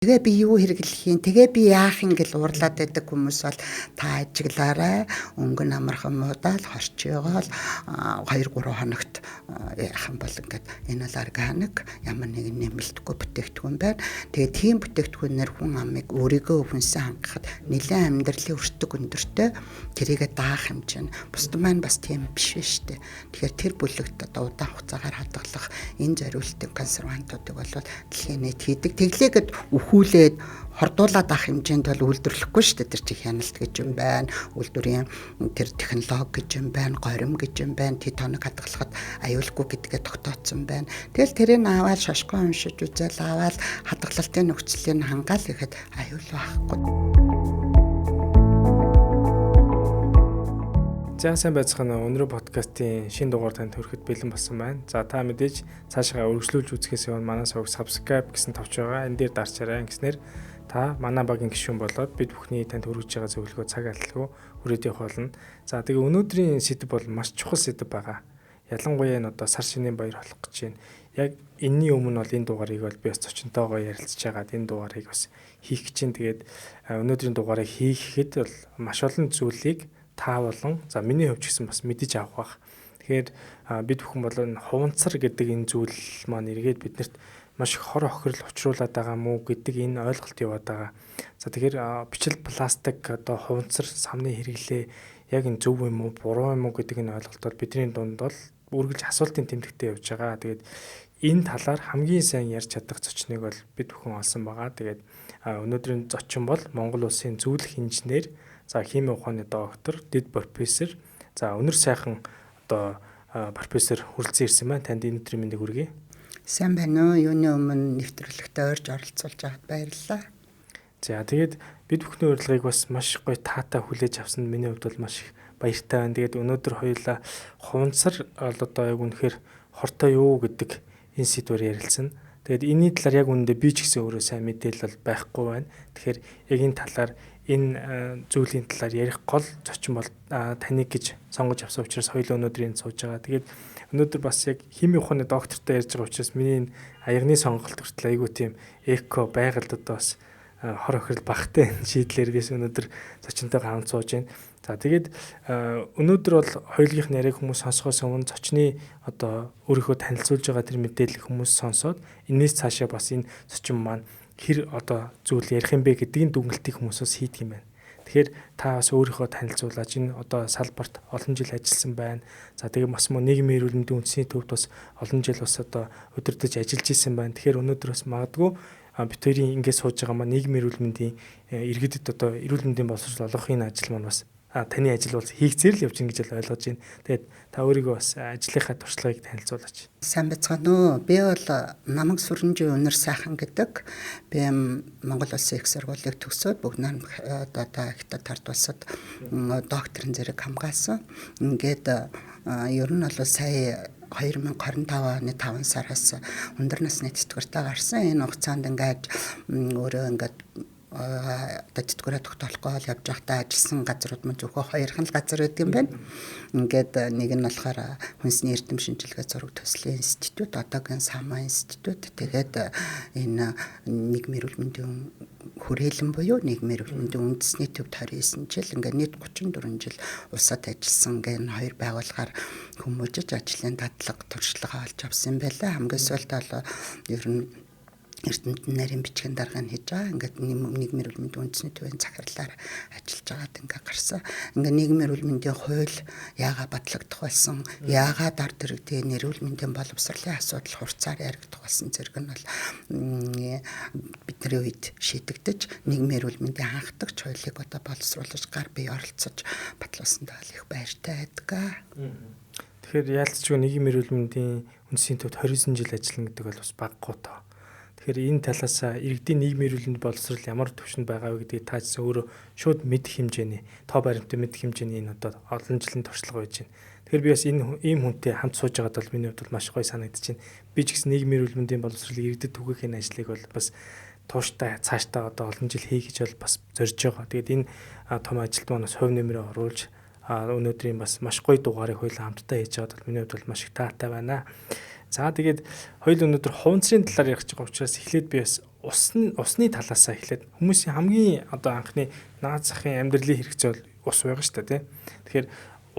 Тэгээ би юу хэрэглэх юм, тэгээ би яах юм гэл уурлаад байдаг хүмүүс бол та ажиглаарай. Өнгөн амархан муудаал хорчоогоол 2-3 хоногт яах юм бол ингээд энэ бол органик ямар нэгэн нэмэлтгүй бүтээгдэхүүн байна. Тэгээ тийм бүтээгдэхүүнээр хүн амыг өөрийгөө хүнсэн хангахад нэлээд амьдралын өртөг өндөртэй тэрийгэ даах юм чинь. Бусд маань бас тийм биш шүү дээ. Тэгэхээр тэр бүлэгт одоо удаан хугацаагаар хадгалах энэ зориултын консервантуудыг бол дэлхийн нийт хийдэг. Тэглээгээд хүүлээд хордуулаад авах хэмжээнд бол үйлдвэрлэхгүй шүү дээ. Тэр чих хяналт гэж юм байна. Үйлдвэрийн тэр технологи гэж юм байна, горим гэж юм байна. Тоног хадгалахад аюулгүй гэдгээ тогтооцсон байна. Тэгэл тэрийг аваад шошгоо уншиж үзэл аваад хадгалалтын нөхцөлийг хангаал гэхэд аюул байхгүй. За сайн байцгаана. Өнөөдөр подкастын шинэ дугаар танд хүрэхэд бэлэн болсон байна. За та мэдээж цаашаа үргэлжлүүлж үзэхээс өмнө манай сувг subscribe гэсэн товч байгаа. Энэ дээр дарчаарай. Ингэснээр та манай багийн гишүүн болоод бид бүхний танд хүргэж байгаа зөвлөгөө цаг алдалгүй хүрээд явах болно. За тэгээ өнөөдрийн сэдэв бол маш чухал сэдэв байгаа. Ялангуяа энэ одоо сар шинийн баяр болох гэж байна. Яг энэний өмнө бол энэ дугаарыг бол би бас зочинтойгоо ярилцж байгаад энэ дугаарыг бас хийх гэж байна. Тэгээд өнөөдрийн дугаарыг хийхэд бол маш олон зүйлийг та болон за миний хувьд ч гэсэн бас мэдэж авах байх. Тэгэхээр бид бүхэн бол хуванцар гэдэг энэ зүйл маань эргээд биднэрт маш их хор хохирол учруулад байгаа мүү гэдэг энэ ойлголт яваад байгаа. За тэгэхээр бичил пластик одоо хуванцар самны хэрэглээ яг энэ зөв юм уу буруу юм уу гэдэг энэ ойлголт бол бидний дунд бол үргэлж асуултын тэмдэгтээ явж байгаа. Тэгээд энэ талаар хамгийн сайн ярьж чадах зочныг бол бид бүхэн олсон байгаа. Тэгээд өнөөдрийн зочин бол Монгол Улсын зөвлөх инженер, за химийн ухааны доктор, дэд профессор. За өнөр сайхан одоо профессор хүрэлцэн ирсэн байна. Танд энэ өдрийн мэндийг хүргэе. Сайн байна уу? Юуны өмнө нэвтрүүлэгтээ орж оролцуулж байгаад баярлалаа. За тэгээд бид бүхний урилгыг бас маш гоё таатай хүлээж авсанд миний хувьд бол маш их баяртай байна. Тэгээд өнөөдөр хоёулаа хуванцар одоо яг үнэхээр хортой юу гэдэг энэ сэдвээр ярилцсан. Тэгээд энэний талаар яг үнэндээ би ч гэсэн өөрөө сайн мэдээлэл байхгүй байна. Тэгэхээр яг энэ талаар энэ зүйлийн талаар ярих гол зочин бол таныг гэж сонгож авсан учраас хоёул өнөөдөр энэ сууж байгаа. Тэгээд өнөөдөр бас яг химийн ухааны доктортой ярьж байгаа учраас миний энэ аягны сонголт хүртэл айгүй тийм эко байгальд одоо бас хор хохирол багтай шийдлэр бис өнөөдөр зочинтойгоо хамт сууж байна. За тэгээд өнөөдөр бол хоёулынх нарыг хүмүүс сонсохоос өмнө зочны одоо өөрийнхөө танилцуулж байгаа тэр мэдээлэл хүмүүс сонсоод энэс цаашаа бас энэ зочин маань хэр одоо зүйл ярих юм бэ гэдгийг дүгнэлтийг хүмүүсээс хийдэг юм байна. Тэгэхээр та бас өөрийнхөө танилцуулаач, энэ одоо салбарт олон жил ажилласан байна. За тэгээд бас мөн нийгмийн эрүүл мэндийн үндэсний төвд бас олон жил бас одоо удирдах ажиллаж исэн байна. Тэгэхээр өнөөдөр бас магадгүй бид хоёрын ингээд сууж байгаа маань нийгмийн эрүүл мэндийн иргэдэд одоо эрүүл мэндийн боловсрол олгохын ажил маань бас таны ажил бол хийгцээр л явж гин гэж ойлгож байна. Тэгээд та өөрийгөө бас ажлынхаа туршлагыг танилцуулаач. Сайн байцгаана уу? Би бол намаг сүрэнжийн өнөр сайхан гэдэг. Би Монгол Улсын их сургуулийг төгсөөд бүгнээр одоо хятад ард улсад докторийн зэрэг хамгаалсан. Ингээд ер нь бол сая 2025 оны 5 сараас өндөр насны тэтгэвртэй гарсан. Энэ хугацаанд ингээд өөрөө ингээд тэтгэврээ тогтоолохгүй бол явж байхдаа ажилласан газрууд маань зөвхөн хоёрхан л газар байдаг юм байна. Ингээд нэг нь болохоор Хүнсний эрдэм шинжилгээ зураг төслийн институт, одоогийн САМА институт. Тэгээд энэ нийгмийн эрүүл мэндийн хүрээлэн буюу нийгмийн эрүүл мэндийн үндэсний төвд 29 жил, ингээд нийт 34 жил улсад ажилласан. Ингээд энэ хоёр байгууллагаар хүмүүжиж ажлын дадлага, туршлага олж авсан байлаа. Хамгийн сүүлд бол ер нь Эрдэмтэн нарийн бичгийн даргаыг хийж байгаа. Ингээд нийгмийн эрүүл мэндийн үндэсний төвийн захирлаар ажиллаж байгаад ингээд гарсан. Ингээд нийгмийн эрүүл мэндийн хууль яагаад батлагдах болсон, яагаад ард иргэдийн эрүүл мэндийн боловсролын асуудал хурцаар яригдах болсон зэрэг нь бол бидний үед шийдэгдэж нийгмийн эрүүл мэндийн анхдагч хуулийг одоо боловсруулж гар бие оролцож батлуулсандаа их баяртай байдаг. Тэгэхээр яалтчгүй нийгмийн эрүүл мэндийн үндэсний төвд 29 жил ажиллана гэдэг бол бас баггүй тоо. Тэгэхээр энэ талаас иргэдийн нийгмийн эрүүл мэндийн боловсрол ямар төвшөнд байгаа вэ гэдгийг та ч өөрөө шууд мэдэх хэмжээний тоо баримттай мэдэх хэмжээний энэ одоо олон жилийн туршлага байж байна. Тэгэхээр би бас энэ ийм хүнтэй хамт сууж байгаад бол миний хувьд маш гоё санагдаж байна. Би ч гэсэн нийгмийн эрүүл мэндийн боловсролыг иргэдэд түгээх ажлыг бол бас тууштай цаашдаа одоо олон жил хий гэж бол бас зорж байгаа. Тэгээд энэ том ажилд манаас хувь нэмрээ оруулж өнөөдрийн бас маш гоё дугаарыг хоёулаа хамтдаа хийж байгаад бол миний хувьд бол маш их таатай байна. За тэгээд хоёул өнөөдөр хуванцрын талаар ярих гэж байгаа учраас эхлээд би бас усны талаасаа эхлээд хүмүүсийн хамгийн одоо анхны наад захын амьдралын хэрэгцээ бол ус байгаа шүү дээ, тийм. Тэгэхээр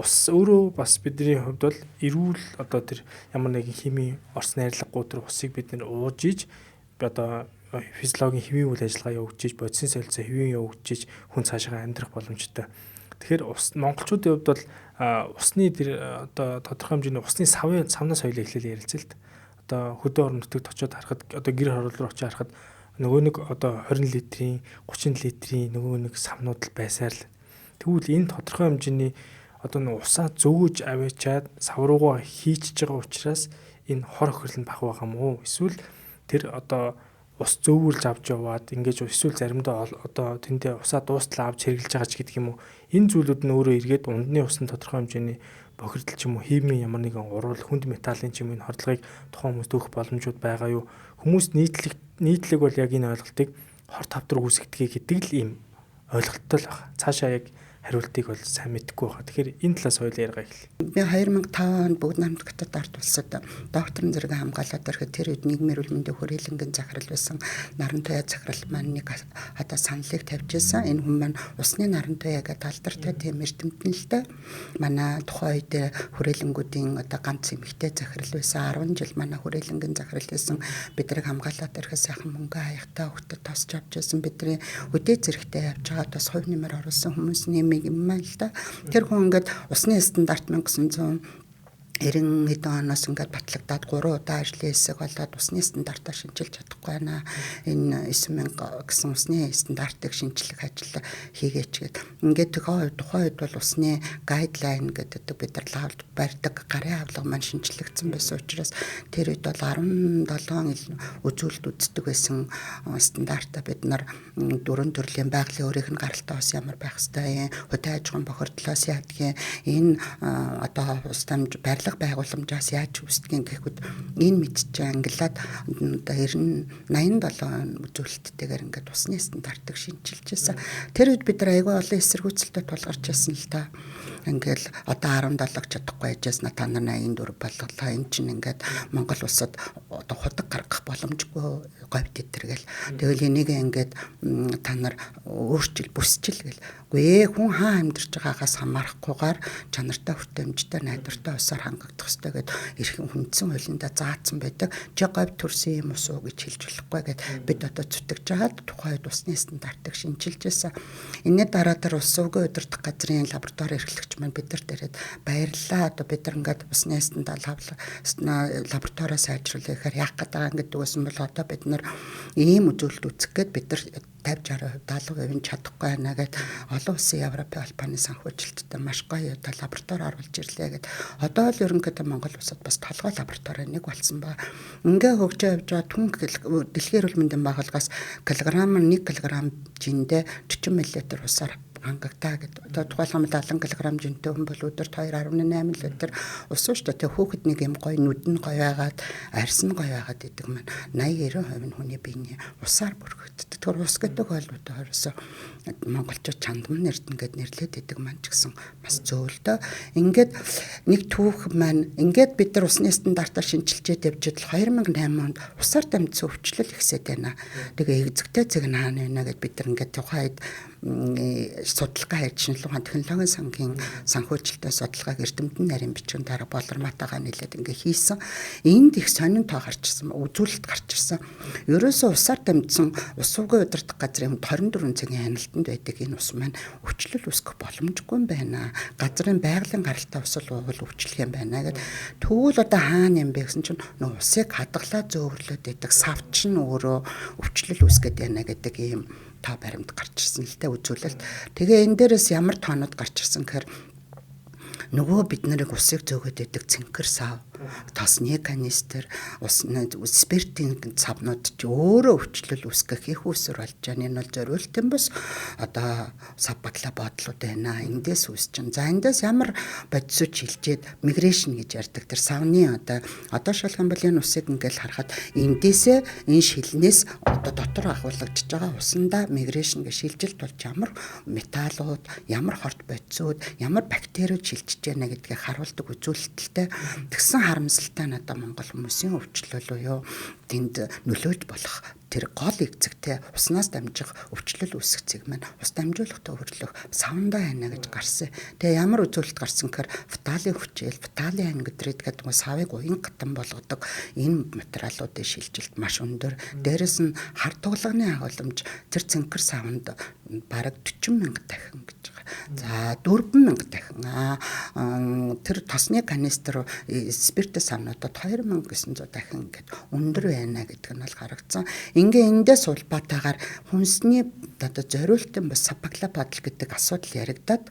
ус өөрөө бас бидний хувьд бол эрүүл одоо тэр ямар нэгэн химийн орс найрлаггүй тэр усыг бид нэр ууж иж одоо физиологийн хэвийн үйл ажиллагаа явуулж иж бодисын солилцоо хэвийн явуулж иж хүн цаашаа амьдрах боломжтой. Тэгэхээр монголчуудын хувьд бол усны тэр одоо тодорхой хэмжээний усны савнаас соёлыг эхлээл ярилцээ л дээ. Одоо хөдөө орон нутагт очиод харахад одоо гэр хороол руу очиод харахад нөгөө нэг одоо 20 литрийн 30 литрийн нөгөө нэг савнууд л байсаар л. Тэгвэл энэ тодорхой хэмжээний одоо нэг усаа зөөж аваачаад сав руугаа хийчихэж байгаа учраас энэ хор охирол нь бага байгаа мó. Эсвэл тэр одоо ус зөөвөрлж авч яваад ингэж эсвэл заримдаа одоо тэндээ усаа дуустал авч хэрглэж байгаа ч гэдэг юм уу. Энэ зүйлүүд нь өөрөө эргээд ундны усны тодорхой хэмжээний бохирдол ч юм уу химийн ямар нэгэн урвал хүнд металлын ч юм энэ хордлогыг тухайн хүмүүст өгөх боломжууд байгаа юу? Хүмүүс нийтлэг бол яг энэ ойлголтыг хор тавдраг үүсгдэг гэдэг л ийм ойлголттой л байна. Цаашаа яг хариултыг бол сайн мэдэхгүй байгаа. Тэгэхээр энэ талаас хоёул яргаа эхэллээ. Би 2005 онд бүгд намд хотод ард улсад докторын зэрэг хамгаалаад ирэхэд тэр үед нийгмийн эрүүл мэндийн хүрээлэнгийн захирал байсан наран туяа захирал маань нэг одоо саналыг тавьж ирсэн. Энэ хүн маань усны наран туяа гэдэг алдартай тийм эрдэмтэн л дээ. Манай тухайн үед хүрээлэнгүүдийн одоо ганц эмэгтэй захирал байсан. 10 жил манай хүрээлэнгийн захирал байсан. Бидрийг хамгаалаад ирэхэд сайхан мөнгө хаягтай хөлтөд тосч авч байсан. Бидний үдээ зэрэгтэй явж байгаа бас хувь нэмэр оруулсан хүмүүс юм л да. Тэр хүн ингээд усны стандарт 1990 хэдэн оноос ингээд батлагдаад 3 удаа ажлын хэсэг болоод усны стандартаа шинжилж чадахгүй байна. Энэ 9000 гэсэн усны стандартыг шинжлэх ажил хийгээч гэд. Ингээд тухайн үед бол усны гайдлайн гэдэг бид нар лавд барьдаг гарын авлага маань шинжлэгдсэн байсан учраас тэр үед бол 17 үзүүлэлт үздэг байсан стандартаа бид нар 4 төрлийн байгалийн өөрийнх нь гаралтай ус ямар байх ёстой, хөдөө аж ахуйн бохирдлоос яадгийн энэ одоо ус дамж барилга байгууламжаас яаж үүсдгийг гэхэд энэ мэдчихэж англиад одоо 87 үзүүлэлттэйгээр ингээд усны стандартыг шинжилж байсан. Тэр үед бид нар аягүй олон эсэргүүцэлтэд тулгарч байсан л та. Ингээл одоо 17 чадахгүй яжсна та нар 84 болголоо. Энд чинь ингээд Монгол улсад одоо худаг гаргах боломжгүй говьд идэргээл. Тэгвэл энийг ингээд та нар өөрчил бүсчил гэл. Үгүй хүн хаан амьдарч байгаагаас хамаарахгүйгээр чанартай хүртээмжтэй найдвартай усаар хангагдах ёстой гэд эрхэм хүндсэн хуулиндаа заасан байдаг. Жи говь төрсөн юм ус уу гэж хэлж болохгүй гэд бид одоо зүтгэж жагаад тухайд усны стандартыг шинжилж байсан. Энэний дараа тэр ус өвгөө удирдах газрын лаборатори эрхлэгч маань бидэрт ирээд баярлалаа. Одоо бид нар ингээд усны стандарт лабораторио сайжруулах гэхээр яах гэдэг ингээд үгсэн бол одоо бид нар ийм үзүүлэлт үзэх гээд бид нар 50-60%, 70% чадахгүй байна гэд олон улсын Европын албаны санхүүжилттэй маш гоё одоо лаборатори оруулж ирлээ гэд. Одоо л ерөнхийдөө Монгол улсад бас толгой лаборатори нэг болсон ба. Ингээ хөгжөө явж байгаа түн дэлхийн эрүүл мэндийн байгууллагаас килограмм 1 кг жиндээ 40 мл усаар хангагдаа гэдэг. Одоо тухайлбал 70 кг жинтэй хүн бол өдөрт 2.8 литр ус шүү дээ. Тэг хүүхэд нэг юм гоё нүд нь гоё байгаад арьс нь гоё байгаад идэг маань 80-90% нь хүний биений усаар бүрхэгддэг. Тэр ус гэдэг ойлбот оросоо монголчууд чандман нэрдэн гэд нэрлээд идэг маань ч гэсэн бас зөөлдөө. Ингээд нэг түүх маань ингээд бид нар усны стандартаа шинжилжээд явж идэл 2008 онд усаар дамжсан өвчлөл ихсээд байна. Тэгээ эзэгтэй зэг нь хаана байна гэд бид нар ингээд тухайд судалгаа хайрчнлуухан технологийн сангийн санхүүжилтийн судалгааг эрдэмтэн нарийн бичгийн дараа болорматагаа нийлээд ингээ хийсэн. Энд их сонин тоо гарч ирсэн, үзүүлэлт гарч ирсэн. Ерөөсөө усаар дамжсан ус уугын удирдах газрын 24 цагийн хяналтанд байдаг энэ ус маань өвчлөл үүсгэх боломжгүй юм байна. Газрын байгалийн гаралтай ус уувал өвчлөх юм байна гэд. Тэгвэл одоо хаана юм бэ гэсэн чинь нөө усыг хадгалаа зөөврлөөд байдаг савч нь өөрөө өвчлөл үүсгэж байна гэдэг ийм та баримт гарч ирсэн л дээ үзүүлэлт. Тэгээ энэ дээрээс ямар тоонууд гарч ирсэн гэхээр нөгөө бид нарыг усыг зөөгөөд идэг цэнхэр сав, тосны канистр, усны спиртийн савнууд ч өөрөө өвчлөл үүсгэх их усэр болж байна. Энэ бол зориулт юм бас одоо сав багла бодлууд байна. Эндээс үүсчин. За эндээс ямар бодисууч хилжээд миграшн гэж ярьдаг. Тэр савны одоо шалган бол энэ усыг ингээл харахад эндээсээ энэ шилнээс одоо дотор ахуулагдж байгаа усандаа миграшн гэж шилжилт болж ямар металлууд, ямар хорт бодисууд, ямар бактериуд шилжиж байна гэдгийг харуулдаг үзүүлэлттэй. Тэгсэн харамсалтай надад Монгол хүмүүсийн өвчлөл буюу тэнд нөлөөж болох тэр гол эцэгтэй уснаас дамжих өвчлөл үүсгэцийг маань ус дамжуулах төвөрлөх савндаа байна гэж гарсан. Тэгээ ямар үзүүлэлт гарсан гэхээр фталын хүчил, фталын ангидрид гэдэг нь савыг уян гатан болгодог энэ материалуудын шилжилт маш өндөр. Дээрээс нь хар туглагын агуулмж тэр цэнхэр савнд бараг 40,000 дахин гэж байгаа. За 4,000 дахин тэр тосны канистр спирт савнуудад 2,900 дахин ингээд өндөр байна гэдэг нь бол харагдсан. Ингээ эндээс улбаатаагаар хүнсний одоо зориултын бас сапаглабадл гэдэг асуудал яригадаад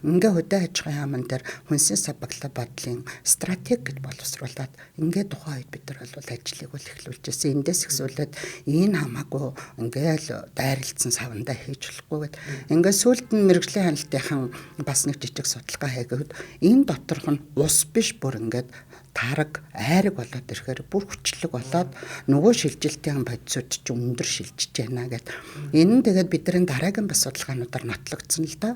ингээ хөдөө аж ахуйн яамн дээр хүнсний сапаглабадлын стратеги гэж боловсруулад ингээ тухайн үед бид нар бол ажлыг бол эхлүүлж байсан. Эндээс ихсүүлээд энэ хамаагүй ингээл дайралтсан савндаа хийж болохгүй гэд. Ингээ сүлд нь мэрэгжлийн хяналтынхан бас нэг жижиг судалгаа хийгээд энэ доторх нь ус биш бүр ингээд тараг айраг болоод ирэхээр бүр хүчлэг болоод нөгөө шилжилтийн бодисууд ч өндөр шилжиж байна гэд. Энэ нь тэгээд бидний дараагийн бас судалгаануудаар нотлогдсон л да.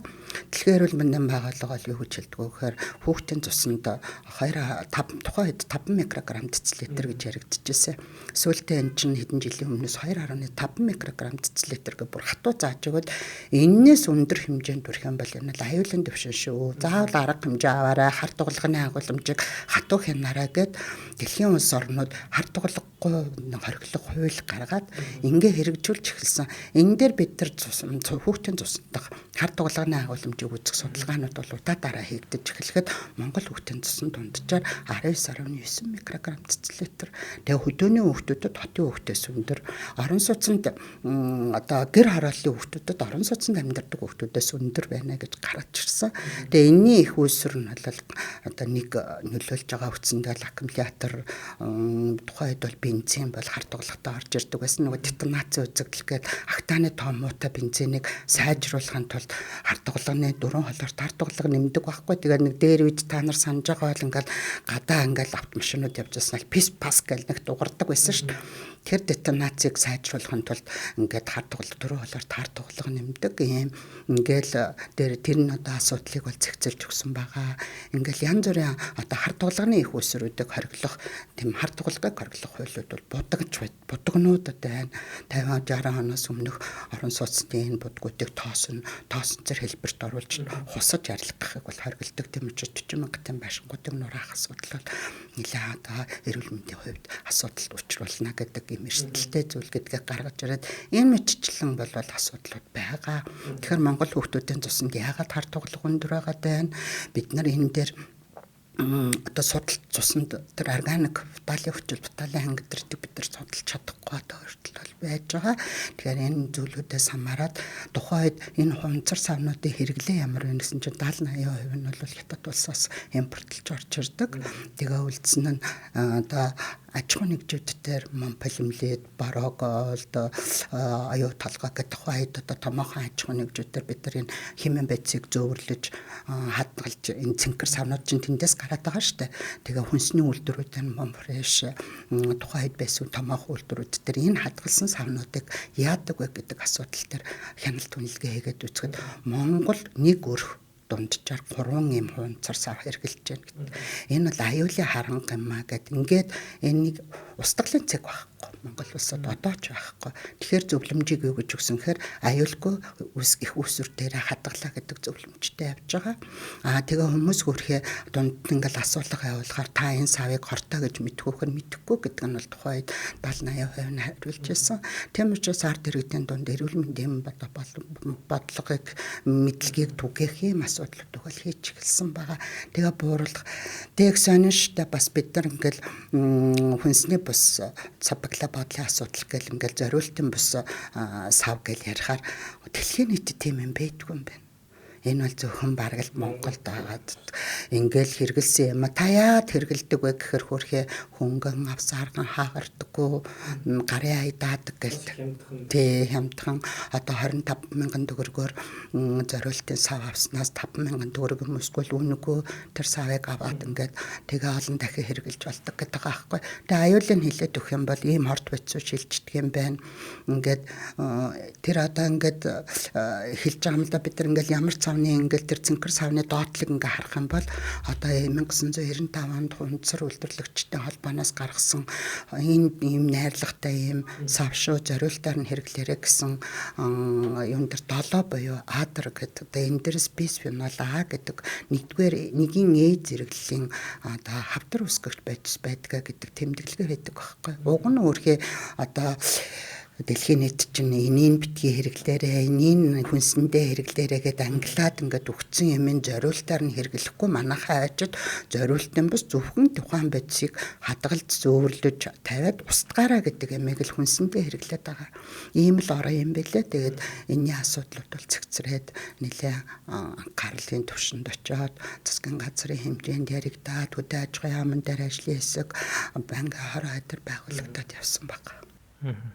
Тэгэхээр бол мэндийн байгууллага юу гэж хэлдэг вэ гэхээр хүүхдийн цуснд 2-5 тухайн үед 5 микрограмм децилитр гэж яригдчихсэн. Сүүлдээ энэ чинь хэдэн жилийн өмнөөс 2.5 микрограмм децилитр гэж бүр хатуу зааж өгöd энээс өндөр хэмжээнд хүрэх юм бол энэ л аюулын дэвшин шүү. Заавал арга хэмжээ аваарай, хар туглагын агуулмжийг хатуу хянаарай гэд дэлхийн улс орнууд хар туглаггүй хориглох хууль гаргаад ингээ хэрэгжүүлж эхэлсэн. Энэ дээр бид нар хүүхдийн цусндах хар туглагын агуулмжийг үзэх судалгаанууд бол удаа хийгдэж эхлэхэд Монгол хүүхдийн цусны дунджаар 19.9 микрограмм децилитр. Тэгээ хөдөөний хүүхдүүдэд хотын хүүхдээс өндөр, орон сууцнд одоо гэр хорооллын хүүхдүүдэд орон сууцнд амьдардаг хүүхдүүдээс өндөр байна гэж гарч ирсэн. Тэгээ энэний их үүсвэр нь бол одоо нэг нөлөөлж байгаа үтсэндээ аккумулятор тухайн үед бол бензин бол хар туглагатай орж ирдэг байсан. Нөгөө детонаци үзэгдэл гээд актаны том муутай бензинийг сайжруулахын тулд хар туглагын 4 холоор хар туглага нэмдэг байхгүй. Тэгээ нэг дээр үед та нар санаж байгаа бол ингээл гадаа ингээл автомашинууд явж байснаа пис пас гэл нэг дугардаг байсан шүү дээ. Тэр детонацийг сайжруулахын тулд ингээд хар туглага 4 холоор хар туглага нэмдэг юм. Ингээл дээр тэр нь одоо асуудлыг бол зэгцэлж өгсөн байгаа. Ингээл янз бүрийн одоо хар туглагын их үүсвэрүүдийг хориглох тийм хар туглагыг хориглох хуулиуд бол будагнууд одоо байна. 50-60 оноос өмнөх орон сууцны энэ будгуудыг тоосон цэр хэлбэрт оруулж хусаж арилгахыг бол хориглодог тийм учраас 40,000 тийм байшингуудыг нураах асуудал бол нэлээд одоо эрүүл мэндийн хувьд асуудалд учруулна гэдэг юм эрсдэлтэй зүйл гэдгийг гаргаж ирээд энэ мэтчлэн бол асуудлууд байгаа. Тэгэхээр Монгол хүүхдүүдийн цуснд яагаад хар туглах өндөр байгаа даа бид нар энэ дээр одоо судалт цуснд тэр органик фталын хүчил фталын ангидрыг бид нар судалж чадахгүй одоо хүртэл байж байгаа. Тэгэхээр энэ зүйлүүдээс хамаарат тухайн үед энэ хунцар савнуудын хэрэглээ ямар вэ гэсэн чинь 70-80% нь бол хятад улсаас импортлж орж ирдэг. Тэгээ үлдсэн нь одоо аж ахуйн нэгжүүдээр Монпелемлет, Барогол, аюу толгой гэх тухайн үед одоо томоохон аж ахуйн нэгжүүдээр бид нар энэ хэмээн байцыг зөөрлөж хадгалж энэ цэнхэр савнууд чинь тэндээс гараад байгаа шүү дээ. Тэгээ хүнсний үйлдвэрүүд нь Монфреш тухайн үед байсан томоохон үйлдвэрүүд дээр энэ хадгалсан савнуудыг яадаг вэ гэдэг асуудал дээр хяналт үнэлгээ хийгээд үзэхэд Монгол нэг өрх дунджаар 3 юм хунцар сав хэрглэж байна гэдэг. Энэ бол аюулын харанга юм а гэд ингээд энийг устгалын цэг байхгүй. Монгол улсад одоо ч байхгүй. Тэгэхээр зөвлөмжийг юу гэж өгсөн гэхээр аюулгүй их усүр дээр хадгалаа гэдэг зөвлөмжтэй явж байгаа. Тэгээ хүмүүс хөрхөө дунд нь ингээл асуулга явуулахаар та энэ савыг хортой гэж мэдхүүхээр мэдэхгүй гэдэг нь бол тухайн үед 70-80% нь хариулж ирсэн. Тийм учраас ард иргэдийн дунд эрүүл мэндийн бодлогыг мэдлэгийг түгээх юм асуудлууд бол хийж эхэлсэн байгаа. Тэгээ бууруулах. Тэг сонин штэ бас бид нар ингээл хүнсний бус сапагла бодлын асуудал гэл ингээл зориултын бус сав гэл ярихаар дэлхийн нийтэд тийм юм байдгүй юм байна. Энэ бол зөвхөн бараг л Монголд байгаад ингээл хэрэгэлсэн юм. Та яад хэрэгэлдэг вэ гэхээр хөрхөө хөнгөн авсаарган хаагардаггүй гарын айдаадаг гэл. Тэ хямдхан одоо 25,000 төгрөгөөр зориултын сав авснаас 5,000 төгрөг юм эсвэл үнэгүй тэр савыг аваад ингээд тэгээ олон дахин хэрэгэлж болдог гэдэг байгаа байхгүй. Тэгээ аюулын хилээд өгөх юм бол ийм хорт бицүү шилждэг юм байна. Ингээд тэр одоо ингээд хэлж байгаа юм да бид нар ингээд ямар цав савны ингээл тэр цэнхэр савны доотлог ингээ харах юм бол одоо 1995 онд Унцар үйлдвэрлэгчтэй холбооноос гаргасан энэ ийм найрлагатай ийм сав шүү зориултаар нь хэрэглээрэй гэсэн юм дээр 7 буюу Адр гэдэг одоо энэ дээрс бисфенол А гэдэг нэгдүгээр нэгийн зэрэглэлийн одоо хавдар үсгэгч байдгаа гэдэг тэмдэглэгээ байдаг байхгүй. Уг нь өөрхий одоо дэлхийн нийт чинь энийг битгий хэрэглээрээ, энийг хүнсэндээ хэрэглээрээ гэдээ англиад ингээд өгсөн юмын зориултаар нь хэрэглэхгүй манайхаа ажид зориултын бус зөвхөн тухайн бодисыг хадгалж зөөвөрлөж тавиад устгаараа гэдэг юмыг л хүнсэндээ хэрэглээд байгаа. Ийм л ороо юм бэлээ. Тэгээд энэний асуудлууд бол цэгцрээд нэлээ гарлын түвшинд очиод засгийн газрын хэмжээнд яригдаад хөдөө аж ахуйн яамн дээр ажлын хэсэг банк хороо адэр байгуулагдаад явсан байна.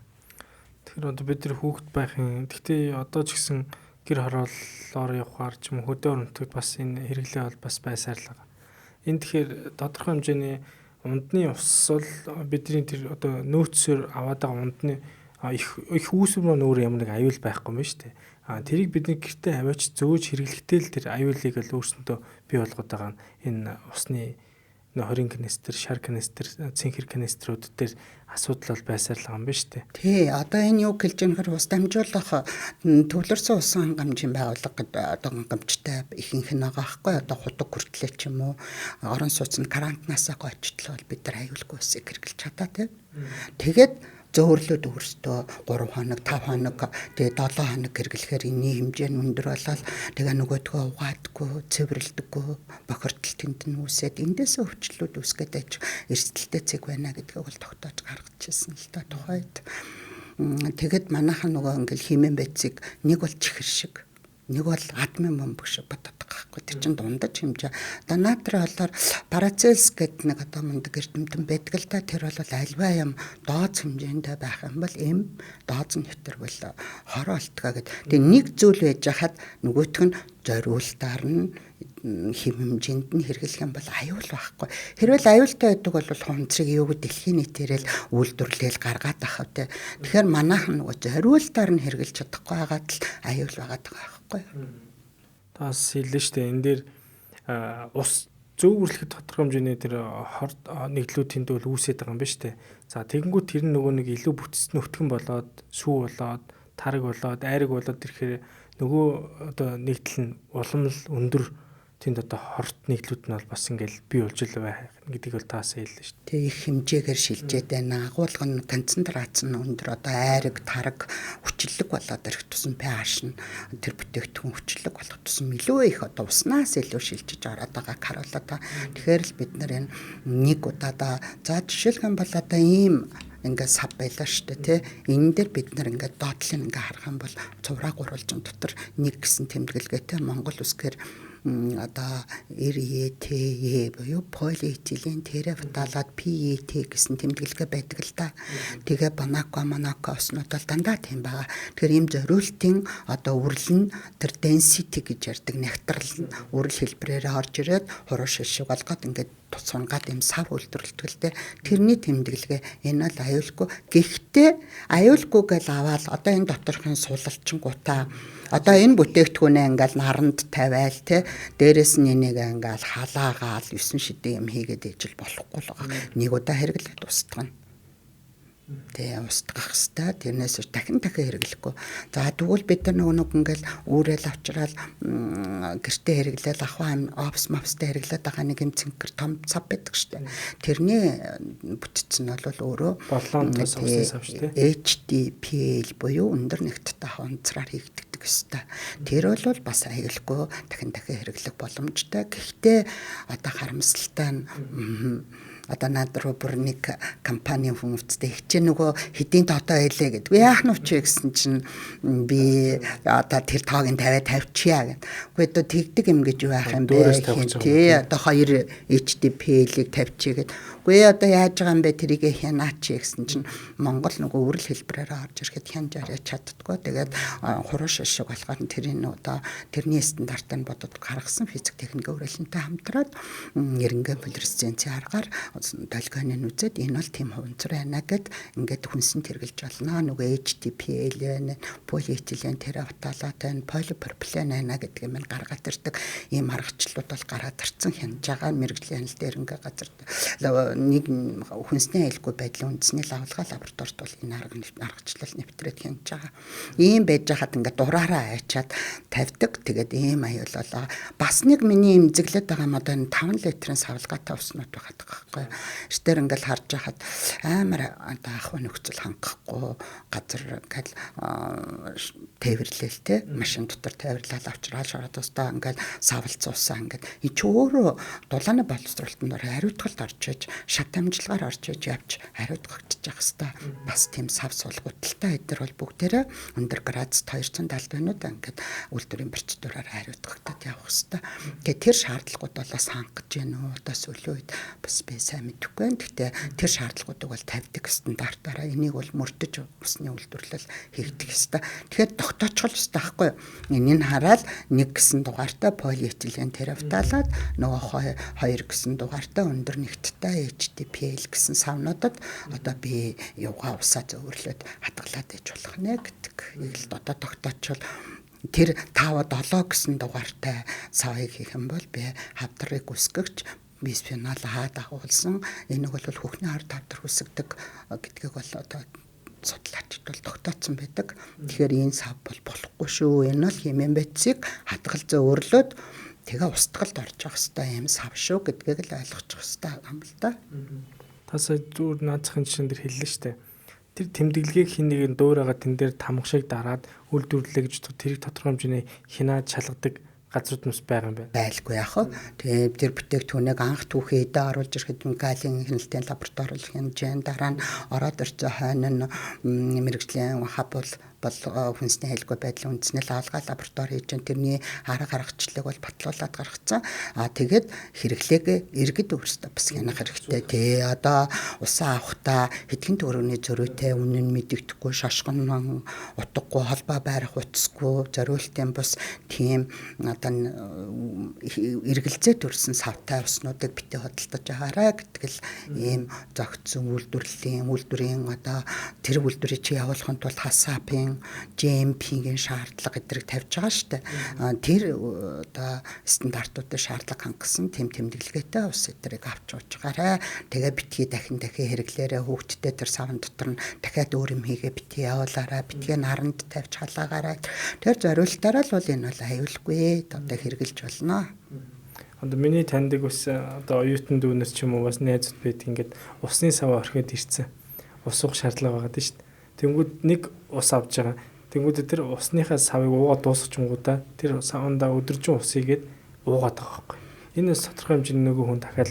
Тэгэхээр одоо бид нар хүүхэд байхын гэхдээ одоо ч гэсэн гэр хорооллоор явахаар ч юм уу хөдөө оронтод бас энэ хэрэглээ бол бас байсаарлага. Энэ тэгэхээр тодорхой хэмжээний ундны ус бол бидний тэр одоо нөөцөөр аваад байгаа ундны их үүсвэр нь өөр ямар нэг аюул байхгүй юм шүү дээ. Тэрийг бидний гэртээ аваач зөөж хэрэглэхдээ л тэр аюулыг л өөрсөндөө бий болгоод байгаа энэ усны 20 канистр, шар канистр, цэнхэр каниструуд дээр асуудал бол байсаарлага юм ба штэ. Тий, одоо энэ юу гэлж байгаа ус дамжуулах төвлөрсөн усан хангамжийн байгууллага гэдэг одоо хангамжтай ихэнх нь байгаа байхгүй одоо худаг хүртлээ ч юм уу орон сууцны карантинасаа гойчтлол бид нар аюулгүй усыг хэрэглэж чадаа тий. Тэгээд зөөрлөд өөртөө 3 хоног, 5 хоног, тэгээ 7 хоног хэрэглэхээр энэний хэмжээ нь өндөр болол тэгээ нөгөөдгөө угаадаггүй, цэвэрлдэггүй, бохирдол тэнд нь үүсээд эндээсээ өвчлүүд үүсгээд аж эрсдэлтэй цэг байна гэдгийг бол тогтоож гаргачихсан л та тухайд. Тэгэд манайхан нөгөө ингээл химэн байцыг нэг бол чихэр шиг нэг бол адмын бомб шиг боддог байхгүй. Тэр чинь дундаж хэмжээ. Одоо натрий болоор парацелс гэдэг нэг одоо мундаг эрдэмтэн байдаг л та тэр бол альва юм дооц хэмжээндээ байх юм бол эм дооц нь хэвтэрвэл хороолтгаа гэдэг. Тэгээ нэг зүйл байж хахад нөгөөх нь зориултаар нь хим хэмжээнд нь хэрэглэх юм бол аюул байхгүй. Хэрвээ аюултай байдаг бол хунцрыг юуг дэлхийн нийтээрэл үйлдвэрлэл гаргаад ах вэ. Тэгэхээр манайхан нөгөө зориултаар нь хэрэглэж чадахгүй байгаад л аюул байгаад байгаа байхгүй. Таас хэллээ шүү дээ. Энэ дээр ус зөөвөрлөхөд тодорхой хэмжээний тэр хорд нэглүүд тэнд бол үүсээд байгаа юм ба шүү дээ. За тэгэнгүүт тэр нөгөө нэг илүү бүтцэн өтгөн болоод сүү болоод тараг болоод айраг болоод ирэхээр нөгөө одоо нэгдэл нь уламл өндөр тэнд одоо хорт нэглүүд нь бол бас ингээл бий болж л байх гэдгийг бол таасаа хэллээ шүү дээ. Тэг их хэмжээгээр шилжээд байна. Агуулга нь концентрац нь өндөр одоо айраг, тараг хүчлэг болоод ирэх тусам pH нь тэр бүтээгдэхүүн хүчлэг болох тусам илүү их одоо уснаас илүү шилжиж ороод байгааг харуулдаг. Тэгэхээр л бид нар энэ нэг удаадаа за жишээлх юм бол одоо ийм ингээд сав байлаа шүү дээ тий. Энэ дээр бид нар ингээд доотлын ингээд харах юм бол цувраа гурвалжин дотор нэг гэсэн тэмдэглэгээтэй Монгол үсгээр одоо RETE буюу полиэтилен терафталат PET гэсэн тэмдэглэгээ байдаг л та. Тэгээ банако оснууд бол дандаа тийм байгаа. Тэгэхээр ийм зориултын одоо үрэл нь тэр density гэж ярддаг нягтрал үрэл хэлбэрээр орж ирээд хуруу шишиг болгоод ингээд туцунгаад юм сав үйлдвэрлэлтэй тэрний тэмдэглэгээ энэ бол аюулгүй. Гэхдээ аюулгүй гэж аваад одоо энэ доторхын сулалчингуудаа одоо энэ бүтээгдэхүүнээ ингээл наранд тавиал те дээрэс нь энийг ингээл халаагаал 9 шидэ юм хийгээд ижил болохгүй л байгаа. Нэг удаа хэрэглээд устгана. Тэгээ устгах хэвээр тэрнээс дахин хэрэглэхгүй. За тэгвэл бид нар нөгөө ингээл үүрэл авчраал гэртээ хэрэглээл ахваа опс мапстай хэрэглээд байгаа нэг юм цэнхэр том цав байдаг штэ. Тэрний бүтцэн бол өөрөө болоонтос авсан сав штэ. HDPL буюу өндөр нэгттэй хонцраар хийгддэг өстой. Тэр бол бас аюулгүй дахин хэрэглэх боломжтой. Гэхдээ одоо харамсалтай нь одоо надруу бүр нэг компанийн хүмүүстээ хичээ нөгөө хэдийн тоотоо хэлээ гэдэг. Яах нь учир гэсэн чинь би одоо тэр тоог нь тавьчихъя гэдэг. Үгүй одоо тэгдэг юм гэж юу яах юм бэ? Тий одоо 2 HDPL-ийг тавьчихъя гэдэг. Үгүй одоо яаж байгаа юм бэ тэрийг хянаач гэсэн чинь Монгол нөгөө үрэл хэлбэрээр орж ирэхэд хянж арьяч чаддгүй. Тэгээд хуруу шишиг болохоор тэрний одоо тэрний стандартыг бодоод гаргасан физик техник өрөөлөнтэй хамтраад нэрнгээ флуоресценцийн аргаар долгионы үзээд энэ бол тийм хуванцар байна гэд ингээд хүнсэнд хэрэгжилж болно. Нөгөө HDPL, полиэтилен терафталат, полипропилен байна гэдгийг минь гаргаад ирдэг. Ийм аргачлалууд бол гараад ирсэн хянаж байгаа мэрэгжлийн хяналт дээр ингээд газар нэг хүнсний аюулгүй байдлын үндэсний лавлгаа лабораторид бол энэ аргачлал нэвтрээд хянаж байгаа. Ийм байж хаад ингээд дураараа айчаад тавьдаг. Тэгээд ийм аюул болоо. Бас нэг миний эмзэглээд байгаа юм одоо 5 литрийн савлгаатай уснууд байгаа байхгүй. Эштэр ингээд харж хаад амар одоо ах нөхцөл хангахгүй газар ингээд тээвэрлээл те машин дотор тээвэрлэл авчраад шороод тустаа ингээд савлцуулсан ингээд чи өөрөө дулааны боловсролтод хариуцлагад орж иж шат амжилгаар орж иж явж хариуцлагч явах хэвээр бас тийм сав суулгуудтай эдгээр бол бүгдээрээ өндөр градус 270 байнууд ингээд үйлдвэрийн процедураар хариуцлагатад явах хэвээр. Тэгээ тэр шаардлагууд бол бас хангаж гэнэ үү одоо сүүлийн үед бас би сайн мэдэхгүй байна. Гэхдээ тэр шаардлагуудыг бол тавьдаг стандартаараа энийг бол мөрдөж усны үйлдвэрлэл хийгдэх хэвээр. Тэгэхээр тогтоочихвол хэвээр байхгүй юу? Энийг хараад 1 гэсэн дугаартай полиэтилен терафталат нөгөө 2 гэсэн дугаартай өндөр нэгттэй HDPL гэсэн савнуудад одоо би юугаа усаа зөөвөрлөд хадгалаад иж болох нэ гэдэг. Ийм л одоо тогтоочвол тэр 5-7 гэсэн дугаартай савыг хийх юм бол би хавдрыг үсгэгч бисфенол А дагуулсан энийг бол хөхний хар тавдар үсгдэг гэдгийг бол одоо судлаачид бол тогтооцсон байдаг. Тэгэхээр энэ сав бол болохгүй шүү. Энэ бол хэмээн бэцийг хадгал зөөвөрлөд тэгээ устгалд орж явах хэвээр юм сав шүү гэдгийг л ойлгочих хэвээр юм л да. Тас зүгээр наацхан жишээн дээр хэллээ шүү дээ. Тэр тэмдэглэгийг хин нэгэн дуурайгаа тэн дээр тамга шиг дараад үйлдвэрлэлээ гэж тэрийг тодорхой хэмжээний хянаад шалгадаг газрууд нүс байгаа юм байна. Байлгүй яах вэ? Тэгээ тэр бүтээгдэхүүнийг анх түүхий эдэ оруулж ирэхэд галийн хяналтын лаборатори хэмжээнд дараа нь ороод ирсэн хойно нь мэрэгжлийн хаб бол хүнсний аюулгүй байдлын үндэсний лавлгаа лаборатори хийж тэрний арга гаргачлалыг бол батлуулаад гаргацсан. Тэгээд хэрэглээг иргэд өөрсдөө бас хянах хэрэгтэй. Тэ одоо усаа авахдаа хэдхэн төгрөгийн зөрүүтэй үнэн мэдэгдэхгүй шашгон утгагүй холбоо байрах утасгүй зориултын бус тийм одоо эргэлзээ төрсэн савтай уснуудыг битээ хөдөлтөж байгаарай гэдэг л ийм зохицсон үйлдвэрийн одоо тэр үйлдвэрийг чи явуулахын тулд хасаапын GMP-ийн шаардлага гэдгийг тавьж байгаа шүү дээ. Тэр одоо стандартуудын шаардлага хангасан тэм тэмдэглэгээтэй ус эдрийг авч уужгаарай. Тэгээ битгий дахин хэрэглээрээ хүүхдтэй тэр савн дотор нь дахиад өөр юм хийгээ битгий явуулаарай. Битгий наранд тавьж халаагаарай. Тэр зориултаараа л бол энэ бол аюулгүй одоо хэрэгжилж болно. Одоо миний таньдаг ус одоо оюутан дүүнээс ч юм уу бас найзууд байдаг ингээд усны сав орхиод ирсэн. Ус уух шаардлага байгаа шүү дээ. Тэнгүүд нэг ус авч байгаа. Тэнгүүд тэр усныхаа савыг уугаад дуусчихгоодаа тэр савндаа өдөржин усыг гээд уугаад байгаа байхгүй. Энэ тодорхой хэмжээний нөгөө хүн дахиад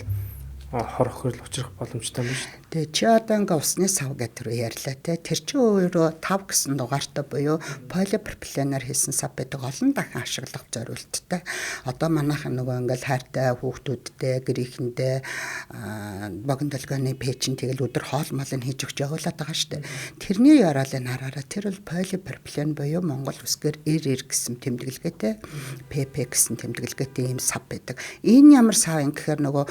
хор охирол учрах боломжтой юм шүү дээ. Тэгээ чи одоо ингээ усны сав гэдэг рүү ярьлаа те. Тэр чи өөрөө 5 гэсэн дугаартай буюу полипропиленаар хийсэн сав байдаг олон дахин ашиглах зорилттой. Одоо манайхан нөгөө ингээл хайртай хүүхдүүдтэй гэрийнхэндээ богино долгионы пэйжин тэгэл өдөр хоол молыг хийж өгч явуулаад байгаа шүү дээ. Тэрний яраалыг хараараа тэр бол полипропилен буюу Монгол үсгээр RR гэсэн тэмдэглэгээтэй PP гэсэн тэмдэглэгээтэй ийм сав байдаг. Энэ ямар сав юм гэхээр нөгөө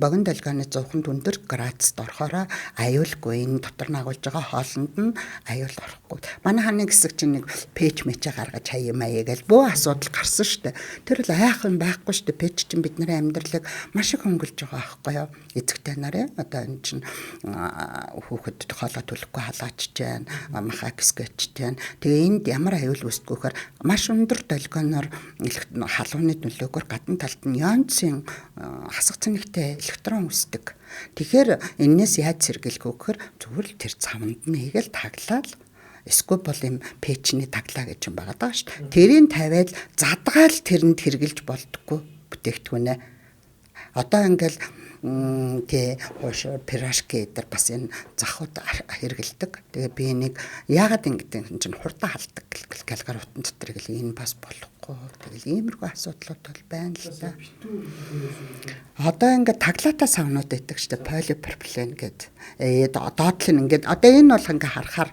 богино долгионы 100-д өндөр градуст орохоор аюулгүй энэ дотор нь агуулж байгаа хоолнд нь аюул орохгүй. Манай ханы хэсэг чинь нэг пэйж мэчээ гаргаж хаяа маяа гэж бөө асуудал гарсан шүү дээ. Тэр л айх юм байхгүй шүү дээ. Пэйж чинь бидний амьдралыг маш их хөнгөлж байгаа байхгүй юу? Эцэгтэй нараа одоо энэ чинь хүүхэд хоолой төлөхгүй халаач чинь махаа гисгэж чинь. Тэгээ энд ямар аюул үүсдгүйхээр маш өндөр долгионоор халууны нөлөөгөөр гадна талд нь янцын хасах цэнэгтэй электрон үүсдэг. Тэгэхээр энэс яаж сэргийлэх вэ гэхээр зүгээр л тэр цавнд нь хийгээл таглаад эсвэл бол юм пэйчний таглаа гэж юм байгаа даа шүү дээ. Тэрийг тавиад задгаал тэрэнд хэрглэж болдоггүй бүтээгдэхүүнээ. Одоо ингээл тий хошоо пирашки дээр бас энэ захууд хэрэгэлдэг. Тэгээ би нэг яагаад ингэдэг юм чинь хурдан халдаг галгар утан дотор гэл энэ бас болохгүй. Тэгэл иймэрхүү асуудлууд бол байна л да. Одоо ингээд таглаатай савнууд байдаг шүү дээ. Полипропилен гэдэг. Доотлол нь ингээд одоо энэ бол ингээд харахаар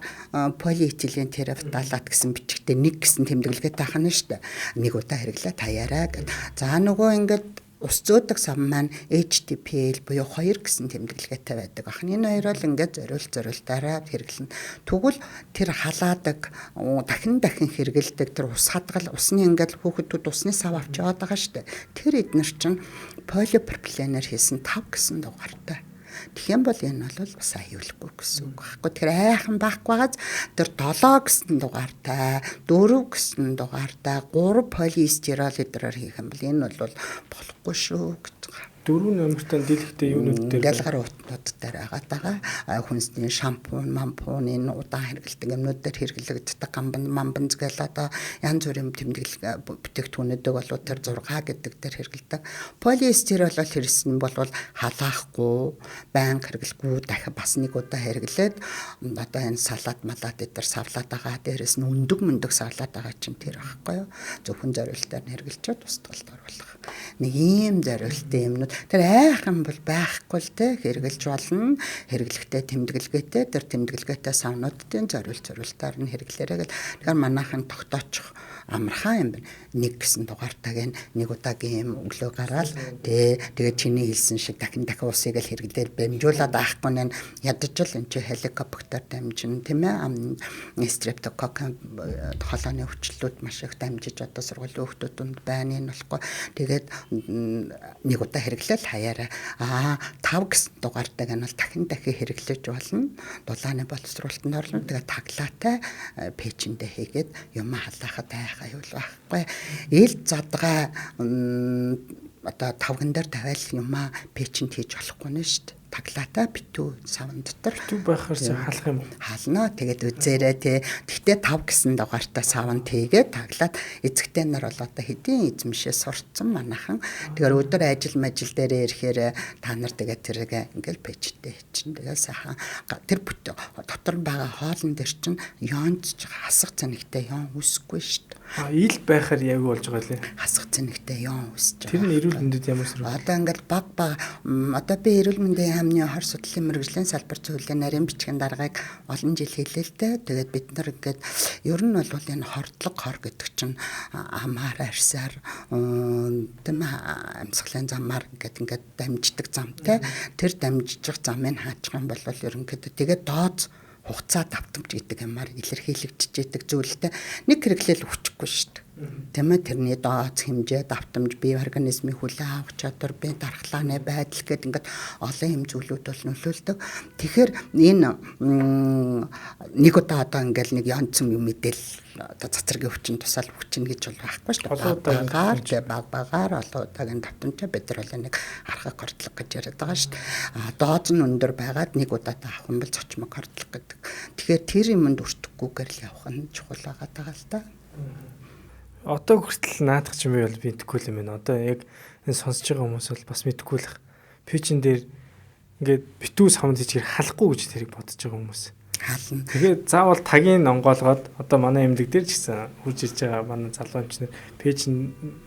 полиэтилен терафталат гэсэн бичгтээ 1 гэсэн тэмдэглэгээтэй хана шүү дээ. Нэг удаа хэрэглээ таяараа гэд. За нөгөө ингээд ус зөөдөг сав маань HDPL буюу 2 гэсэн тэмдэглэгээтэй байдаг. Энэ хоёр бол ингээд зориултаараа хэрэглэнэ. Тэгвэл тэр халаадаг дахин хэрэгэлдэг тэр ус хадгал усны ингээд хүүхдүүд усны сав авч яваад байгаа шүү дээ. Тэр эднэр чинь полипропиленээр хийсэн 5 гэсэн дугаартай. Тэгэх юм бол энэ бол бас аюулгүй гэсэн үг байхгүй. Тэр айхан байхгүй байгаас тэр 7 гэсэн дугаартай, 4 гэсэн дугаартай, 3 полиэстерол эдрээр хийх юм бол энэ бол болохгүй шүү гэж байгаа. 4 номертой дийлэгтэй юунууд дээр дэлгэр утнууд дээр байгаа. Хүнсний шампунь, мампунь, энэ удаан хэрэглэдэг юмнууд дээр хэрэглэгддэг мамбанз гэл одоо янз бүрийн тэмдэглэл бүтээгдэхүүнүүд бол тэр 6 гэдэг дээр хэрэглэдэг. Полиэстерол бол хэрэгсэн бол халаахгүй, байнга хэрэглэхгүй дахиад бас нэг удаа хэрэглээд одоо энэ салат малат дээр савлаад байгаа. Дээрээс нь өндөг савлаад байгаа чинь тэр байхгүй юу? Зөвхөн зориултаар нь хэрэглэчихэд устгалд оруулах. Нэг ийм зориултын юмнууд тэр айхан бол байхгүй л те хэрэгжилж болно. Хэрэглэхтэй тэмдэглэгээтэй тэр тэмдэглэгээтэй савнуудын зориултаар нь хэрэглээрэй гэл. Тэгэхээр манайхан тогтоочих амархан юм байна. Нэг гэсэн дугаартайг нэг удаагийн юм өглөө гараад тэгээ чиний хэлсэн шиг дахин усыг л хэрэглээр бэмжуулаад авахгүй нэ ядаж л энэ чи хеликоптер дамжин тийм ээ стрептокок холооны өвчлөлүүд маш их дамжиж одоо сургуулийн хүүхдүүдэнд байна энэ болохгүй тэгээд нэг удаа хэрэглээл хаяараа 5 гэсэн дугаартайг нь бол дахин хэрэглэж болно. Дулааны боловсруулалтанд орлоо тэгээд таглаатай пэйжэндээ хийгээд юм халаахад аюул байхгүй. Ил задгаа одоо тавган дээр тавиал юма пэйжэнд хийж болохгүй нэ шүү дээ. Таглаатай битүү савн дотор битүү байхаар халах юм уу? Хална. Тэгээд үзээрэй те. Тэгтээ 5 гэсэн дугаартай савн тэгээд таглаад эзэгтэй нар бол одоо хэдийн эзэмшээ сурцсан манайхан. Тэгэхээр өдөр ажил дээр ирэхээр та нар тэгээд тэрэг ингээл пэйжтэй чинь тэгээд сайхан тэр дотор байгаа хоолн дээр чинь ёонцж хасах цанигтай ёон үсэхгүй шүү дээ. Ил байхаар яг болж байгаа лээ. Хасах цанигтай ёон үсэж байгаа. Тэр нь эрүүл мэндэд ямар сөрөг? Одоо ингээл баг одоо би эрүүл мэндийн яамны хор судлалын мэргэжлийн салбар зөвлөлийн нарийн бичгийн даргаыг олон жил хийлээ л дээ. Тэгээд бид нар ингээд ер нь бол энэ хордлого хор гэдэг чинь амаар арьсаар тийм амьсгалын замаар ингээд дамждаг замтай. Тэр дамжиж замыг хаачих юм бол ерөнхийдөө тэгээд дооц хугацаа давтамж гэдэг юмар илэрхийлэгдэж идэг зүйлтэй нэг хэрэглэл өчөхгүй шүү дээ. Тийм ээ тэрний дооц хэмжээ давтамж бие организмын хүлээн авах чадвар бие дархлааны байдал гэдэг ингээд олон юм зүйлүүд бол нөлөөлдөг. Тэгэхээр энэ нэг удаа одоо ингээл нэг янцсан юм мэдээл одоо цацрагийн хүчин тусаал хүчин гэж бол байхгүй шүү дээ. Багаар олон удаагийн давтамжаа бид нар бол нэг архаг хордлого гэж яриад байгаа шүү дээ. Дооц нь өндөр байгаад нэг удаа авах юм бол цочмог хордлого гэдэг. Тэгэхээр тэр юмд өртөхгүйгээр л явах нь чухал байгаа л да. Одоо хүртэл наадах юм бол мэдхгүй л юм байна. Одоо яг энэ сонсож байгаа хүмүүс бол бас мэдхгүй л. Пэйжэн дээр ингээд битүү савнд хийчихэр халахгүй гэж тэрийг бодож байгаа хүмүүс. Хаална. Тэгээд заавал тагийн онгоолгоод одоо манай эмнэлэг дээр ч гэсэн хурж ирж байгаа манай залуучууд пэйжэн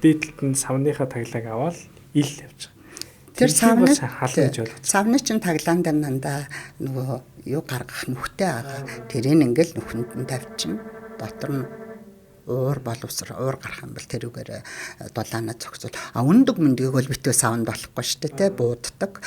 дээдлэлт нь савныхаа таглагыг аваад ил явж байгаа. Тэр савны хална гэж болгож. Савны чинь таглаан дээр нандаа нөгөө юу гаргах нүхтэй байгаа. Тэрийг ингээл нүхэнд нь тавьчихна. Дотор нь уур боловсрол уур гарах юм бол тэрүүгээр дулаанаа зохицуул. Өндөг мөндөгийг бол битүү савнд болохгүй шүү дээ, бууддаг.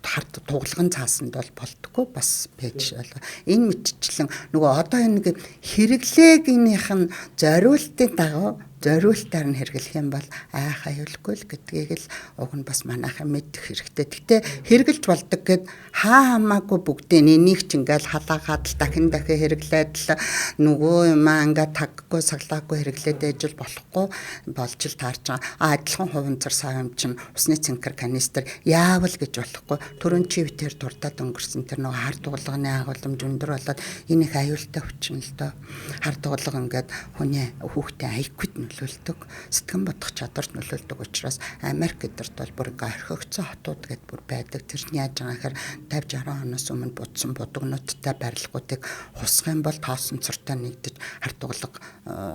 Харт туглагын цаасанд бол болтгоо бас пэйж болоо. Энэ мэтчлэн нөгөө одоо энэ хэрэглээгийнх нь зориултын дагуу зориултаар нь хэрэглэх юм бол айх аюулгүй л гэдгийг л уг нь бас манайхан мэдэх хэрэгтэй. Гэтэ хэрэгжилж болдог гэд хамаагүй бүгдээ энийг ч ингээл халаагаад л дахин хэрэглээд л нөгөө юмаа ингээд таггүй саглаагүй хэрэглээд ээж л болохгүй болж л таарч байгаа. Адилхан хуванцар савм чинь усны цэнхэр канистр яавал гэж болохгүй. Төрөн чивтэр дурдаад өнгөрсөн тэр нөгөө хар дуглагын агуулмж өндөр болоод энэ их аюултай хүчин л доо. Хар дуглага ингээд хүний хүүхдээ IQ-д нөлөөлдөг, сэтгэн бодох чадварт нөлөөлдөг учраас Америк гэдэрт бол бүр орхигдсон хотууд гэдээ бүр байдаг. Тэрний яаж байгаа гэхээр 50-60 оноос өмнө будсан будагнуудтай барилгуудыг хусах юм бол тоосон цортой нэгдэж хар дуглага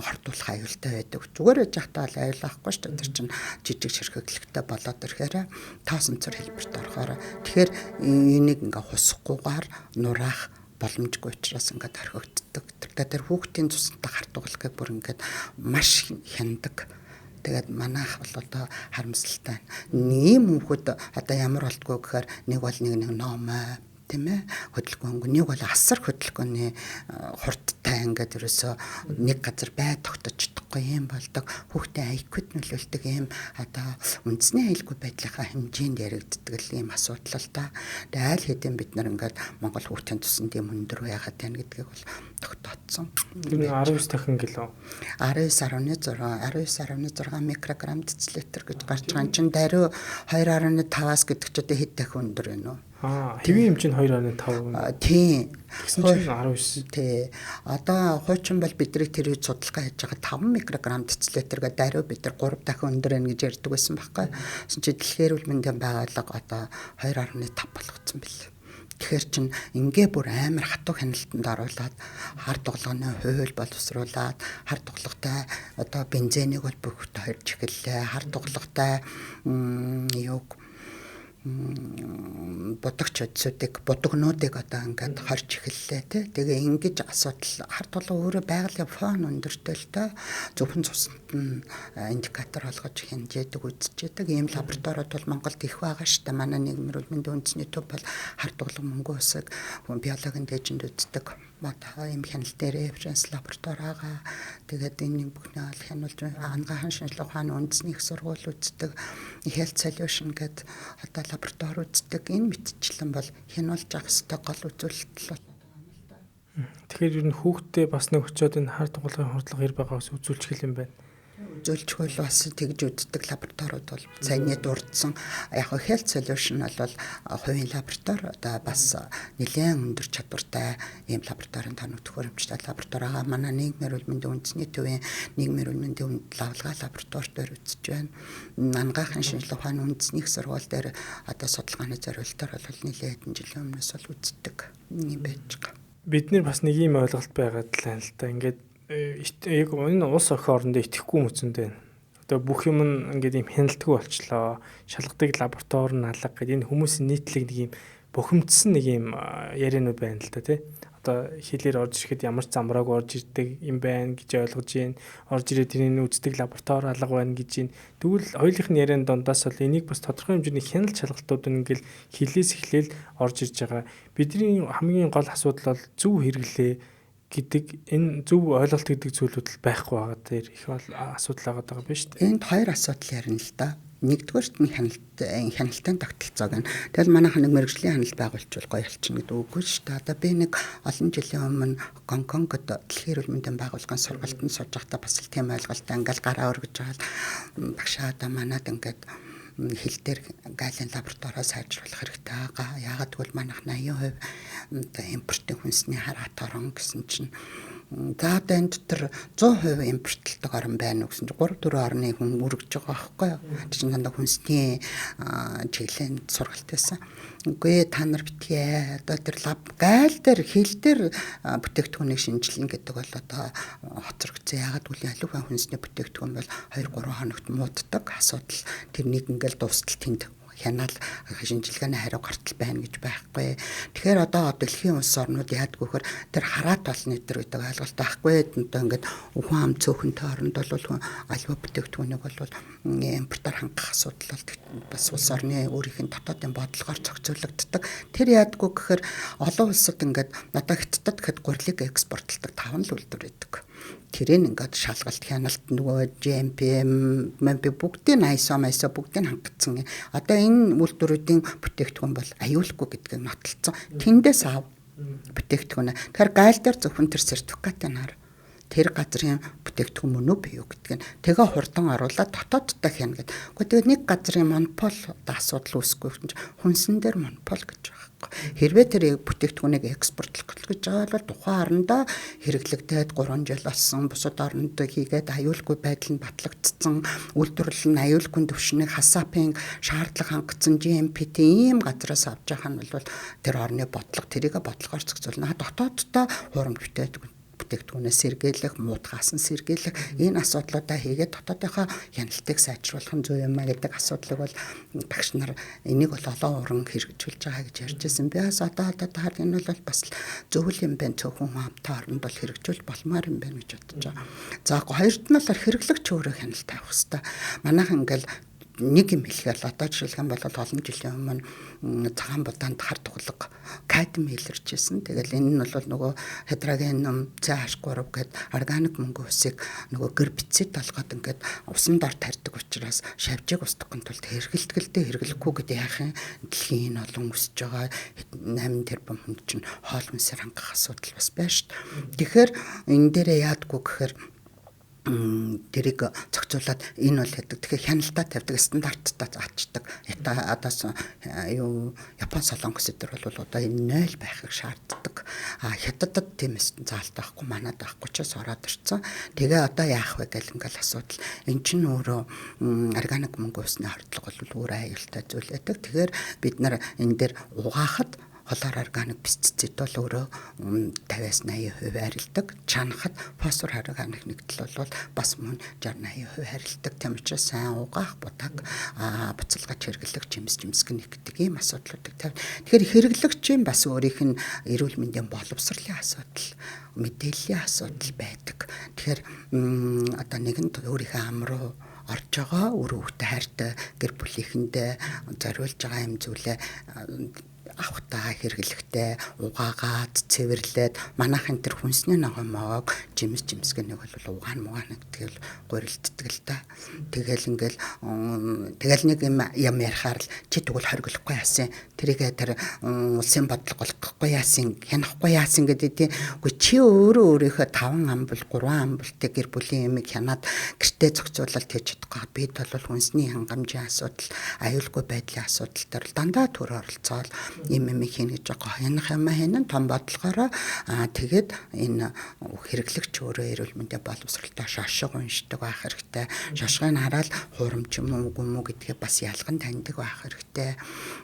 хордуулах аюултай байдаг. Зүгээр байж захтаа бол аюул авахгүй шүү дээ. Тэр чинь жижиг ширхэглэгтэй болоод ирэхээр тоосон цор хэлбэрт орохоор тэгэхээр энийг ингээ хусахгүйгээр нураах боломжгүй учраас ингээд орхигддог. Тэр хүүхдийн цустай хар дуглагыг бүр ингээд маш хяндаг. Тэгээд манайх бол одоо харамсалтай. Ийм хүүхэд одоо ямар болдгоо гэхээр нэг бол нэг ном тийм ээ хөдөлгөөн нэг бол асар хөдөлгөөний хурдтай ингээд ерөөсөө нэг газар бай тогточихдоггүй юм болдог хүүхдээ IQ-д нөлөөлдөг юм одоо үндэсний аюулгүй байдлынхаа хэмжээнд яригддаг ийм асуудал л та. Тэгээд аль хэдийн бид нар ингээд Монгол хүүхдийн тусам тийм өндөр байгаад байна гэдгийг бол тогтооцсон. Тэр 19 дахин гэлөө 19.6 микрограмм децилитр гэж гарч байгаа чинь даруй 2.5-аас гэдэг ч одоо хэд дахин өндөр байна уу? Твийн хэмжээ нь 2.5. Тийм. Тэгсэн чинь 19. Тий. Одоо хуучин бол бидний тэрийг судалгаа хийж байгаа 5 микрограмм децилитр гэдэг даруй бид нар 3 дахин өндөр байна гэж ярьдаг байсан байхгүй. Тэгсэн чинь дэлхийн эрүүл мэндийн байгууллага одоо 2.5 болгоцсон билээ. Тэгэхээр чин ингээ бүр амар хатуу хяналтанд оруулаад хар дугалганы хууль боловсруулад хар дугалгатай одоо бензинийг бол бүгд хорж эхэллээ. Хар дугалгатай юуг бодогч өдсүүдийг бодогнуудыг одоо ингээд хорж эхэллээ тий. Тэгээ ингэж асуудал хар тулга өөрөө байгалийн фон өндөртэй л доо зөвхөн цуснд нь индикатор олгож хэмжээдэг үзчихэдэг ийм лабораториуд бол Монголд их байгаа шүү дээ. Манай нийгмийн эрүүл мэндийн үндэсний төв бол хар тулга мөнгө усыг биологийн дэжинд үздэг одоо ийм хяналтын референс лаборатори байгаа. Тэгээд энэ бүхний ол хянуулж ангаахын шинжилгээ ухааны үндэсний их сургууль үздэг Health Solution гэдэг одоо лаборатори үздэг энэ мэтчилэн бол хянуулж авах ёстой гол үзүүлэлт бол. Тэгэхээр ер нь хүүхдээ бас нэг очиод энэ хар дугалгын хурдлага хэр байгаа ус үзүүлчих юм байна. Үзүүлчихвэл бас тэгж үздэг лабораториуд бол саяны дурдсан яг Health Solution бол хувийн лаборатори одоо бас нэлээд өндөр чадвартай ийм лабораторийн тоног төхөөрөмжтэй лаборатори байгаа. Манай нийгмийн эрүүл мэндийн үндэсний төвийн нийгмийн эрүүл мэндийн лавлгаа лаборатори дээр үзэж байна. Ангаахын шинжилгээ ухааны үндэсний их сургууль дээр одоо судалгааны зорилтоор бол нэлээд хэдэн жилийн өмнөөс бол үздэг юм байж байгаа. Бид нар бас нэг ийм ойлголт байгаад л байна л да. Ингээд яг энэ улс орхон орондоо итгэхгүй мөцөндөө байна. Одоо бүх юм ингээд ийм хяналтгүй болчлоо. Шалгадаг лаборатори нь алга гэдэг энэ хүмүүсийн нийтлэг нэг ийм бухимдсан нэг ийм яриануд байна л да тий. Одоо хэлээр орж ирэхэд ямар ч замбрааг орж ирдэг юм байна гэж ойлгож байна. Орж ирээд тэрний үздэг лаборатори алга байна гэж байна. Тэгвэл хоёулынх нь яриан дондаас бол энийг бас тодорхой хэмжээний хяналт шалгалтууд ингээл хилээс эхлээл орж ирж байгаа. Бидний хамгийн гол асуудал бол зөв хэрэглээ гэдэг энэ зөв ойлголт гэдэг зүйлүүд л байхгүй байгаа дээр их асуудал байгаа даа биш үү? Энд хоёр асуудал ярина л да. Нэгдүгээрт нь хяналтын тогтолцоог нь. Тэгэл манайхан нэг мэрэгжлийн хяналт байгуулчихвал гоё болчихно гэдэг үгүй шүү дээ. Одоо би нэг олон жилийн өмнө Гонконгод дэлхийн эрүүл мэндийн байгууллагын сургалтанд сууж байхдаа бас л тийм ойлголттой ингээл гараа өргөж байгаа л багшаа одоо манад ингээд хил дээр галийн лабораторио сайжруулах хэрэгтэй байгаа. Яагаад гэвэл манайх 80% одоо импортын хүнсний хараат орон гэсэн чинь за одоо энэ дотор 100% импортлдог орн байна уу гэсэн чинь 3-4 орны хүн өргөж байгаа байхгүй юу. Тэр чинь дандаа хүнсний чиглэлийн сургалт байсан. Үгүй та нар битгий одоо тэр лаб гайл дээр хил дээр бүтээгдэхүүнийг шинжилнэ гэдэг бол одоо хоцрогдсон. Яагаад гэвэл ялуухан хүнсний бүтээгдэхүүн бол 2-3 хоногт мууддаг асуудал. Тэрнийг ингээл дуустал тэнд хянаал шинжилгээний хариу гартал байна гэж байхгүй. Тэгэхээр одоо дэлхийн улс орнууд яадаг вөхөр тэр хараат болны тэр гэдэг ойлголт байхгүй. Одоо ингээд ухаан ам цөөхөнтэй оронд бол альва бүтээгдэхүүнийг бол импортоор хангах асуудал бол бас улс орны өөрийнх нь дотоодын бодлогоор зохицуулагддаг. Тэр яадаггүй гэхээр олон улсад ингээд надад Хятадд гэхэд гурилыг экспортлдог 5 л үйлдвэр байдаг. Тэрийг ингээд шалгалт хяналт нөгөө GMP, MMP бүгдийг ISO бүгдийг хангацсан. Одоо энэ үйлдвэрүүдийн бүтээгдэхүүн бол аюулгүй гэдгийг нотолцсон. Тэндээс ав бүтээгдэхүүн. Тэгэхээр гайл дээр зөвхөн тэр сертификатыг нар тэр газрын бүтээгдэхүүн мөн үү бий юу гэдгийг тэгээ хурдан оруулаад дотооддоо хяна гэдэг. Гэхдээ нэг газрын монопол асуудал үүсэхгүй чинь хүнсэн дээр монопол гэж байгаа. Хэрвээ тэр бүтээгдэхүүнийг экспортлох гэж байгаа бол тухайн орондоо хэрэглэгдээд 3 жил болсон бусад оронд хийгээд аюулгүй байдал нь батлагдсан үйлдвэрлэл нь аюулгүй төвшнийг хасаапын шаардлага хангацсан GMP ийм газраас авч байгаа нь бол тэр орны бодлого тэрийг бодлогоор зохицуулна. Дотооддоо хурамч бүтээдэг бүтээгдэхүүнээ сэргийлэх, муутгаас нь сэргийлэх энэ асуудлуудаа хийгээд дотоодынхоо хяналтыг сайжруулах нь зөв юм а гэдэг асуудлыг бол багш нар энийг бол олон уран хэрэгжүүлж байгаа гэж ярьж байсан. Би бас одоо таад энэ бол бас зөв юм байна. Цөөхөн хамтаа оронд бол хэрэгжүүлж болмоор юм байна гэж бодож байгаа. За хоёрд нь бол хэрэглэгч өөрөө хяналт тавих хэрэгтэй. Манайхан ингээл нэг юм хэлэхээр одоо жишээлх юм бол олон жилийн өмнө цагаан будаанд хар туглаг кадм илэрчсэн. Тэгэл энэ нь бол нөгөө хидрогеном CH3 гэдэг органик мөнгө усыг нөгөө гербицид толгойд ингээд усан дор тарьдаг учраас шавжийг устгахын тулд хэрэглэтгэлтэй хэрэглэхгүй гэдэг яахын дэлхийн энэ олон өсөж байгаа 8 тэрбум хүн чинь хоол хүнсээр хангах асуудал бас байна шүү дээ. Тэгэхээр энэ дээрээ яадгүй гэхээр тэрийг зохицуулаад энэ бол гэдэг. Тэгэхээр хяналтаа тавьдаг, стандарттай заачдаг. Адаас юу Япон солонгос өдр бол одоо энэ 0 байхыг шаарддаг. Хятадд тийм заалт байхгүй, манад байхгүй ч ороод ирцэн. Тэгээ одоо яах вэ гэл ингээл асуудал. Эн чинь өөрөө органик мөнгө усны хордлого бол өөр аюултай зүйл байдаг. Тэгэхээр бид нар энэ дээр угаахад холоор органик пестицид бол өөрөө 50-80% харилдаг. Чанахад фосфор органик нэгдэл бол бас мөн 60-80% харилдаг. Тийм учраас сайн угаах, будаг, буцалгаж хэрэглэх, жимсгэн нэгдэг ийм асуудлуудыг тавь. Тэгэхээр хэрэглэгчийн бас өөрийнх нь эрүүл мэндийн боловсролын асуудал, мэдээллийн асуудал байдаг. Тэгэхээр одоо нэгэнд өөрийнхөө ам руу орж байгаа өөр хүүхдэд хайртай гэр бүлийнхэндээ зориулж байгаа юм зүйлээ авахтаа хэрэглэхтэй угаагаад цэвэрлээд манайхан тэр хүнсний ногоомоог жимсгэн нэг бол угаан гэдгийг гурилддаг л та. Тэгэл нэг юм ярихаар л чи тэгвэл хориглохгүй яасан тэрийгээ тэр улсын бодлого олохгүй яасан хянахгүй яасан гэдэг тийм. Үгүй чи өөрийнхөө 5 амбал 3 амбалтай гэр бүлийн юмыг хянаад гэртээ зохицуулалт хийж чадахгүй. Бид бол хүнсний хангамжийн асуудал, аюулгүй байдлын асуудал дээр дандаа төр оролцоол юм хийнэ гэж байгаа. Хянах юм хийнэ том бодлогоороо тэгээд энэ хэрэглэгч өөрөө эрүүл мэндийн боловсролтой шошго уншдаг байх хэрэгтэй. Шошгыг хараад хуурамч юм уу үгүй мүү гэдгээ бас ялган таньдаг байх хэрэгтэй.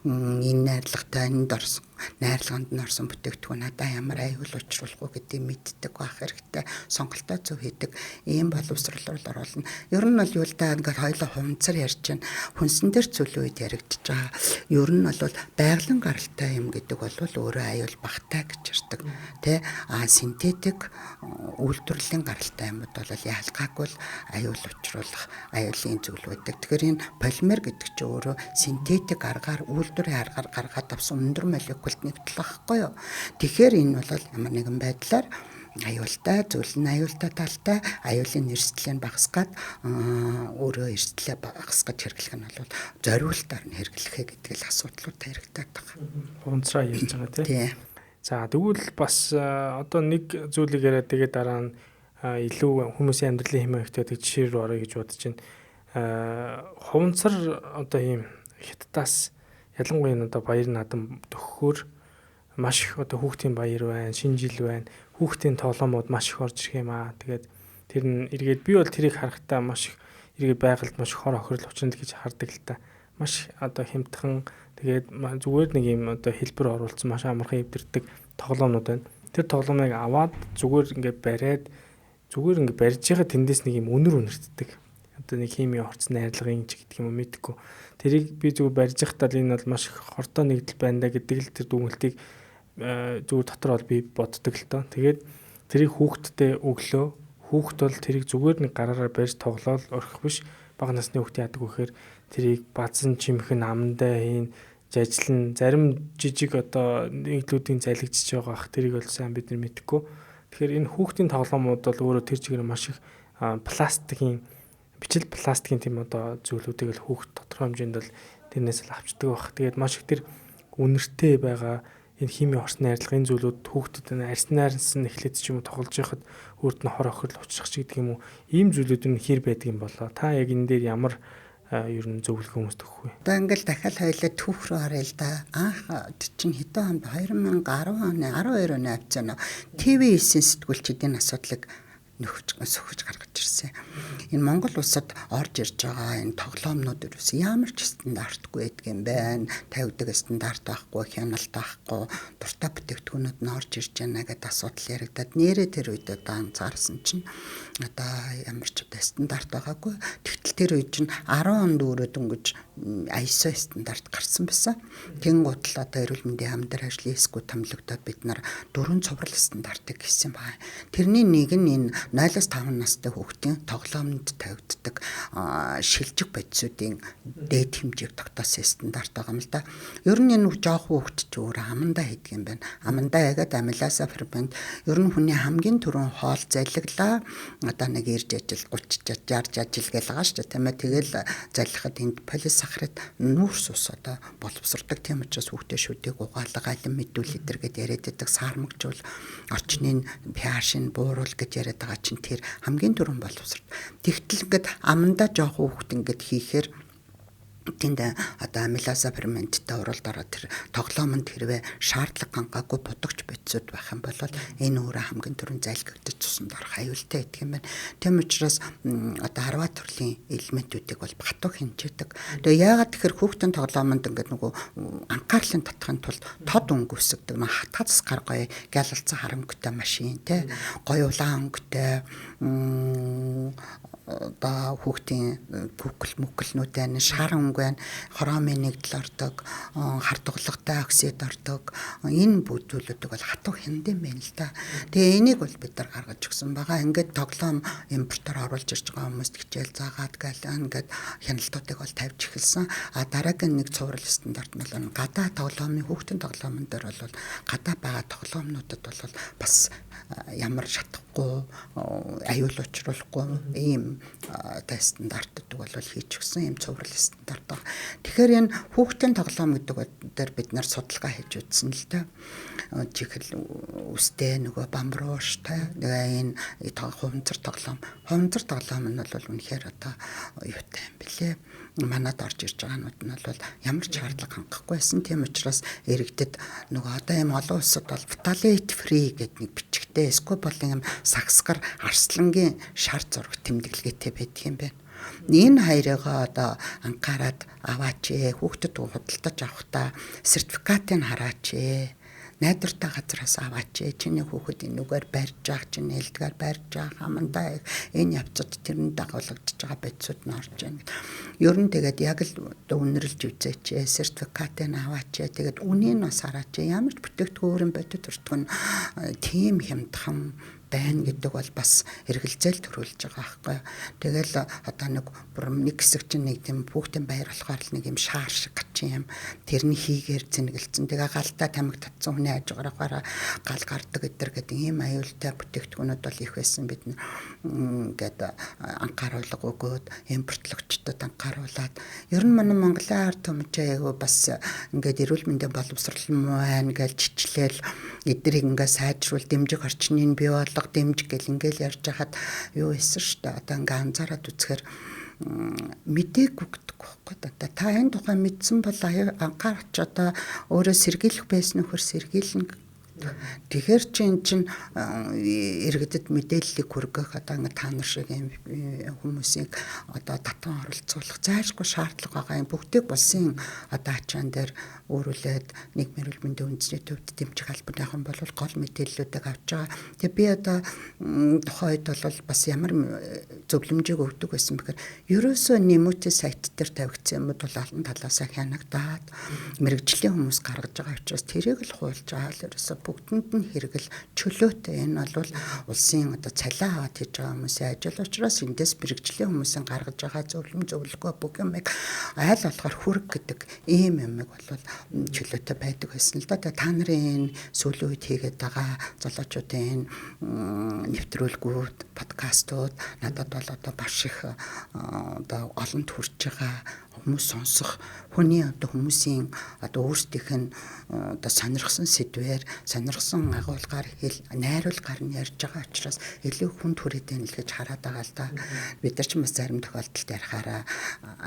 Энэ найрлагатай энд орсон найрлаганд нь орсон бүтээгдэхүүн надаа ямар аюул учруулах вэ гэдгийг мэддэг байх хэрэгтэй. Сонголтоо зөв хийдэг ийм боловсролоор оруулна. Ер нь бол юу л да ингээд хоёлоо хунцар ярьж байна. Хүнсэн дээр зүйл үед яригдж байгаа. Ер нь бол байгалийн гаралтай юм гэдэг бол өөрөө аюул багтай гэж ярьдаг. Тэ синтетик үйлдвэрлэлийн гаралтай юмуд бол ялгаагүй аюул учруулах аюулын зүйл байдаг. Тэгэхээр энэ полимер гэдэг чинь өөрөө синтетик аргаар үйлдвэрийн аргаар гаргаад авсан өндөр молекулт нэгдэл байхгүй юу. Тэгэхээр энэ бол ямар нэгэн байдлаар аюултай зүйл нь аюултай талтай аюулын эрсдлийг багасгаад өөрөө эрсдлээ багасгаж хэрэглэх нь бол зориултаар нь хэрэглэхэ гэдэг л асуудлууд яригдаад байгаа. Хунцраа ярьж байгаа тийм. За тэгвэл бас одоо нэг зүйлийг яриад тэгээд дараа нь илүү хүмүүсийн амьдралын хэмээгтэй жишээ рүү орё гэж бодож байна. Хунцар одоо ийм хятадаас ялангуяа одоо баяр наадам төгөхөөр маш их одоо хүүхдийн баяр байна, шинэ жил байна. Хүүхдийн тоглоомуд маш их орж ирэх юм аа. Тэгээд тэр нь эргээд би бол тэрийг харахтаа маш их эргээд байгальд маш хор охирол учрал гэж хардаг л та. Маш одоо хямдхан тэгээд зүгээр нэг юм одоо хэлбэр оруулсан маш амархан эвдэрдэг тоглоомнууд байна. Тэр тоглоомыг аваад зүгээр ингээд бариад зүгээр ингээд барьж байгаа тэндээс нэг юм өнөр үнэртдэг. Одоо нэг химийн орц найрлагын ч гэдэг юм уу мэдгүй. Тэрийг би зүгээр барьж байхдаа энэ бол маш их хортой нэгдэл байна да гэдэг л тэр дүгнэлтийг зүгээр дотор бол би боддог л тоо. Тэгээд тэрийг хүүхдтэй өглөө хүүхд бол тэрийг зүгээр нэг гараараа барьж тоглоол орхих биш. Бага насны хүүхд яадаг вэ гэхээр тэрийг базан чимхэн амандаа хийн жажлан зарим жижиг одоо нэгдлүүдийн залгижж байгаа ах тэрийг бол сайн бид нар мэдэхгүй. Тэгэхээр энэ хүүхдийн тоглоомууд бол өөрөө тэр чигээр маш их пластикийн бичил пластикийн тийм одоо зүйлүүдийг л хүүхд тодорхой хэмжээнд бол тэрнээс л авчдаг байх. Тэгээд маш их тэр үнэртэй байгаа энэ химийн орс найрлагын зүйлүүд хүүхдэд арснаарнс нь эхлээд ч юм уу тоглож байхад өөрт нь хор охирол учрах ч гэдэг юм уу ийм зүйлүүд нь хэр байдаг юм болоо. Та яг энэ дээр ямар ер нь зөвлөгөө хүмүүст өгөх вэ? Одоо ингээл дахиад хоёлаа түүх рүү харъя л да. Чинь хэдэн онд 2010 оны 12 оны авцсан ТV9 сэтгүүлчдийн асуудлыг нөхөж гаргаж ирсэн. энэ Монгол улсад орж ирж байгаа энэ тоглоомнууд ерөөс ямар ч стандартгүй байдаг юм байна. Тавьдаг стандарт байхгүй, хяналт байхгүй, дуртай бүтээгдэхүүнүүд нь орж ирж байна гэдэг асуудал яригадад нэрээ тэр үед одоо анзаарсан чинь одоо ямар ч одоо стандарт байгаагүй. Тэгтэл тэр үед чинь 10 онд өөрөө дөнгөж ISO стандарт гарсан байсан. Тэнгуут л одоо эрүүл мэндийн яам дээр ажлын эсгүү томилогдоод бид нар 4 цуврал стандартыг хийсэн байна. Тэрний нэг нь энэ 0-5 настай хүүхдийн тоглоомд тавигддаг шилжих бодисуудын дээд хэмжээг тогтоосон стандарт байгаа юм л да. Ер нь энэ жоох хүүхд ч өөр амандаа хийдэг юм байна. Амандаа ягаад амилаасаа фермент ер нь хүний хамгийн түрүүн хоол залглаа одоо нэг ирж ажил 30 60 ажил гээл байгаа шүү дээ тийм ээ. Тэгэл залхахад энд полисахарид нүүрс ус одоо боловсрдог. Тийм учраас хүүхдээ шүдийг угаалга алин мэдүүл литер гэд яриад байдаг. Саармагжуул орчныг pH-ийг бууруул гэж яриад байгаа чинь тэр хамгийн түрүүн боловсрол. Тэгтэл ингээд амандаа жоох хүүхд ингээд хийхээр тэнд одоо амилааса ферменттэй оролд ороод тэр тоглоомонд хэрвээ шаардлага хангаагүй будагч бодисуд байх юм бол энэ өөрөө хамгийн түрүүн зайлгагдаж цуснд орох аюултай гэдэг юм байна. Тийм учраас одоо 10 төрлийн элементүүдийг бол хатуу хинжээдэг. Тэгээ яагаад тэгэхээр хүүхдийн тоглоомонд ингээд нөгөө анхаарлын татахын тулд тод өнгө үсгдэг. Хатгаас гар гоё гялалцсан харамгтай машин те гоё улаан өнгөтэй одоо хүүхдийн бүкэлнүүдэн шаран өнгө байна, хромын нэгдэл ордог, хардуглагтай оксид ордог. Энэ бүдүүлүүдийг бол хатуу хяндсан байна л да. Тэгээ энийг бол бид нар гаргаж өгсөн байгаа. Ингээд тоглоом импортоор оруулж ирж байгаа хүмүүст хичээл заагаад гээл ингээд хяналтуудыг бол тавьж эхэлсэн. Дараагийн нэг цуврал стандарт нь бол гадаа тоглоомын хүүхдийн тоглоомн дээр бол гадаа байгаа тоглоомнуудад бол бас ямар шатахгүй аюул учруулахгүй ийм стандартууд бол хийж өгсөн юм цуврал стандарт байна. Тэгэхээр энэ хүүхдийн тоглоом гэдэг дээр бид нар судалгаа хийж үзсэн л дээ. Чихэл үстэй нөгөө бамбрууштай энэ хуванцар тоглоом нь бол үнэхээр одоо юутай юм бэлээ. Манад орж ирж байгаанууд нь бол ямар ч шаардлага хангахгүйсэн. Тийм учраас иргэдэд нөгөө одоо юм олон улсад бол фталет фри гэдэг нэг бичгтэй эсвэл бол юм сагсгар арслангийн шар зураг тэмдэглэгээтэй байдаг юм байна. Энэ хоёроо одоо анхаарад аваач хүүхдэд худалдаж авахдаа сертификатыг хараач. Найдвартай газраас аваач. Чиний хүүхэд энүүгээр барьж байгаа чинь нээлтгээр барьж байгаа хамандаа энэ явцад тэрний дагуулгадж байгаа бодисуд нь орж байна. Ер нь тэгээд яг л үнэрлж үзээч. Сертификатыг аваач. Тэгээд үнийг бас хараач. Ямар ч бүтээгдэхүүн бодит өртгөн тийм хямдхан байна гэдэг бол бас эргэлзээл төрүүлж байгаа байхгүй. Тэгэл одоо нэг хэсэг чинь нэг тийм хүүхдийн байр болохоор л нэг юм шаар шиг гачин юм. Тэрний хийгээр зэнгэлцэн. Тэгээ галдаа тамиг татсан хүний ажгарахаараа гал гардаг гэдэг ийм аюултай бүтээгдэхүүнүүд бол их байсан. Бид ингээд анхааруулга өгөөд импортлогчдод анхааруулад ер нь манай Монголын ард түмжээ айгу бас ингээд эрүүл мэндийн боловсрол байна гэж чичлэл эднийг ингээд сайжруул дэмжих орчныг бий дэмж гэл ингээл ярьж хахад юу хийсэн шүү дээ. Одоо ингээ анзаараад үзэхээр мдэггүй гэдэг байхгүй да. Та энэ тухай мэдсэн бол анхаарч одоо өөрөө сэргийлэх байсан нөхөр сэргийлнэ. Тэгэхээр чинь иргэдэд мэдээллийг хүргэх одоо ингээ та нар шиг юм хүмүүсийг одоо татан оролцуулах зайлшгүй шаардлага байгаа юм. Бүгдийг болсон одоо ачаан дээр өөрүүлээд нэг эрүүл мэндийн үндэсний төвд дэмжих албаныхан бол гол мэдээллүүдийг авч байгаа. Тэгээ би одоо тухайд бол бас ямар зөвлөмжийг өгдөг байсан бэхээр ерөөсөө нэмүүтэй сайт дээр тавигдсан юмуд бол олон талаасаа хянагдаад мэрэгжлийн хүмүүс гаргаж байгаа учраас тэрийг л хуулж байгаа л ерөөсөө бүгдэнд нь хэрэгэл чөлөөтэй. Энэ бол улсын одоо цалин аваад хийж байгаа хүмүүсийн ажил учраас эндээс мэрэгжлийн хүмүүсийн гаргаж байгаа зөвлөгөө бүх юмыг айл болохоор хүрэг гэдэг ийм юмыг бол чөлөөтэй байдаг байсан л да. Та нарын энэ сүүлийн үед хийгээд байгаа залуучуудын нэвтрүүлгүүд, подкастууд надад бол одоо маш их одоо олонд хүрч байгаа хүмүүс сонсох хүний одоо хүмүүсийн одоо өөрсдийнх нь одоо сонирхсан сэдвээр сонирхсон агуулгаар найруулгаар нь ярьж байгаа учраас илүү хүн түрээдэн л гэж хараад байгаа л да. Бид нар ч бас зарим тохиолдолд ярихаараа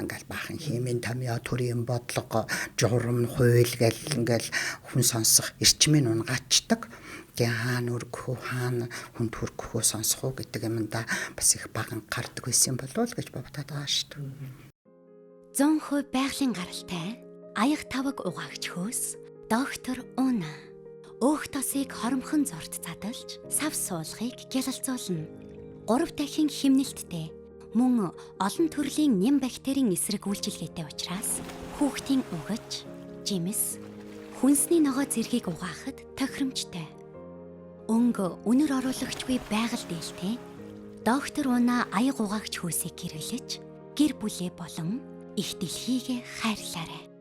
ингээл баахан химийн томьёо, төрийн бодлого, журам, хууль гэл ингээл хүн сонсох эрчмийн унгачдаг. Тэгээ хаана өргөхөө, хаана хүн төрөхөө сонсох уу гэдэг юмда бас их баган гардаг байсан болов уу гэж бодоод байгаа шүү дээ. 100% байгалийн гаралтай аяг тавг угаагч хөөс доктор Уна өөх тосыг хоромхон зурд задалж сав суулгыг гялалзуулна. 3 дахин химнэлттэй мөн олон төрлийн нэм бактерийн эсрэг үйлчилгээтэй учраас хүүхдийн угаж, жимс, хүнсний ногоо зэргийг угаахад тохиромжтой. Өнгө үнэр оруулагчгүй байгаль дээлтэй доктор Уна аяг угаагч хөөсийг гэрэлж гэр бүлээ болон их дэлхийгээ хайрлаарай.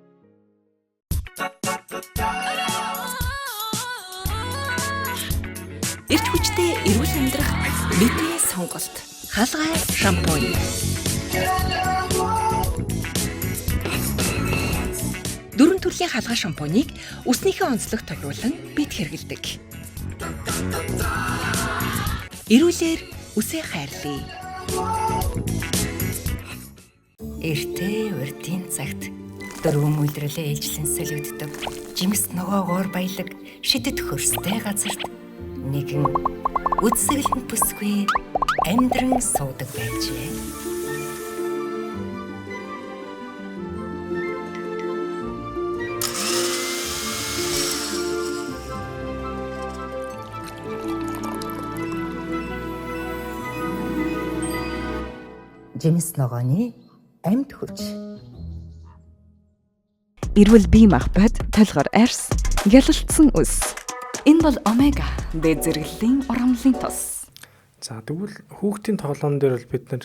Эрч хүчтэй эрүүл амьдрах бидний сонголт. Хаалгай шампунь. Дөрвөн төрлийн хаалгай шампунийг үснийхээ онцлогт тохируулан бид хэрэглэдэг. Эрүүлэр үсээ хайрлая. Эртээ урдын цагт дөрвөн үйлрэлээ ээлжлэн солигддог. Жимс ногоогоор баялаг шидэт хөрстэй газарт нэгэн үдсэглэн бүсгүй амьдран суудаг байжээ. Жимс ногооны амьд хүч. Эрүүл бие махбод толгор арьс, гялалтсан үс. Энэ бол омега Д зэрэглэлийн урамлын тос. За тэгвэл хүүхдийн тоглоом дээр бол бид нар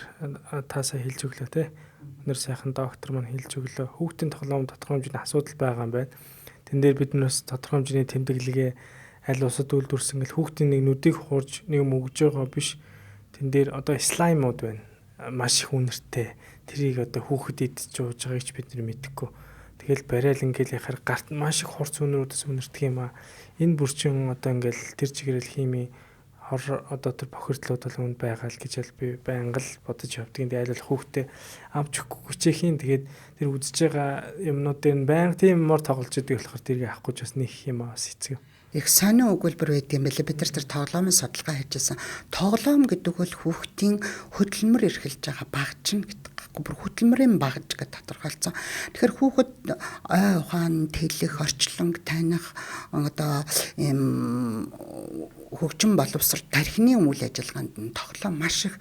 таасаа хэлж өглөө те. Өнөр сайхан доктор маань хэлж өглөө. Хүүхдийн тоглоом тодорхой хэмжээний асуудал байгаа юм байна. Тэн дээр бид нараас тодорхой хэмжээний тэмдэглэгээ аль усад үйлдвэрсэн гэл хүүхдийн нэг нүдийг хуурж нэг мөгж байгаа биш. Тэн дээр одоо слаймууд байна. Маш их үнэртэй. Тэрийг одоо хүүхэд идэж ууж байгааг ч бид нар мэдэхгүй. Тэгэл барайл ингээл яхаар гарт маш их хурц үнэрүүдээс үнэрдэг юм аа. Энэ бүрчин одоо ингээл тэр чигээрэл хими хор одоо тэр бохирдлууд бол үнд байгаа л гэж би байнга л бодож явдаг. Энд айл хүүхдээ авч хүчээхийн тэгээд тэр үзэж байгаа юмнууд дээр нь байнга тийм мор тоглож идэг болохоор тэрийг авахгүй ч бас нэг юм аа сэцэг. Их сонио өгүүлбэр байт юм байлээ. Бид нар тэр тоглоомын судалгаа хийжсэн. Тоглоом гэдэг бол хүүхдийн хөдөлмөр эрхэлж байгаа багж гэдэг бүр хөдөлмөрийн багж гэж тодорхойлцсон. Тэгэхээр хүүхэд ой ухаан, тэлэх, орчлонг таних одоо ийм хөгжим боловсрол тархины үйл ажиллагаанд нь тоглоом маш их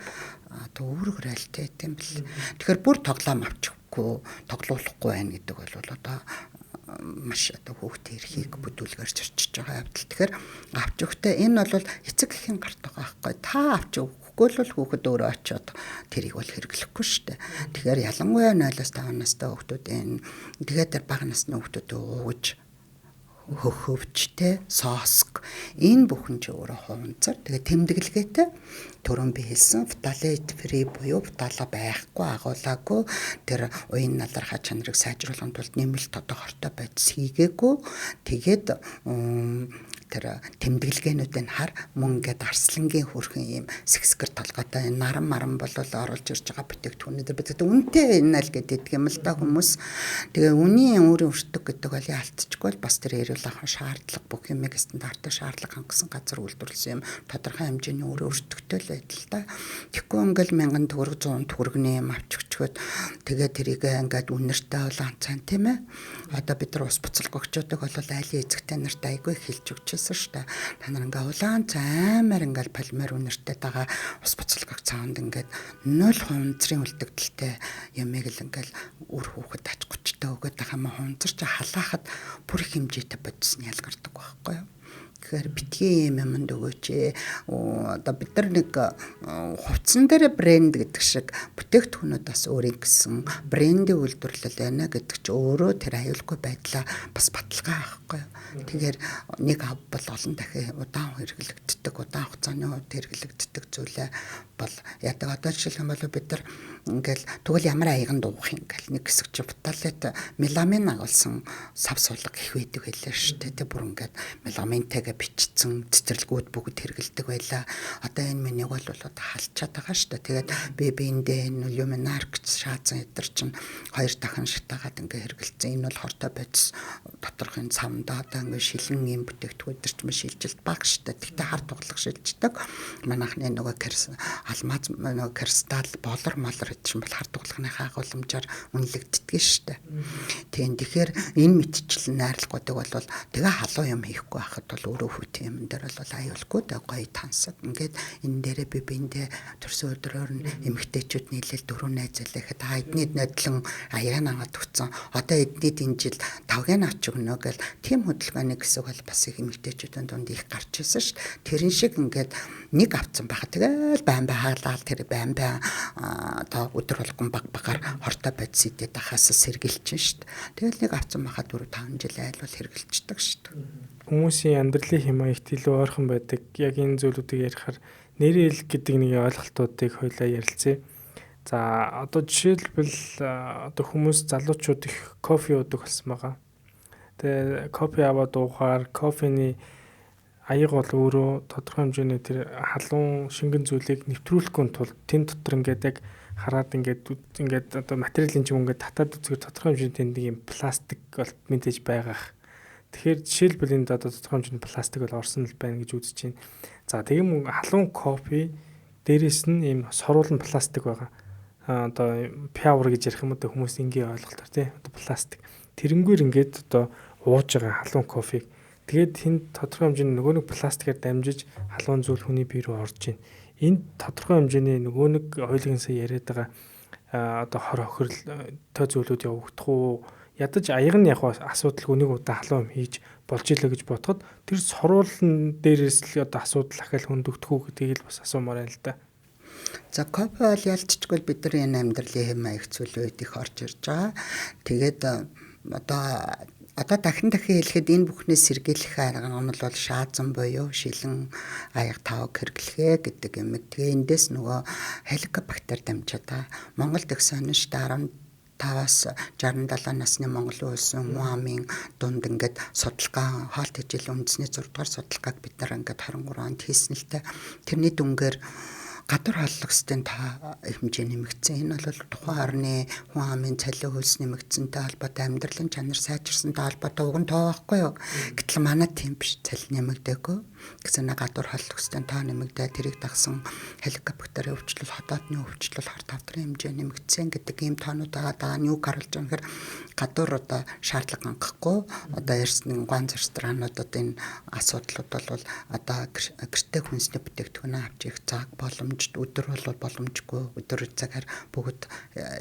одоо үүрэг хөрөлтэй юм бэл. Тэгэхээр бүр тоглоом авчихгүй, тоглоулахгүй байна гэдэг бол одоо маш одоо хүүхдийн эрхийг бүдүүлгэрч орчиж байгаа явдал. Тэгэхээр авч өгөхтэй энэ бол эцэг эхийн гарт байгаа байхгүй. Та авч өгөхгүй л хүүхэд өөрөө очиод тэрийг бол хэрэглэхгүй шүү дээ. Тэгэхээр ялангуяа 0-5 настай хүүхдүүдийн тэгээд тэр бага насны хүүхдүүдэд ууж хөвчтэй сооск энэ бүхэн ч өөрөө хуванцар тэгээ тэмдэглэгээтэй түрүүн би хэлсэн фталат фри буюу фтала байхгүй агуулаагүй тэр уян налархаа чанарыг сайжруулахын тулд нэмэлт одоо хортой байдс хийгээгүй тэгээд тэр тэмдэглэгээнүүдийн хар мөн ингээд арслангийн хөрхэн ийм сэксгэр толгойтой наран маран болол оруулж ирж байгаа бүтээгдэхүүнүүд бид үнэтэй энэ л гэдэг юм л да хүмүүс тэгээ үнийн өөрийн өртөг гэдэг бол яалтчгүй бол бас тэр эрүүл ахуйн шаардлага бүх юмыг стандарттай шаардлага хангасан газар үйлдвэрлэсэн юм тодорхой хэмжээний өөрөө өртөгтэй л байдал та тэгэхгүй ингээл 1000 төгрөг 100 төгрөгийн юм авчихчгөөд тэгээ тэрийг ингээд үнэртэй улаан цан тийм ээ одоо бид нар ус буцалгагчдыг бол айлын эзэгтэй нарт айгүй хэлж өгчээсэн шүү дээ та нар ингээ улаан цаймаар ингээл полимер үнэртэй байгаа ус буцалгагч цаанд ингээд 0 хунцрын үлдэгдэлтэй ямиг л ингээл үр хүүхэд ач гучтай өгöd байгаа юм хунцарч халаахад бүр их хэмжээтэй бодисны ялгардаг байхгүй юу тэгэхээр битгий юмд өгөөч одоо бид нар нэг хувцсан дээр брэнд гэдэг шиг бүтээгдэхүүнүүд бас өөрийн гэсэн брендийн үйлдвэрлэл байна гэдэг чи өөрөө тэр аюулгүй байдлаа бас баталгаа авахгүй. Тэгэхээр нэг ав бол олон дахин удаан хэрэглэгддэг удаан хугацааны хувьд хэрэглэгддэг зүйлээ бол яадаг одоо жишээлх юм бол бид нар ингээл тэгвэл ямар аяган дуух юм гэл нэг хэсэг чи буталет меламин агуулсан сав суулга их байдаг байлаа шүү дээ. Тэг бүр ингээд меламинтэйгээ бичсэн цэцэрлэгүүд бүгд хэрэгэлдэг байлаа. Одоо энэ миний бол одоо халчаад байгаа шүү дээ. Тэгээд би биэндээ энэ люминарк шаазан эдэр чинь 2 дахин шатаагаад ингээд хэрэгэлсэн. Энэ бол хортой бодис доторхын цамдаа одоо ингээд шилэн юм бүтээгдэхүүн эдэр чинь шилжилт баг шүү дээ. Тэгтээ хар туглах шилждэг. Манайхны нөгөө алмаз нөгөө кристалл болор молор чинь бол хар дуглагныхаа агуулмжаар үнэлэгддэг шүү дээ. Тэгэхээр энэ мэтчил найрлагуудыг бол тэгээ халуун юм хийхгүй байхад бол өөрөө хүүтэн юм дээр бол аюулгүй дээ гоё тансаг. Ингээд энэ дээрээ би биэндээ төрсөн өдрөөр нь эмэгтэйчүүд нийлээл 4 найзлаа гэхэд эднийд нодлон аяан аваад өгцөн. Одоо эднийд энэ жил 5-ыг авч өгнө гэл тийм хөдөлгөөний хэсэг бол бас их эмэгтэйчүүдийн дунд их гарч ирсэн шүү дээ. Тэрэн шиг ингээд нэг авцсан байхад тэгэл байн хаалал тэр байн одоо өдөр болгон багаар хортой бодис идээд ахаас сэргэлж шүү дээ. Тэгэл нэг авцсан байхад 4-5 жил айлбал хэрэгэлцдэг шүү дээ. Хүмүүсийн амьдралын хэм маягт илүү ойрхон байдаг. Яг энэ зүйлүүдийг ярихаар нэрэл гэдэг нэг ойлголтуудыг хоёлаа ярилцъя. За одоо жишээлбэл одоо хүмүүс залуучууд их кофе уудаг болсон байгаа. Тэгээ кофе аваад уухаар кофений аяг бол өөрөө тодорхой хэмжээний тэр халуун шингэн зүйлийг нэвтрүүлэхгүй тул тэн дотор ингээд яг хараад ингээд одоо материалын юм ингээд татаад үзэхээр тодорхой хэмжээний нэг юм пластик бол мэдээж байгаа. Тэгэхээр жишээлбэл энд одоо тодорхой хэмжээний пластик бол орсон л байна гэж үзэж байна. За тийм халуун кофе дээрээс нь ийм соруулан пластик байгаа. Одоо пяур гэж ярих юм одоо хүмүүс ингийн ойлголтоор тий одоо пластик. Тэрнгээр ингээд одоо ууж байгаа халуун кофег тэгээд тэнд тодорхой хэмжээний нөгөө нэг пластикаар дамжиж халуун зүйл хүний бие рүү орж ийн. Энд тодорхой хэмжээний нөгөө нэг хоёулын сая яриад байгаа одоо хор хохирол той зүйлүүд явагдах уу? Ядаж аяг нь яг асуудал үнийг удаа халуун хийж болж илээ гэж бодоход тэр соруулн дээрээс л одоо асуудал ахаал хөндөгдөх үү гэдгийг л бас асуумаар байна л да. За кофе бол ялцчгүй бид нар энэ амьдралын хэм маяг зүйлүүд их орж ирж байгаа. Тэгээд одоо дахин хэлэхэд энэ бүхнээс сэргийлэх арга нь бол шаазан буюу шилэн аяг тавг хэрэглэхээ гэдэг юм. Тэгээ эндээс нөгөө хеликобактер дамжаад Монголд их сонирч 5-аас 67 насны Монголын улсын УАМ-ын дунд ингээд судалгаа хаалт хичээлийн үндэсний 6 дугаар судалгааг бид нар ингээд 23 онд хийсэн л та. Тэрний дүнгээр гадар холлогчдын хэмжээ нэмэгдсэн. Энэ бол тухайн орны хүн амын цалин хөлс нэмэгдсэнтэй холбоотой амьдралын чанар сайжирсантай холбоотой уг нь тоо байхгүй юу. Гэтэл манай тийм биш цалин нэмэгдээгүй. Гэсэн гадар холлогчдын тоо нэмэгдээ тэрийг дагсан хеликобактерийн өвчлөл, хотоодны өвчлөл, хор тавдрын хэмжээ нэмэгдсэн гэдэг ийм тоонууд байгаа. Юу харуулж байгаа гэхээр гадар одоо шаардлага хангахгүй одоо ярьсан ганц ресторануудад энэ асуудлууд бол одоо гэртээ хүнсний бүтээгдэхүүн авч их цаг боломж өдөр бол боломжгүй өдөр цагаар бүгд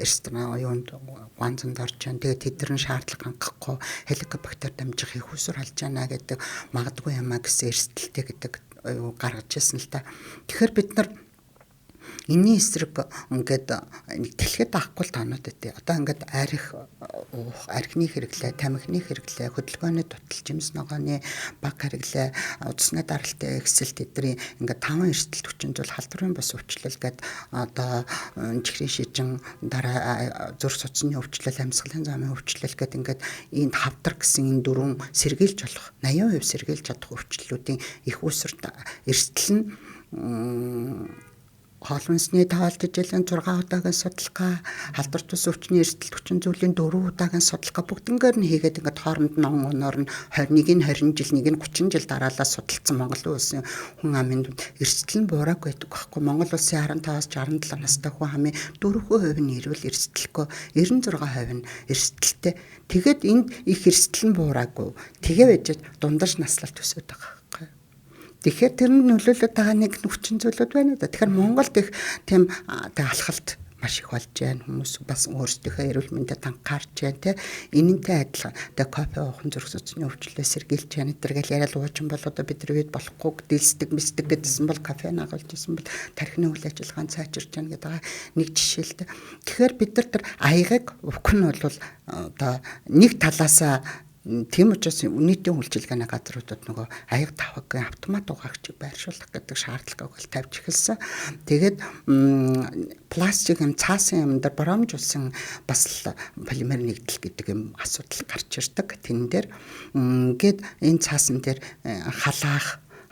ресторан юунд ганцанд орж байгаа. Тэгээд тэдний шаардлага хангахгүй хеликобактер дамжих их усур алж байна гэдэг магадгүй юмаа гэсэн эрсдэлтэй гэдэг гаргаж ирсэн л та. Тэгэхээр бид нар энэний эсрэг ингээд тэлхэд авахгүй таанууд өгдөө. Одоо ингээд архины хэрэглээ, тамхины хэрэглээ, хөдөлгөөний дутал, жимс ногооны баг хэрэглээ, удасны даралтай экселт эдрийн ингээд 5 эрсдэл хүчин зүйл халдварын бас өвчлөл гээд одоо чихрийн шижин дараа зүрх судасны өвчлөл, амьсгалын замын өвчлөл гээд ингээд энэ хавдар гэсэн энэ дөрвөн сэргийлж болох 80% сэргийлж чадах өвчлөлүүдийн их усрт эрсдэл нь холонсны таалт хичээлийн 6 удаагийн судалгаа, халдвар тус өвчний эрсдэл хүчин зүйлийн 4 удаагийн судалгаа бүгднгээр нь хийгээд ингээд хооронд ном оноор нь 21 20 жил, нэг нь 30 жил дараалал судалсан Монголын улсын хүн амын эрсдэл нь буураг байдаг байхгүй. Монгол улсын 15-аас 67 настай хүн амын 4% нь ирвэл эрсдэлгүй, 96% нь эрсдэлтэй. Тэгээд энд их эрсдэл нь буураагүй. Тэгээ байж дундаж наслал төсөөд байгаа. Тэгэхээр тэр нь нөлөөлөд байгаа нэг хүчин зүйлүүд байна да. Тэгэхээр Монголд их тийм алхалт маш их болж байна. Хүмүүс бас өөрсдийнхөө эрүүл мэндэд анхаарч байна те. Энэнтэй адилхан. Тэгээ кофе уухан зүрх судасны өвчлөлөө сэргийлж яана тэргээл яриад уучин бол одоо бид нар үед болохгүй дэлсдэг мэсдэг гэдсэн бол кофе нагуулж исэн бол тархины үйл ажиллагаанд сайжирч яана гэдэг нэг жишээ л дээ. Тэгэхээр бид нар тэр аягийг уух нь бол одоо нэг талаасаа Тийм учраас нийтийн үйлчилгээний газруудад нөгөө аяг тавхагийн автомат угаагчийг байршуулах гэдэг шаардлагыг бол тавьж эхэлсэн. Тэгээд пластик юм цаасан юм дээр боромжуулсан бас полимер нэгдэл гэдэг юм асуудал гарч ирдэг. Тэн дээр ингээд энэ цаасан дээр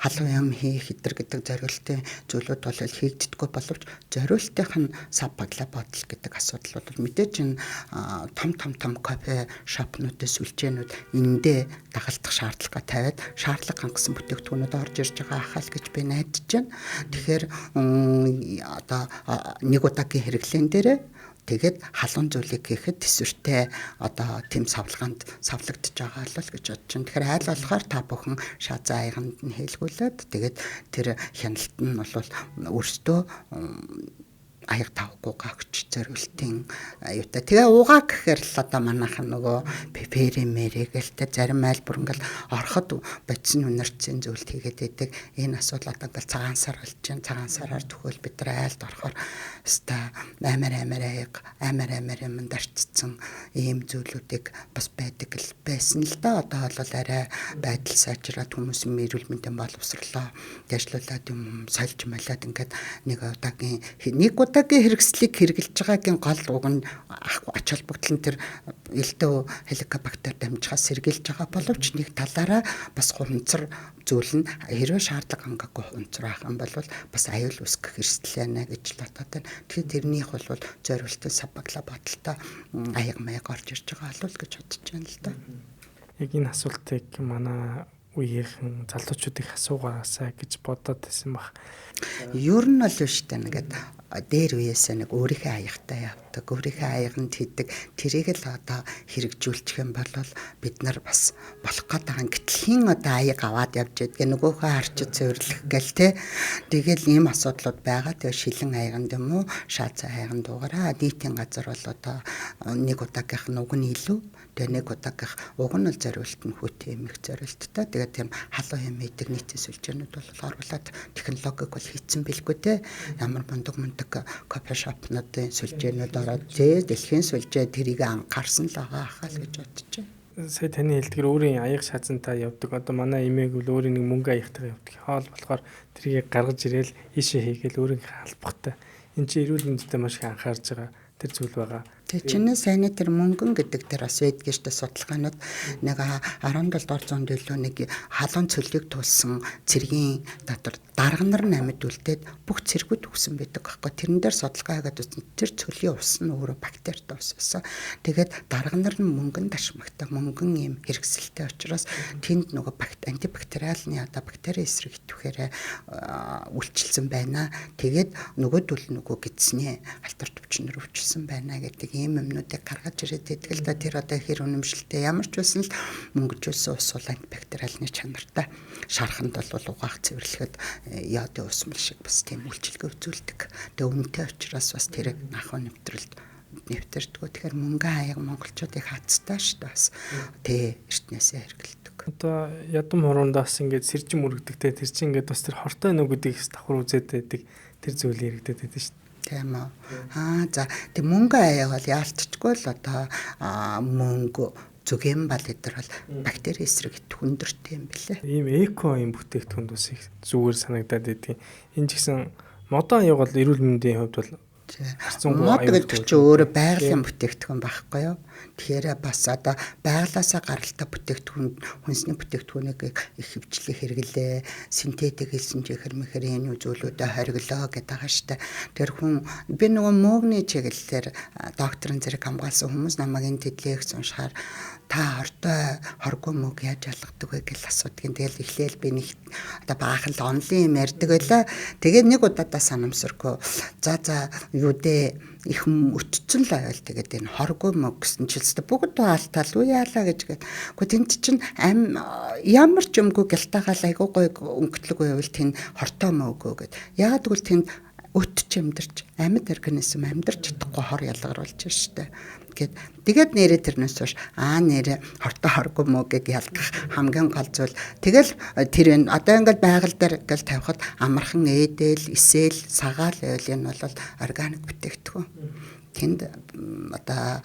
халуун юм хийх гэдэг зориултын зүйлүүд бол хийгддэггүй боловч зориултынх нь сав баглаа бодол гэдэг асуудал бол мэдээж энэ том кофе шопнуудын сүлжээнүүд эндээ дагалдах шаардлага тавиад шаардлага хангасан бүтээгдэхүүнүүд орж ирж байгаа ахаал гэж би найдаж байна. Тэгэхээр одоо нэг удаагийн хэрэглэн дээрээ тэгээд халуун зүйлийг хийхэд төсвөртэй одоо тийм савлагдж байгаа л гэж бодож байна. Тэгэхээр айл болохоор та бүхэн шазаа аяганд нь хэлгүүлээд тэгээд тэр хяналт нь бол өөртөө аяг тавгүй гагч зориултын аюутай. Тэгээ угаа гэхээр л одоо манайхан нөгөө пеперимэрэг л тэ зарим айл бүр ингээл ороход бодсон үнэрцэн зүйлт хийгээд байдаг. Энэ асуудал одоо ингээл цагаан сар болж байна. Цагаан сараар төхөөл бид нар айлд орохоор өста амар юм дарцсан ийм зүйлүүдийг бас байдаг л байсан л да. Одоо бол арай байдал сайжраад хүмүүсийн эрүүл мэндийн боловсрлоо дэвшлүүлээд юм сольж малаад ингээд нэг удаагийн хэрэгслийг хэрэгжилж байгаагийн гол уг нь ач холбогдол нь тэр элдв хеликобактер дамжихаас сэргийлж байгаа боловч нэг талаараа бас хунцар зүйл нь хэрвээ шаардлага хангаагүй хунцар байх юм бол бас аюул үүсгэх эрсдэл байна гэж л бодоод байна. Тэгэхээр тэрнийх бол зориултын сав баглаа бодолтой аяг маяг орж ирж байгаа л гэж бодож байна л да. Яг энэ асуултыг манай үеийнхэн залуучуудыг асуугаасаа гэж бодоод байсан баг. Ер нь л биш тэ нэгэд дээр үеэсээ нэг өөрийнхөө аягтай явдаг, өөрийнхөө аяганд хийдэг тэрийг л одоо хэрэгжүүлчих юм бол бид нар бас болох гэдэг. Гэтэл хин одоо аяг аваад явж идэх нөгөөхөө харчид цэвэрлэх гэл те. Тэгэл ийм асуудлууд байгаа. Тэгээ шилэн аяганд юм уу, шааз аяганд дуугараа. Нийтийн газар бол одоо нэг удаагийнх нь уг нь илүү. Тэгээ нэг удаагийнх уг нь л зориулт нь хүүтэй эмэх зориулттай. Тэгээ тийм халуун юм идэг нийтийн сүлжээнүүд бол оруулаад технологиг бол хийцэн билгүй те. Ямар мундаг кофе шопнуудын сүлжээнүүд ороод дэлхийн сүлжээ тэрийг анхаарсан л байгаа ахаа л гэж бодож байна. Сая таны хэлдгээр өөрийн аяг шазантаа явдаг. Одоо манай эмээг бол өөрийн нэг мөнгө аягтайгаа явдаг. Хоол болохоор тэрийг гаргаж ирээл ийшээ хийгээл өөрийнхөө албахтай. Энд чинь эрүүл мэндэд маш их анхаарж байгаа тэр зүйл байгаа. Тэг чиний сайн тэр мөнгөн гэдэг тэр бас байдаг шүү дээ судалгаанууд. Нэг 17 дугаар зуунд илүү нэг халуун цөлийг тулсан цэргийн дотор дарга нар амьд үлдээд бүх цэргүүд өгсөн байдаг байхгүй. Тэрэн дээр судалгаа хийгээд үзсэн. Тэр цөлийн ус нь өөрөө бактеритай ус байсан. Тэгээд дарга нар нь мөнгөн ташмагтай мөнгөн юм хэрэгсэлтэй учраас тэнд нөгөө антибактериалны одоо бактери эсрэг идэвхээрээ үйлчилсэн байна. Тэгээд нөгөөдөл нөгөө гидсний алтар төвчнөр өвчлсөн байна гэдэг ийм юмнуудыг гаргаж ирээд байдаг л да. Тэр одоо хэр үнэмшилтэй ямар ч байсан л мөнгөжүүлсэн ус бол антибактериалны чанартай шарханд бол угаах цэвэрлэхэд яадын усмал шиг бас тийм үйлчилгээ үзүүлдэг. Тэгээ үнэтэй учраас бас тэр анхны нэвтрэлдгөө тэгэхээр мөнгөн аяг монголчуудыг хацтай шүү дээ бас тэ эртнээсээ хэрэгэлдэг. Одоо ядам хуруундаас ингээд сэржин мөрөгдөг те тэр чинь ингээд бас тэр хортой нүгүүдийг давхар үзээд байдаг тэр зүйл яригдаад байдаг шүү дээ. Тийм үү. За тэг мөнгөн аяг бол яалтчгүй л одоо мөнгө зүгэм бал эдэр бол бактери эсрэг хүндэртэй юм билээ. Ийм эко юм бүтээгдэхүүнд бас их зүгээр санагдаад байдгийг. Энэ ч гэсэн модон аяг бол эрүүл мэндийн хувьд бол мод гэдэг чинь өөрөө байгалийн бүтээгдэхүүн байхгүй юу? Тэгэхээр бас одоо байгалаасаа гаралтай бүтээгдэхүүн хүнсний бүтээгдэхүүнийг их хөвчлээ хэрэглээ, синтетик хэлсэнжихэр мэхэр энэ зүйлүүдэд хориглоо гэдэг байгаа штэ. Тэр хүн би нөгөө мөөгний чиглэлээр докторын зэрэг хамгаалсан хүмүүс намайг энэ төдлөөгс уншихаар та ортой хоргүй мөг яаж ялгадаг вэ гэж асуудгийн. Тэгэл эхлээл би нэг одоо баахан л онлын юм ярьдаг байлаа. Тэгээд нэг удаадаа санамсаргүй. За юу дээ их өтцөн л байвал тэгээд энэ хоргүй мөг гэсэн чилстэй бүгд хаалтал уу яалаа гэж гээд. Гэхдээ тэнд чинь ямар ч юмгүй гялтаагаал айгуу гой өнгөтлөг байвал тэнд хортой мөөгөө гээд. Яагаад гэвэл тэнд өтч амьдарч амьд организм амьдарч чадахгүй хор ялгаруулж штэ. Тэгээд нэрээ тэрнээс хойш нэрээ хортой хоргүй мөгийг ялгах хамгийн гол зүйл. Тэгэл тэр энэ одоо ингээд байгаль дээр ингээл тавихад амархан ээдэл, эсэл, сагаал байвал энэ бол органик бүтээгдэхүүн. тэнд одоо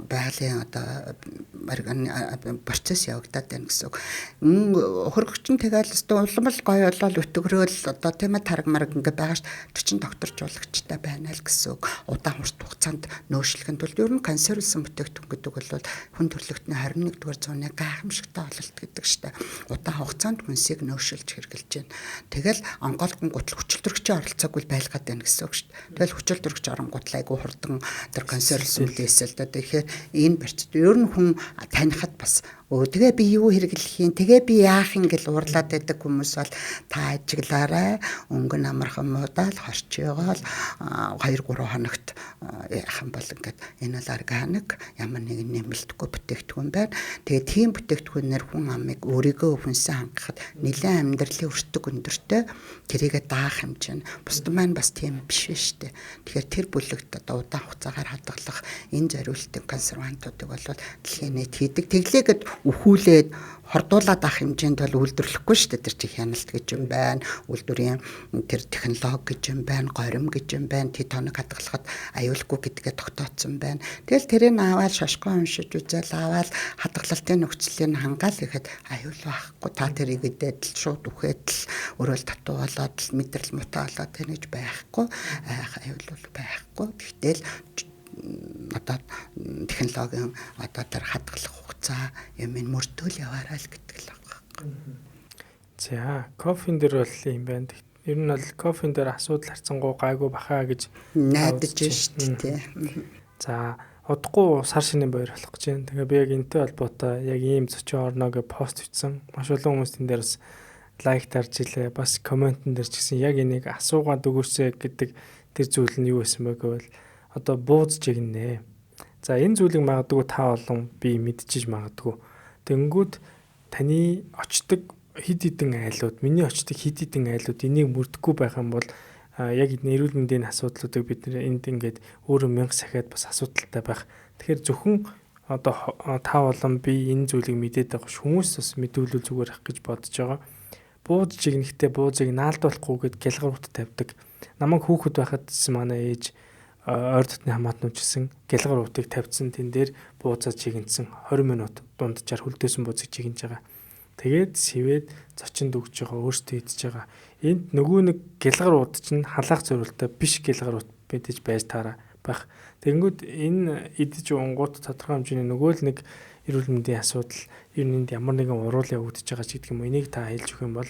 байгалийн одоо процесс явагдаад байна гэсэн үг. Хөргөгч нь тэгэл улам л гоё болол өтгөрөөл одоо тийм ээ таргмарг ингээ байгаа ш 40 докторжуулагчтай байна л гэсэн үг. Удаан хугацаанд нөөшлөхөнд бол ер нь канцерулсан бүтээгдэхүүн гэдэг бол хүн төрөлхтний 21-р зууны гайхамшигтай ололт гэдэг штэ. Удаан хугацаанд хүнсийг нөөшөлж хэрэгжилж байна. Тэгэл онголгон гутал хүчил төрөгчийн оролцоогүй байлгаад байна гэсэн үг штэ. Тэгэл хүчил төрөгч оронгуутал айгу хурдан тэр канцерулсан бүтээгдэхүүн л тэгэхээр энэ процесс ер нь хүн танихад бас тэгээ би юу хэрэглэх юм тэгээ би яах юм гэл уурлаад байдаг хүмүүс бол та ажиглаарай өнгөн амархан муудаал хорчоогоол 2-3 хоногт яхан бол ингээд энэ бол органик ямар нэгэн нэмэлтгүй бүтээгдэхүүн байна. Тэгээ тийм бүтээгдэхүүнээр хүн амыг өөрийгөө хүнсэн хангахад нэлээд амьдралын өртөг өндөртэй тэрийгэ даах хэмжээ. Бусд маань бас тийм биш шүү дээ. Тэгэхээр тэр бүлэгт одоо удаан хугацаагаар хадгалах энэ зориултын консервантуудыг бол дэлхийн нийт хийдэг. Тэглээгээд өхүүлээд хордуулаад авах хэмжээнд бол үйлдвэрлэхгүй шүү дээ. Тэр чих хяналт гэж юм байна. Үйлдвэрийн тэр технологи гэж юм байна. Горим гэж юм байна. Тэд тоног хадгалахад аюулгүй гэдгээ тогтооцсон байна. Тэгэл тэрийг аваад шошгоо уншиж үзэл аваад хадгалалтын нөхцөлийг хангаал гэхэд аюул байхгүй. Та тэрийг идээд л шууд үхээд л өрөөл татуу болоод л мэдрэл мутаа болоод тэнэж байхгүй. Аюул бол байхгүй. Гэтэл одоо технологийн одоо тэр хадгалах хугацаа юм мөрдөөл яваарай л гэдэг л байна. За, кофен дээр бол юм байна. Ер нь бол кофен дээр асуудал харцсангуу гайгүй бахаа гэж найдаж шүү дээ. За, удахгүй сар шинийн баяр болох гэж байна. Тэгээ би яг энэтэй холбоотой яг ийм зочин орно гэж пост бичсэн. Маш олон хүмүүс энэ дээрс лайк тарж илээ. Бас комментэн дээр ч гэсэн яг энийг асуугаад өгөөсэй гэдэг тэр зүйл нь юу байсан бэ гэвэл одоо бууз жигнэ. За энэ зүйлийг магадгүй та олон би мэдчихэж магадгүй. Тэнгүүд таны очдог хид хідэн айлууд, миний очдог хид хідэн айлууд энийг мөрдөхгүй байх юм бол яг эрүүл мэндийн асуудлуудыг бид энд ингээд өөрөө 1000 сахиад бас асуудалтай байх. Тэгэхээр зөвхөн одоо та олон би энэ зүйлийг мэдээд байгаа хүмүүс бас мэдүүлэл зүгээр ах гэж бодож байгаа. Бууз жигнэхдээ буузыг наалдуулахгүйгээд гялгарууд тавьдаг. Намайг хүүхэд байхад манай ээж ойр дотны хамаатнууд гэсэн гялгар уутыг тавьсан тэн дээр буузаа чигэнсэн 20 минут дунджаар хөлдөөсөн буузыг чигэнж байгаа. Тэгээд сэвээд зочинд өгж байгаа өөртөө идж байгаа. Энд нөгөө нэг гялгар ууд чинь халаах зориултай биш гялгар ууд мэдээж байж таараа байх. Тэгэнгүүт энэ идэж унгууд тодорхой хэмжээний нөгөө л нэг эрүүл мэндийн асуудал энд ямар нэгэн уруул явагдаж байгаа ч гэдэг юм. Энийг та хэлж өгөх юм бол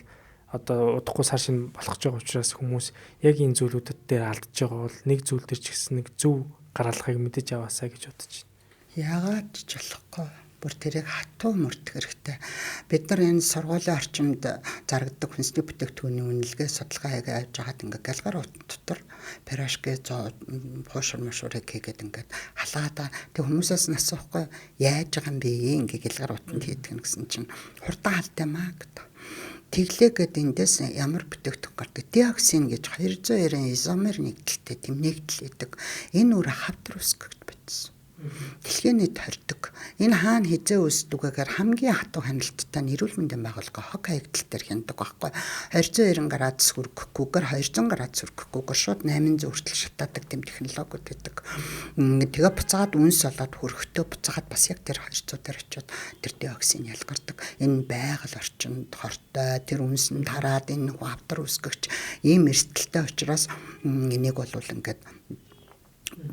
одоо удахгүй сар шин болох гэж байгаа учраас хүмүүс яг энэ зүйлүүдэд дээр алдаж байгаа бол нэг зүйл төр ч гэсэн нэг зөв гаргалгыг мэдэж аваасаа гэж бодож байна. Яагаад ч болохгүй. Бүр тэрийг хатуу мөрдөх хэрэгтэй. Бид нар энэ сургуулийн орчимд зарагддаг хүнсний бүтээгдэхүүний үнэлгээ судалгаа хийгээд авч байгаад ингээ галгар дотор пирожки хуушур мушурыг хийгээд ингээ халаадаа тэг хүмүүсээс нь асуухгүй яаж байгаа юм бэ ингээ галгар утанд хийдэг нь гэсэн чинь хурдан халтай маа гэдэг. Тэглээгээд эндээс ямар бүтээгдэхүүн гардаг. Диоксин гэж 290 изомер нэгдэлтэй тэмнэгдэл идэг. Энэ үр хавдар үсгэгд бичсэн. Дэлхийн нийт хордог. Энэ хаана хизээ үүсдэг гэхээр хамгийн хатуу хяналттай нь эрүүл мэндийн байгууллага хог хаягдал дээр хяндаг байхгүй. 290 градус хүргэхгүйгээр 200 градус хүргэхгүйгээр шууд 800 хүртэл шатаадаг гэм технологиуд гэдэг. Тэгээ буцаад үнс болоод хөрөхтөө буцаад бас яг тэр 200 дээр очиод тэр диоксин ялгардаг. Энэ байгаль орчинд хортой тэр үнсэнд хараад энэ хавдар үүсгэгч ийм эрсдэлтэй учраас энийг бол ингээд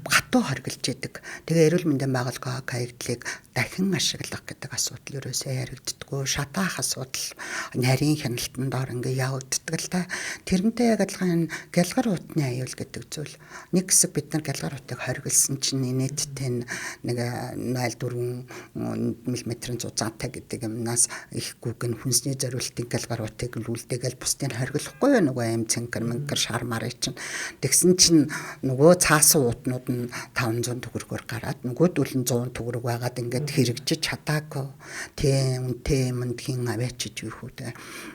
хатуу хоригдж идэг. Тэгээ эрүүл мэндийн байгууллага хаягдлыг дахин ашиглах гэдэг асуудал ерөөсөө яригддаггүй. Шатаах асуудал нарийн хяналтанд ор ингээ явагддаг л та. Тэрнтэй яг адилхан гялгар утны аюул гэдэг зүйл. Нэг хэсэг бид нар гялгар утыг хоригдсан чинь нийтдээ нэг 0.4 мм зузаатай гэдэг юмнаас ихгүйг нь хүнсний зориултын гялгар утыг үлдээгээл бусдыг хоригдлохгүй нөгөө аим цэнхэр мэнхэр шар марыг чинь тэгсэн чинь нөгөө цаасан утнууд нь 500 төгрөгөөр гараад нөгөөдөл нь 100 төгрөг байгаад ингээд хэрэгжиж чадаагүй. Тийм үнэтэй мөндхийн аваачиж юу хүү те.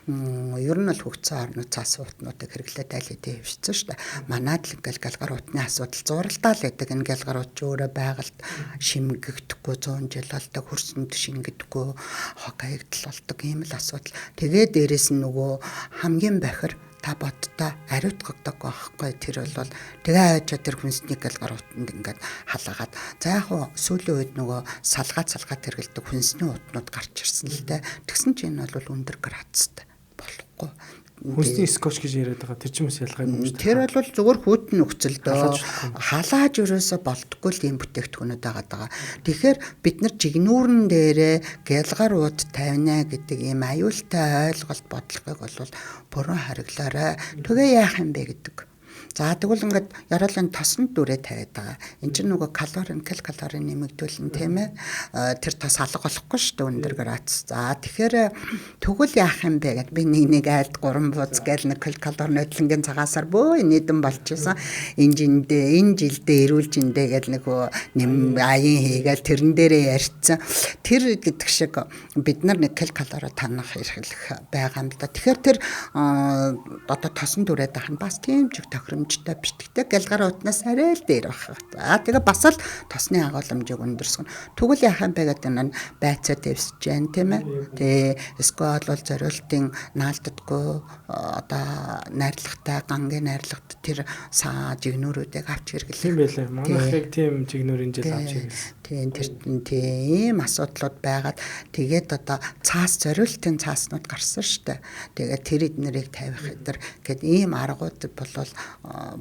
Ер нь л хөгцсөн орны цаасан утнуудыг хэрэглээд айлдээ хөвшсөн шүү дээ. Манайд л ингээл галгар утны асуудал зуралдаа л байдаг. Энэ галгар ут ч өөрөө байгальд шимгэгдэхгүй 100 жил болдог, хөрсөнд шингэдэггүй, хог хаягдал болдог ийм л асуудал. Тэгээ дээрэс нь нөгөө хамгийн бахир та боддоо ариутгадаг байхгүй. Тэр бол тэгээ хажаа тэр хүнсний гэлгар утанд ингээд халаагаад за яг хуу сүүлийн үед нөгөө салгаад тэргэлдэг хүнсний утнууд гарч ирсэн л дээ. Тэгсэн чинь энэ бол өндөр градустай болохгүй. Хүнсний скотч гэж яриад байгаа. Тэр чинь бас ялгаагүй юм шүү дээ. Тэр бол зүгээр хүүтэн нөхцөл дөө халааж өрөөсө болтгүй л ийм бүтээгдэхүүнүүд байгаа. Тэгэхээр бид нар жигнүүрэн дээрээ гялгарууд тавина гэдэг ийм аюултай ойлголт бодлогыг бол бүрэн хариглаарай. Тэгээ яах юм бэ гэдэг. За тэгвэл ингээд яраалын тосонд дүрээ тавиад байгаа. Энд чинь нөгөө калори нэмэгдүүлэн тийм ээ. Тэр тос алга болохгүй шүү дээ өндөр градус. За тэгэхээр тэгвэл яах юм бэ гэд би нэг айлд 3 бууз гээл нэг калори нодлонгийн цагаасаар бөө нийтэн болчихсон. Энэ жилдээ эрүүлж индэ гээд нөгөө нэм аян хийгээл тэрэн дээрээ ярьцсан. Тэр гэдэг шиг бид нар нэг калори танах хэрэглэх байгаа юм л да. Тэгэхээр тэр одоо тосон дүрээд байх нь бас тийм ч тохиромжтой биш. Тэгтээ гэлгар утнаас арай л дээр байх. За тэгээ бас л тосны агуулмжийг өндөрсгөн. Тэгвэл яах юм бэ гэдэг нь байцаа дэвсэж जैन тийм ээ. Тэгээ эсвэл бол зориултын наалддаггүй одоо найрлагатай гангийн найрлагт тэр жигнүүрүүдийг авч хэрэглэх. Тийм байлаа. Манайх тийм жигнүүрийн жил авч хэрэглэсэн. Тийм асуудлууд байгаад тэгээд одоо зориултын цааснууд гарсан штэ. Тэгээд тэр эднэрийг тавих эдэр гэд ийм аргууд бол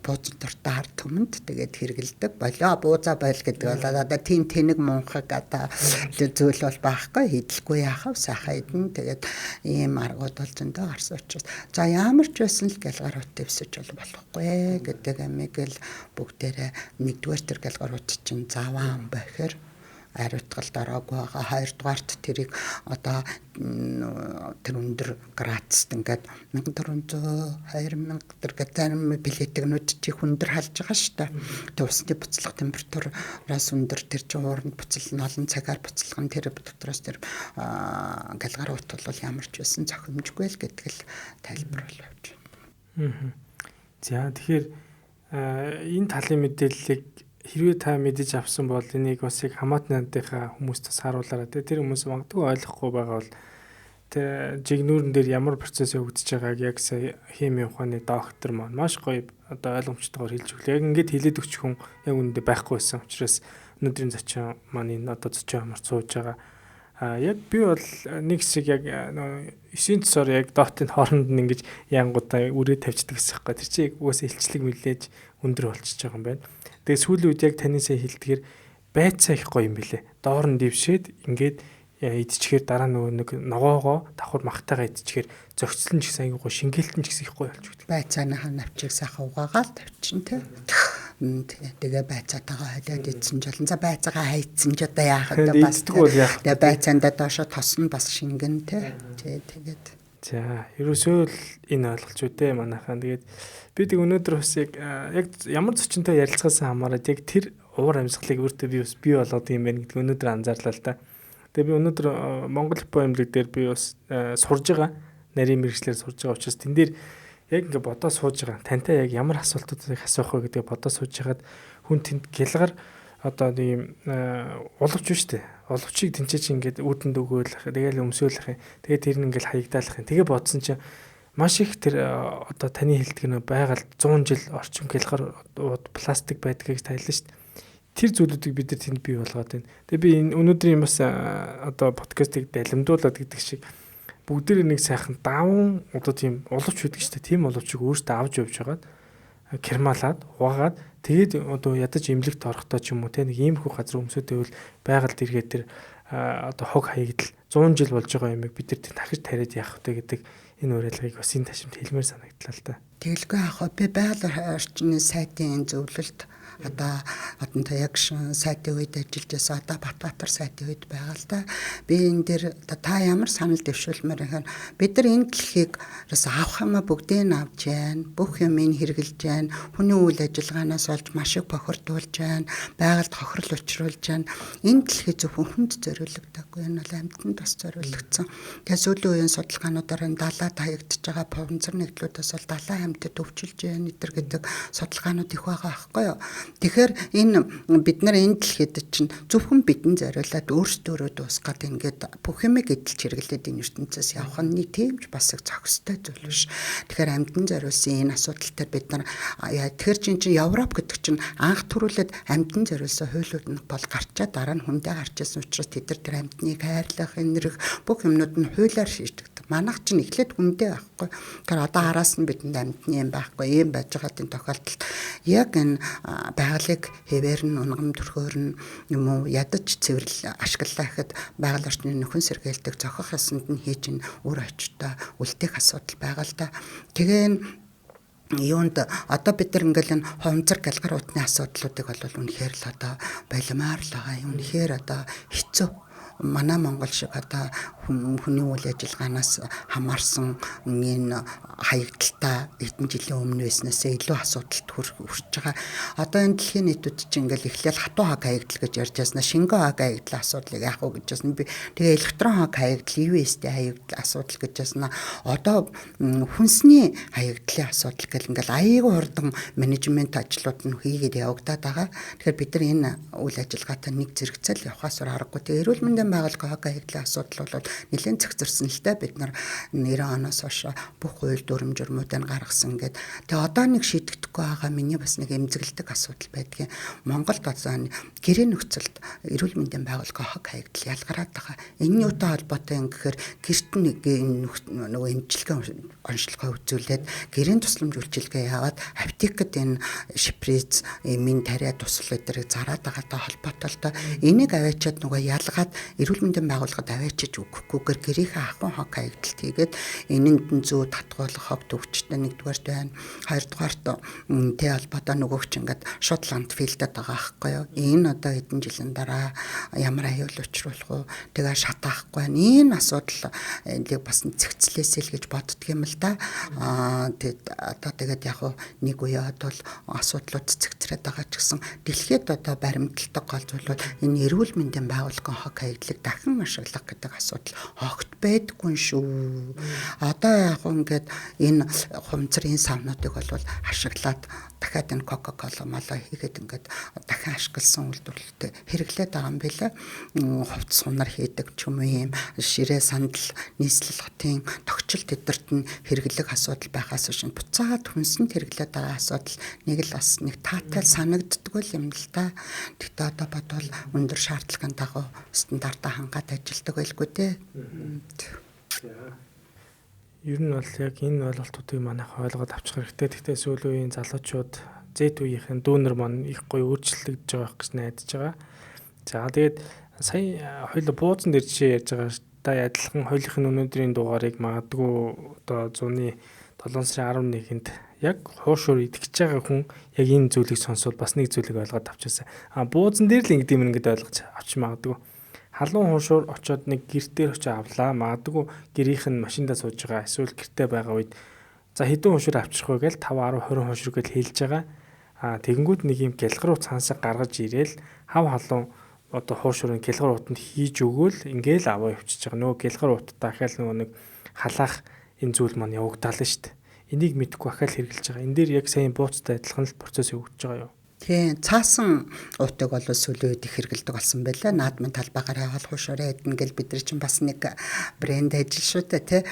бууз дуртай ард түмэнд тэгээд хэрэгэлдэг. Болоо бууза бойл гэдэг бол одоо тийм тэнэг мунхаг одоо зүйл бол байхгүй хийдэлгүй яхав сайхан эдэн тэгээд ийм аргууд бол зөндөө гарсан учраас за ямар ч байсан л гэлгарууд дэвсэж болохгүй гэдэг амиг л бүгдээрээ нэгдүгээр тэр гэлгарууд чинь заваан бохир ариутгалд ороогүй байгаа. Хоёрдугаарт тэрийг одоо тэр өндөр градуст ингээд 1400 2000 тэр зарим билетэгнүүд чи хүндэр халж байгаа шүү дээ. Тэг усны буцлах температураас өндөр тэр чинь ууранд буцална олон цагаар буцалган тэр дотроос тэр галгарууд бол ямар ч байсан зохимжгүй л гэдэг л тайлбар бол явж байна. За тэгэхээр энэ талын мэдээллийг хэрвээ та мэдэж авсан бол энийг бас яг хамаатны андынхаа хүмүүст бас харуулаарай. Тэр хүмүүс магадгүй ойлгохгүй байгаа бол тэр жигнүүрэн дээр ямар процесс явагдаж байгааг яг сая хими ухааны доктор маань маш гоё одоо ойлгомжтойгоор хэлж өглөө. Яг ингэж хэлээд өгч хүн яг үүндээ байхгүй байсан учраас өнөөдрийн зочин маань энэ одоо зочин хамаар сууж байгаа. Яг би бол нэг шиг яг 9 цор яг доотын хооронд нь ингэж янгуудаа үрээ тавьчихдаг гэсэн хэрэг. Тэр чинь яг угаасаа илчлэг мэлээж өндөр болчихж байгаа юм байна. Тэгээ сүүлийн үед яг таны сая хэлдгээр байцаа их гоё юм бэлээ. Доор нь дэвшээд ингээд идчихээр дараа нэг ногоогоо давхар махтайгаа идчихээр зөгцлөн ч гэсэн аягүй гоё шингээлтэн ч гэсэн их гоё болж өгдөг. Байцааныхаа навчийг сайхан угаагаал тавьчин тэ. Тэгээ байцаатайгаа холиод идсэн ч болно. За байцаагаа хайцсан ч одоо яах вэ бас тэгээ байцаандаа доошо тосн бас шингэн тэ. Тэгээд за ерөөсөө л энэ ойлголч үдэ манайхаа. Тэгээд би тэг өнөөдөр бас яг ямар зочинтой ярилцахаас хамаарат яг тэр уур амьсгалыг өөртөө би бас бий болгоод юм байна гэдгийг өнөөдөр анзаарлаа л да. Тэгээ би өнөөдөр Монгол поэмлэг дээр би бас сурж байгаа. Нарийн мэргэжлэр сурж байгаа учраас тэн дээр яг ингээ бодоо сууж байгаа. Тантай яг ямар асуултуудыг асуух вэ гэдгийг бодоо сууж хагаад хүн тэнд гэлгар одоо ийм уловч биш үү? Уловчийг тэнцээч ингээд үүдэнд өгөөл. Тэгээл өмсөөлөх юм. Тэгээ тэр нь ингээл хаягдаалах юм. Тэгээ бодсон чинь маш их тэр одоо таны хэлдэг нөө байгаль 100 жил орчим гэлгар пластик байдгийг тайлна шүү дээ. Тэр зүйлүүдийг бид нар тэнд бий болгоод байна. Тэгээ би энэ өнөөдрийн бас одоо подкастыг далимдуулаад гэдэг шиг бүгдээр нэг сайхан даван одоо тийм уловч байдаг шүү дээ. Тийм уловчийг өөртөө авч явж хагаад кермалаад угаагаад тэгээд одоо ядаж имлэгт орохдоо ч юм уу те нэг иймэрхүү газар өмсөдөө бол байгальд иргээд тэр одоо хог хаягдал 100 жил болж байгаа юмыг бид нар дахиж тариад яах вэ гэдэг энэ уриалгыг бас энэ ташимт хэлмээр санагдлаа л да. Тэгэлгүй яах вэ? Би байгаль орчны сайтын зөвлөлт одоо одонтой яг сайтын үед ажиллаж байсан одоо Батбаатар сайтын үед байгаа л да. Би энэ дээр та ямар санал дэвшүүлмээр байна. Бид нар энэ дэлхийг авах юмаа бүгдийг нь авч जैन. Бүх юмыг хэрэгжилж जैन. Хүний үйл ажиллагаанаас олж маш их бохирдуулж जैन. Байгальд хохирол учруулж जैन. Энэ дэлхий зөвхөн хүнд зориулагдаагүй. Энэ бол амьтанд бас зориулагдсан. Тэгээ сүүлийн үеийн судалгаануудаар энэ далаад хаягдж байгаа павнцар нэгдлүүдээс бол далайн амьтад өвчлж जैन. Эдэр гэдэг судалгаанууд их байгаа байхгүй юу? Тэгэхээр энэ бид нар энэ дэлхийд чинь зөвхөн бидэн зориулаад өөрсдөө дуусгаад ингээд бүх юмыг эдэлж хэрэглээд энэ ертөнцөөс явах нь тиймж бас их зохистой зүйл биш. Тэгэхээр амьтан зориулсан энэ асуудал дээр бид нар тэгэхээр чинь Европ гэдэг чинь анх төрүүлээд амьтан зориулсан хуулиуд нь бол гарчаа дараа нь хүндээ гарч ирсэн учраас тэд нар тэр амьтныг хайрлах, энэрх бүх юмнууд нь хуулиар шийдэгдэх. Манайх чинь эхлээд хүндээ байхгүй. Тэгэхээр одоо араас нь бидэнд амьтны юм байхгүй. Ийм байж байгаа тийм тохиолдолд яг энэ байгалыг хэвээр нь унгам төрхөөр нь юм уу ядаж цэвэрлэл ашиглаа гэхэд байгаль орчны нөхөн сэргээлтийг зохих ясанд нь хийж ин өөр очтой үлдээх асуудал байгаа л да. Тэгээ юунд одоо бид нар ингээл энэ хомцор галгар утны асуудлуудыг бол үнэхээр л одоо балимаар л байгаа. Үнэхээр одоо хэцүү. Манай Монгол шиг одоо хүний үйл ажиллагаанаас хамаарсан энэ хаягдaltaа хэдэн жилийн өмнө байснаас илүү асуудалд хүрч байгаа. Одоо энэ дэлхийн нийтүүд чинь ингээл эхлээл хатуу хаг хаягдал гэж ярьж яснаа шингэн хаг хаягдлын асуудлыг яах вэ гэж ясна. Би тэгээ электрон хаг хаягдал, USD хаягдал асуудал гэж ясна. Одоо хүнсний хаягдлын асуудал гэл ингээл аяйгуу хурдан менежмент ажлууд нь хийгээд явагдаад байгаа. Тэгэхээр бид нар энэ үйл ажиллагаатай нэг зэрэгцэл явахаас аргагүй. Тэгээ эрүүл мэндийн байгууллага хаг хаягдлын асуудал бол нэлээд цэгцэрсэн л дээ. Бид нар 90 оноос хойш бүх хууль дүрм журмуудыг гаргасан гэдэг. Тэгээ одоо нэг шийдэгдэхгүй байгаа миний бас нэг эмзэглэдэг асуудал байдгийн. Монголд одоо гэрээ нөхцөлд эрүүл мэндийн байгууллага хаг хаягдал ялгараад байгаа. Энэ юутай холбоотой юм гэхээр гэрт нэг нөгөө эмчилгээ онцлогоо үзүүлээд гэрийн тусламж үйлчилгээ яваад аптекад энэ шприц эмийн тариа тусал өдрийг зараад байгаатай холбоотой л доо. Энийг аваачаад нөгөө ялгаад эрүүл мэндийн байгууллагад аваачиж өгөхгүйгээр гэрийнхээ ахуйн хог хаягдалт хийгээд энэнд нь зүү татгуулах хог төвчтэй нэгдүгээрт байна. Хоёрдугаарт тэ холбоотой нөгөөгч ингээд шууд ландфилдэд байгаа байхгүй юу. Энэ одоо хэдэн жилийн дараа ямар аюул учруулах уу? Тэгээ шатаахгүй байна. Энэ асуудал бас цэгцлээсэй л гэж боддөг юм л да. Одоо тэгээд яг нэг үеэд бол асуудлууд цэгцрээд байгаа ч гэсэн дэлхийд одоо баримталдаг гол зүйл бол энэ эрүүл мэндийн байгууллагын хог хаягдлыг дахин ашиглах гэдэг асуудал огт байдаггүй шүү. Одоо яг ингээд энэ хумцрын савнуудыг бол ашиглаад дахиад энэ Coca-Cola малаа хийгээд ингээд дахин ашигласан үйлдвэрлэлтэй хэрэглээд байгаа юм билээ. Хувц сунар хийдэг ч юм уу юм ширээ сандал нийслэл хотын тогтчил тэдэрт нь хэрэглэх асуудал байхаас шин буцаад хүнсэнд хэрэглээд байгаа асуудал нэг л бас нэг таатай санагддаг юм л да. Тэгтээ одоо бодвол өндөр шаардлагын дагуу стандартаа хангаад ажилладаг байлгүй дээ. Ер нь бол яг энэ ойлголтуудыг манайх ойлгоод авчих хэрэгтэй. Тэгтээ сүүлийн үеийн залуучууд Z үеийнхэн дүүнер маань их гоё өөрчлөгдөж байгаа гэж найдаж байгаа. За тэгээд сая хоёул бууцан дээр жишээ ярьж байгаа та адилхан хоёулынхын өнөөдрийн дугаарыг магадгүй одоо 100-ны 7 сарын 11-нд яг хуушуур идэж байгаа хүн яг энэ зүйлийг сонсвол бас нэг зүйлийг ойлгоод авчихсан. Бууцан дээр л ингэдэм ингээд ойлгож авч магадгүй. Халуун хуушуур очоод нэг гэртээр очиж авлаа. Магадгүй гэрийнх нь машиндаа сууж байгаа. Эсвэл гэртээ байгаа үед за хэдэн хуушуур авчрах вэ гээл 5 10 20 хуушуур гэж хэлж байгаа. Тэгэнгүүт нэг юм гэлгаруу цаансаа гаргаж ирээл хав халуун одоо хуушуурын гэлгар утанд хийж өгөөл ингээл аваа явчихж байгаа. Нөгөө гэлгар утаа ахаал нөгөө нэг халаах энэ зүйл маань явагдал нь шүү дээ. Энийг мэдгүй ахаал хэрглэж байгаа. Энэ дээр яг сайн бууцтай адилхан л процесс явагдаж байгаа юу? Тийм цаасан уутыг бол сүүлийн үед их хэрэгэлдэг болсон байлаа. Наадмын талбайгаар явал хуушаараа эдэн гэл бид нар чинь бас нэг брэнд ажил шүү дээ тий.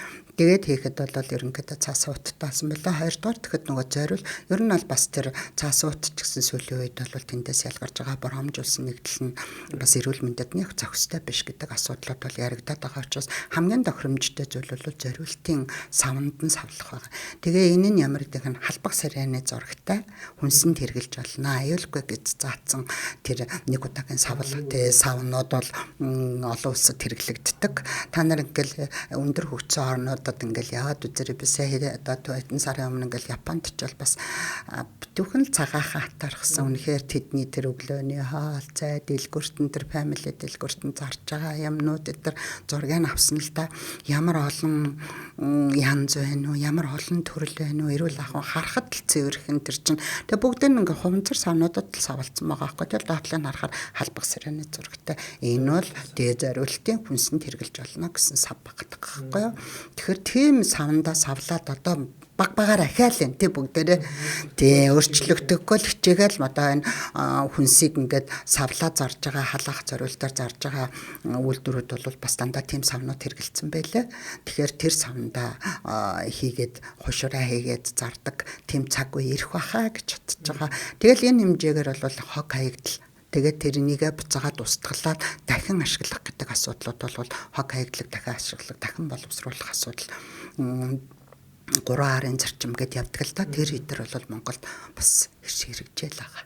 Тэгээд хийхэд бол ерөнхийдөө цаасан ууттай болсон байлаа. Хоёрдугаар тэгэхэд нөгөө зориул ер нь бол бас тэр цаасан уут ч гэсэн сүүлийн үед бол тэндээс ялгарч байгаа боромжуулсан нэгдэл нь бас эрүүл мэндэд нэг зохистой биш гэдэг асуудлууд бол яригадаад байгаа учраас хамгийн тохиромжтой зүйл бол зориултын савнд нь савлах байгаа. Тэгээ энэ нь ямар гэдэг нь халбах сарайны зурагтай хүнсэнд хэрэгжилж болно. Аюулгүй гэж заасан тэр нэг удаагийн савнууд бол олон улсад хэрэглэгддэг. Та нар ингээл өндөр хөгжсөн орнуудад ингээл яваад үзэрэй бисээ одоо хэдэн сарын өмнө ингээл Японд ч бол бас бүхэн л цагаахан хатаархсан. Үнэхээр тэдний тэр өглөөний хаал цай дэлгүртэн тэр family дэлгүртэн зарж байгаа юмнууд тэр зургийг авсан л да. Ямар олон янз байна уу? Ямар олон төрөл байна уу? Эрүүл ахуй харахад л цэвэрхэн тэр чинь. Тэгээ бүгд нь ингээ хуванцар савнуудад л савлцсан байгаа байхгүй. Тэр доотлыг харахаар халбах сарайны зурагтай. Энэ бол дээд зориултын хүнсэнд хэрэгжилж болно гэсэн сав багтдаг байхгүй юу? Тэгэхээр Тэгэхээр тийм савнда савлаад одоо баг багаар ахиалын тий бүгдээрээ тий өөрчлөгдөхгүй л хичээгээл одоо энэ хүнсийг ингээд савлаа зарж байгаа халаах зориултаар зарж байгаа үйлдвэрүүд бол бас дандаа тийм савнууд хэрэгэлсэн байлаа. Тэгэхээр тэр савнда хийгээд хушраа хийгээд зардаг тийм цаг үе ирэх байхаа гэж бодож байгаа. Тэгэл энэ хэмжээгээр бол хог хаягдал тэгээд тэрнийгээ буцаагаад устгалаад дахин ашиглах гэдэг асуудлууд бол хог хаягдлыг дахин ашиглах, дахин боловсруулах асуудал 3 арын зарчим гэдээ явдаг л да. Тэр хитэр бол Монголд бас хэрэгжээл байгаа.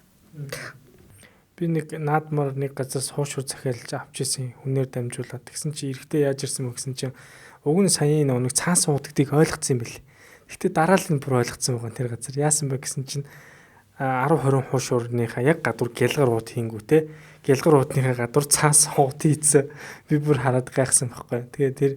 Би нэг наадмаар нэг газраас хуушур захиалж авч ирсэн хүнээр дамжуулаад тэгсэн чи эрэхтэй яаж ирсэн мө гэсэн чинь уг нь саяын нэг цаан суудагдгийг ойлгоцсон юм бэл. Гэхдээ дараа л энэ бүр ойлгоцсон байгаа тэр газар. Яасан бэ гэсэн чинь 10-20 хуушурныхаа яг гадуур гялгар уут хийнгүүтэй гялгар уутныхаа гадуур цаан сууд хийцээ би бүр хараад гайхсан байхгүй. Тэгээ тэр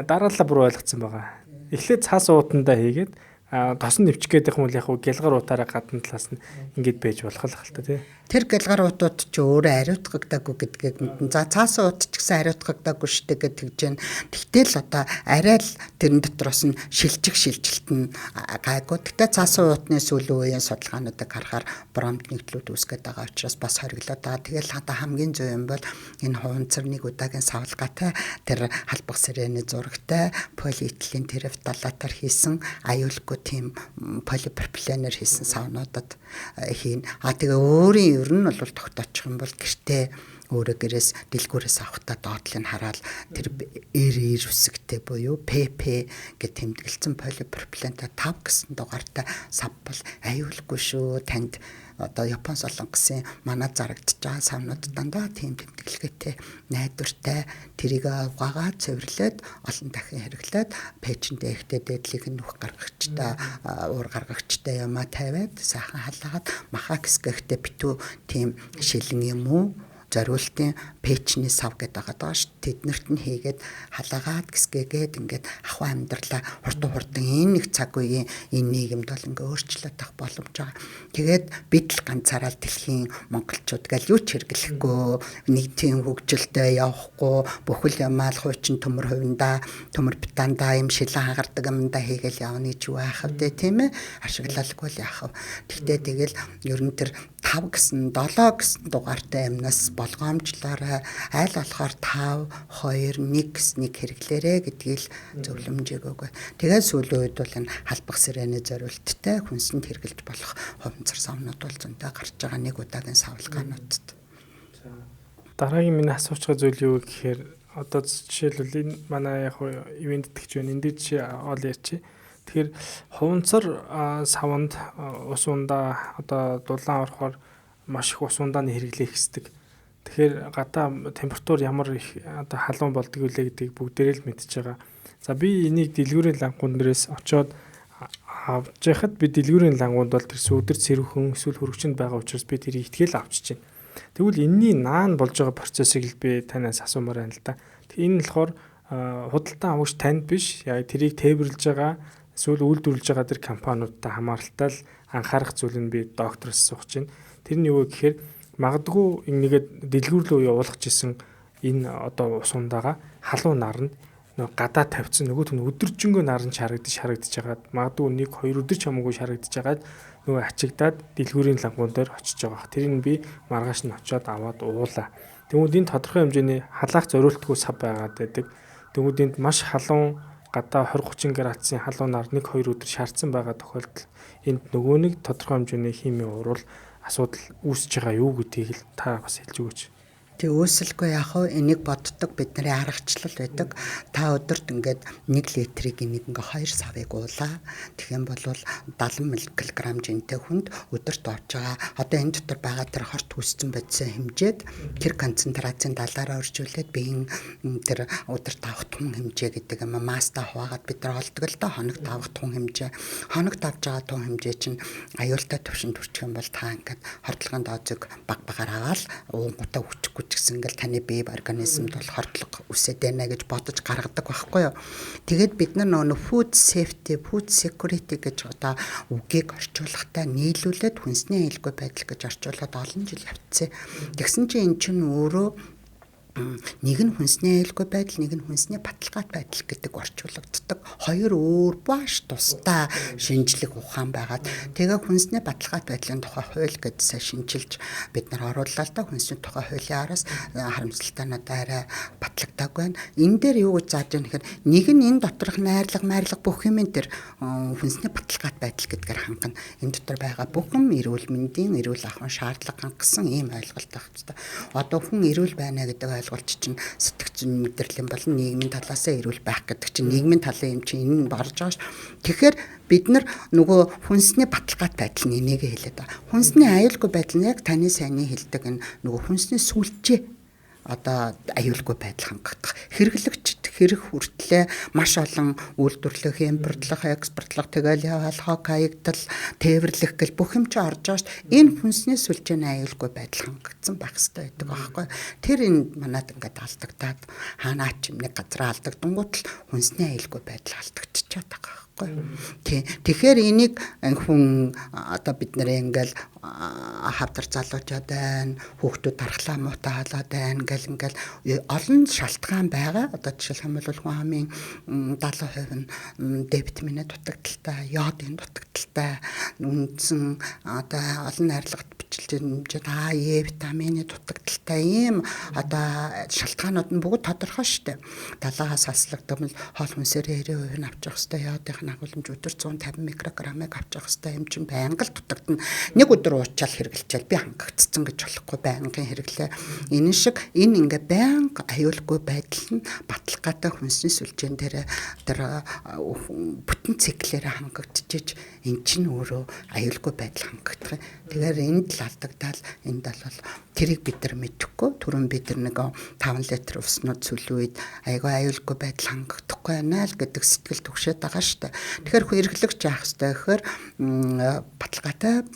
дараа л бүр ойлгоцсон байгаа. Эхлээд цаас уутандаа хийгээд тос нь нэвчих гээд байх юм бол яг гялгар уутаараа гадна талаас нь ингэж байж болох л хаалта тий. Тэр гялгар уутууд ч өөрөө ариутгагдаагүй гэдгийг за цаас уут ч гэсэн ариутгагдаагүй шүү дээ гэж тэгж байна. Тэгтэл одоо арай л тэрэн дотроос нь шилжилт нь гайгүй. Тэгтээ цаас уутны сүүлийн үеийн судалгаануудыг харахаар бромд нэгдлүүд үүсгээд байгаа учраас бас хориглоод байгаа. Тэгэл хата хамгийн зөв юм бол энэ хуванцар нэг удаагийн савлгаатай тэр халбах сирэний зурагтай полиэтилений терефталатаар хийсэн аюулгүй тийм полипропиленээр хийсэн савнуудад хийн. Тэгээ өөрийн ер нь бол тогтоочих юм бол гэртээ өөрөө гэрээс дэлгүүрээс авахтаа доотлыг хараад тэр эр үсэгтэй буюу pp гэж тэмдэглэсэн полипропилентэй 5 гэсэн дугаартай сав бол аюулгүй шүү. Танд одоо Япон солонгосын манай зарагдж байгаа савнууд дандаа тийм тэмдэглэгээтэй найдвартай тэрийг угаагаа цэвэрлээд олон дахин хэрэглээд пэйжэндээ ихтэй дээдлийг нүх гаргагчтай уур гаргагчтай ямаа тавиад сайхан халаагаад махаа гэсгэхтэй битүү тийм шилэн юм уу зориултын пэйчний сав гэдэг байгаа шүү. Тэднэрт нь хийгээд халаагаад гисгээгээд ингээд ахуй амьдралаа хурдан энэ нэг цаг үеийн энэ нийгэмд бол ингээд өөрчлөлт авах боломж байгаа. Тэгээд бид л ганцаараа дэлхийн монголчууд гал юу ч хэрэглэхгүй нэг тийм хөгжилтэй явахгүй бүхэл ямаал хуучин төмөр хувинда төмөр битанда юм шилэн хагардаг юмдаа хийгээл явна гэж юу яах вэ тийм ээ ашиглалгүй л яах вэ. Тэгтээ тэгэл ер нь тэр 5 гэсэн 7 гэсэн дугаартай юмнаас болгоомжлоорой аль болохоор 5 2 1 гэснийг хэрэглээрэ гэдгийг л зөвлөмжийг өгөө. Тэгээд сүүлийн үед бол энэ халбах сирэний зориулттай хүнсэнд хэрэглэж болох хуванцар савнууд бол зөнтэй гарч байгаа нэг удаагийн савлгаануудад. Дараагийн миний асууж байгаа зүйл юу гэхээр одоо жишээлбэл энэ манай яг ивент итгэж байна. Энд чи ол ярьчих. Тэгэхээр хуванцар савнд ус ундаа одоо дулаан орохоор маш их ус ундааны хэрэглээ хийдэг. Тэгэхээр гадаа температур ямар их одоо халуун болдгийг үлээ гэдгийг бүгдээрээ л мэдчихэж байгаа. За би энийг дэлгүүрийн лангуун дээрээс очиод авч яхад би дэлгүүрийн лангуунд бол тэр сүдэр цэрвхэн эсвэл хөрөгчөнд байгаа учраас би тэрийг ихтгэл авчиж байна. Тэгвэл энэний наан болж байгаа процессыг л би танаас асуумаар байна л да. Энэ болохоор худалдан авагч танд биш яг тэрийг тээвэрлж байгаа эсвэл үйлдвэрлэж байгаа тэр компаниудтай хамааралтай л анхаарах зүйл нь би доктороос сууж байна. Тэр нь юу гэхээр магадгүй ингэгээд дэлгүүрлөө явуулах гэсэн энэ одоо ус ундаага халуун наранд гадаа тавьсан нөгөөх нь өдөржингөө наран харагдаж хагаад магадгүй 1-2 өдөр ч хамаагүй харагдаж хагаад нөгөө ачигдаад дэлгүүрийн лангуун дээр очиж байгаа. Тэрийг би маргааш нь очиод аваад уулаа. Тэгвэл энэ тодорхой хэмжээний халаах зориултгүй сав байгаад байдаг. Тэгвэл энд маш халуун гадаа 20-30 градусын халуун нар 1-2 өдөр шаардсан байгаа тохиолдолд энд нөгөө нэг тодорхой хэмжээний химийн урвал асуудал үүсэж байгаа юу гэдгийг л та бас хэлж өгөөч. Тэг үүсэлгүй яах вэ? Энийг боддог бидний аргачлал байдаг. Та өдөрт ингээд 1 литрийг энийг ингээ 2 савыг уулаа. Тэгэх юм бол 70 мг жинтэй хүнд өдөрт орж байгаа. Одоо энэ дотор байгаа тэр хорт хүссэн бодсон хэмжээд тэр концентрацийн 70-аар өржүүлээд биеийн тэр өдөрт авах тун хэмжээ гэдэг юм маста хуваагаад бид нар олдог л да хоногт авах тун хэмжээ. Хоногт авж байгаа тун хэмжээ чинь аюултай төвшөнд хүрчих юм бол та ингээд хордлогын дозыг баг багаар аваад уугуудаа хүчгүй гэсэн ингээл таны бие организмд бол хордлого үсээд байна гэж бодож гаргадаг байхгүй юу. Тэгээд бид нар нөгөө food safety, food security гэж одоо үгийг орчуулгатай нийлүүлээд хүнсний аюулгүй байдал гэж орчуулад олон жил явцсан. Тэгсэн чинь эн чинь өөрөө нэг нь хүнсний аюулгүй байдал, нэг нь хүнсний баталгаат байдал гэдэг орчуулагддаг. Хоёр өөр бааш тусдаа шинжлэх ухаан байгаад тэгээ хүнсний баталгаат байдлын тухай хууль гэдсээ шинжилж бид нар орууллаа л да. Хүнсний тухай хуулийн араас харамсалтай надад арай батлагдаагүй байна. Энэ дээр юу гэж зааж байгаа нэхэр нэг нь энэ доторх найрлага бүх юм дээр хүнсний баталгаат байдал гэдгээр хангана. Энэ дотор байгаа бүх юм эрүүл мэндийн, эрүүл ахуйн шаардлага хангасан ийм ойлголт байх хэрэгтэй. Одоо хүн эрүүл байна гэдэг ойлголт чинь сэтгц мэдрэлийн болон нийгмийн талаас эрүүл байх гэдэг чинь нийгмийн талын юм чинь энэ нь борж байгаа ш. Тэгэхээр бид нар нөгөө хүнсний баталгаат байдал нь энийгээ хэлээд байгаа. Хүнсний аюулгүй байдал нь яг таны сайн хэлдэг энэ нөгөө хүнсний сүлжээ одоо аюулгүй байдал хангагдах. Хэрэглэгчд хэрэг хүртлээ маш олон үйлдвэрлэх, импортлох, экспортлох, тэгэл яваал хог хаягдал, тээвэрлэх гэл бүх юм чи орж байгаа ш. Энэ хүнсний сүлжээний аюулгүй байдал хангагдсан байх хэрэгтэй байдаг байхгүй. Тэр энэ манад ингээд алдагдаад хаанаа ч юм нэг газар алдагдангууд л хүнсний аюулгүй байдал алдагдчихад байгаа. Тэгэхээр энийг хүн одоо бид нэр ингээл хавдар залуучаад байна, хүүхдүүд дархлаа муутай халаад байна ингээл олон шалтгаан байгаа. Одоо жишээлбэл хүн амын 70% нь Д витамины дутагдaltaй, йодын дутагдaltaй, үндсэн одоо олон найрлагт бичлэж хэмжээд Е витамины дутагдaltaй ийм одоо шалтгаанууд нь бүгд тодорхой шүү дээ. Далаагаас аслагдмал хоол хүнсээр 90% нь авч явах хэрэгтэй, йодын агуулмж өдөр 150 микрограммыг авч явах хэрэгтэй юм чинь байнга л дутагдана. Нэг өдөр уучаал хэрэглэчихэл би хангагдсан гэж болохгүй байнгын хэрэглээ. Энэ шиг энэ ингээ байнга аюулгүй байдал нь баталгаатай хүнсний сүлжээн дээр тэр бүтэн циклээр хангагдчихэж эн чинь өөрөө аюулгүй байдал хангагдах. Тэгэхээр энд л алдагдал энд бол тэрийг бид нар мэдэхгүй түрүүн бид нар нэг 5 литр уснууд сүлүү үед айгүй аюулгүй байдал хангагдахгүй байна л гэдэг сэтгэл түгшээд байгаа шүү дээ. Тэгэхээр хэрэглэгч яах ёстой гэхээр баталгаатай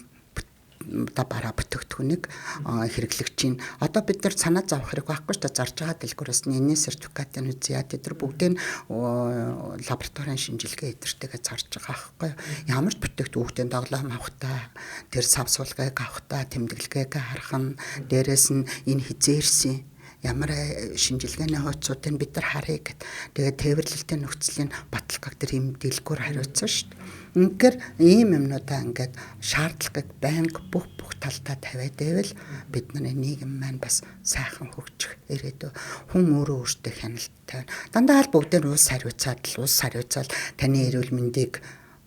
та бараа бүтээгдэхүүнийг хэрэглэгчийн одоо бид нар санаа зовох хэрэг байхгүй шүү дээ. Зарж байгаа дэлгүүрээс нэнэ сертификатын үзье. Тэд нар бүгдийг лабораторийн шинжилгээ эдэртэйгээ зарж байгаа байхгүй. Ямар ч бүтээгдэхүүн доглоом авахтаа, тэр сав суулгыг авахтаа, тэмдэглэгийг харах нь, дээрэс нь энэ хизээрсэн ямар шинжилгээний хуудсуудыг бид нар харъя гэд. Тэгээд тээвэрлэлтийн нөхцөлийн баталгааг тэр юм дэлгүүр хариуцсан шүү дээ. Ингээд ийм юмнуудаа ингээд шаардлагыг байнга бүх талдаа тавиад байвал бидний нийгэм маань бас сайхан хөгжих ирээдүй. Хүн өөрөө өөртөө хяналттай. Дандаа л бүгдээр ус хариуцаад таны эрүүл мэндийг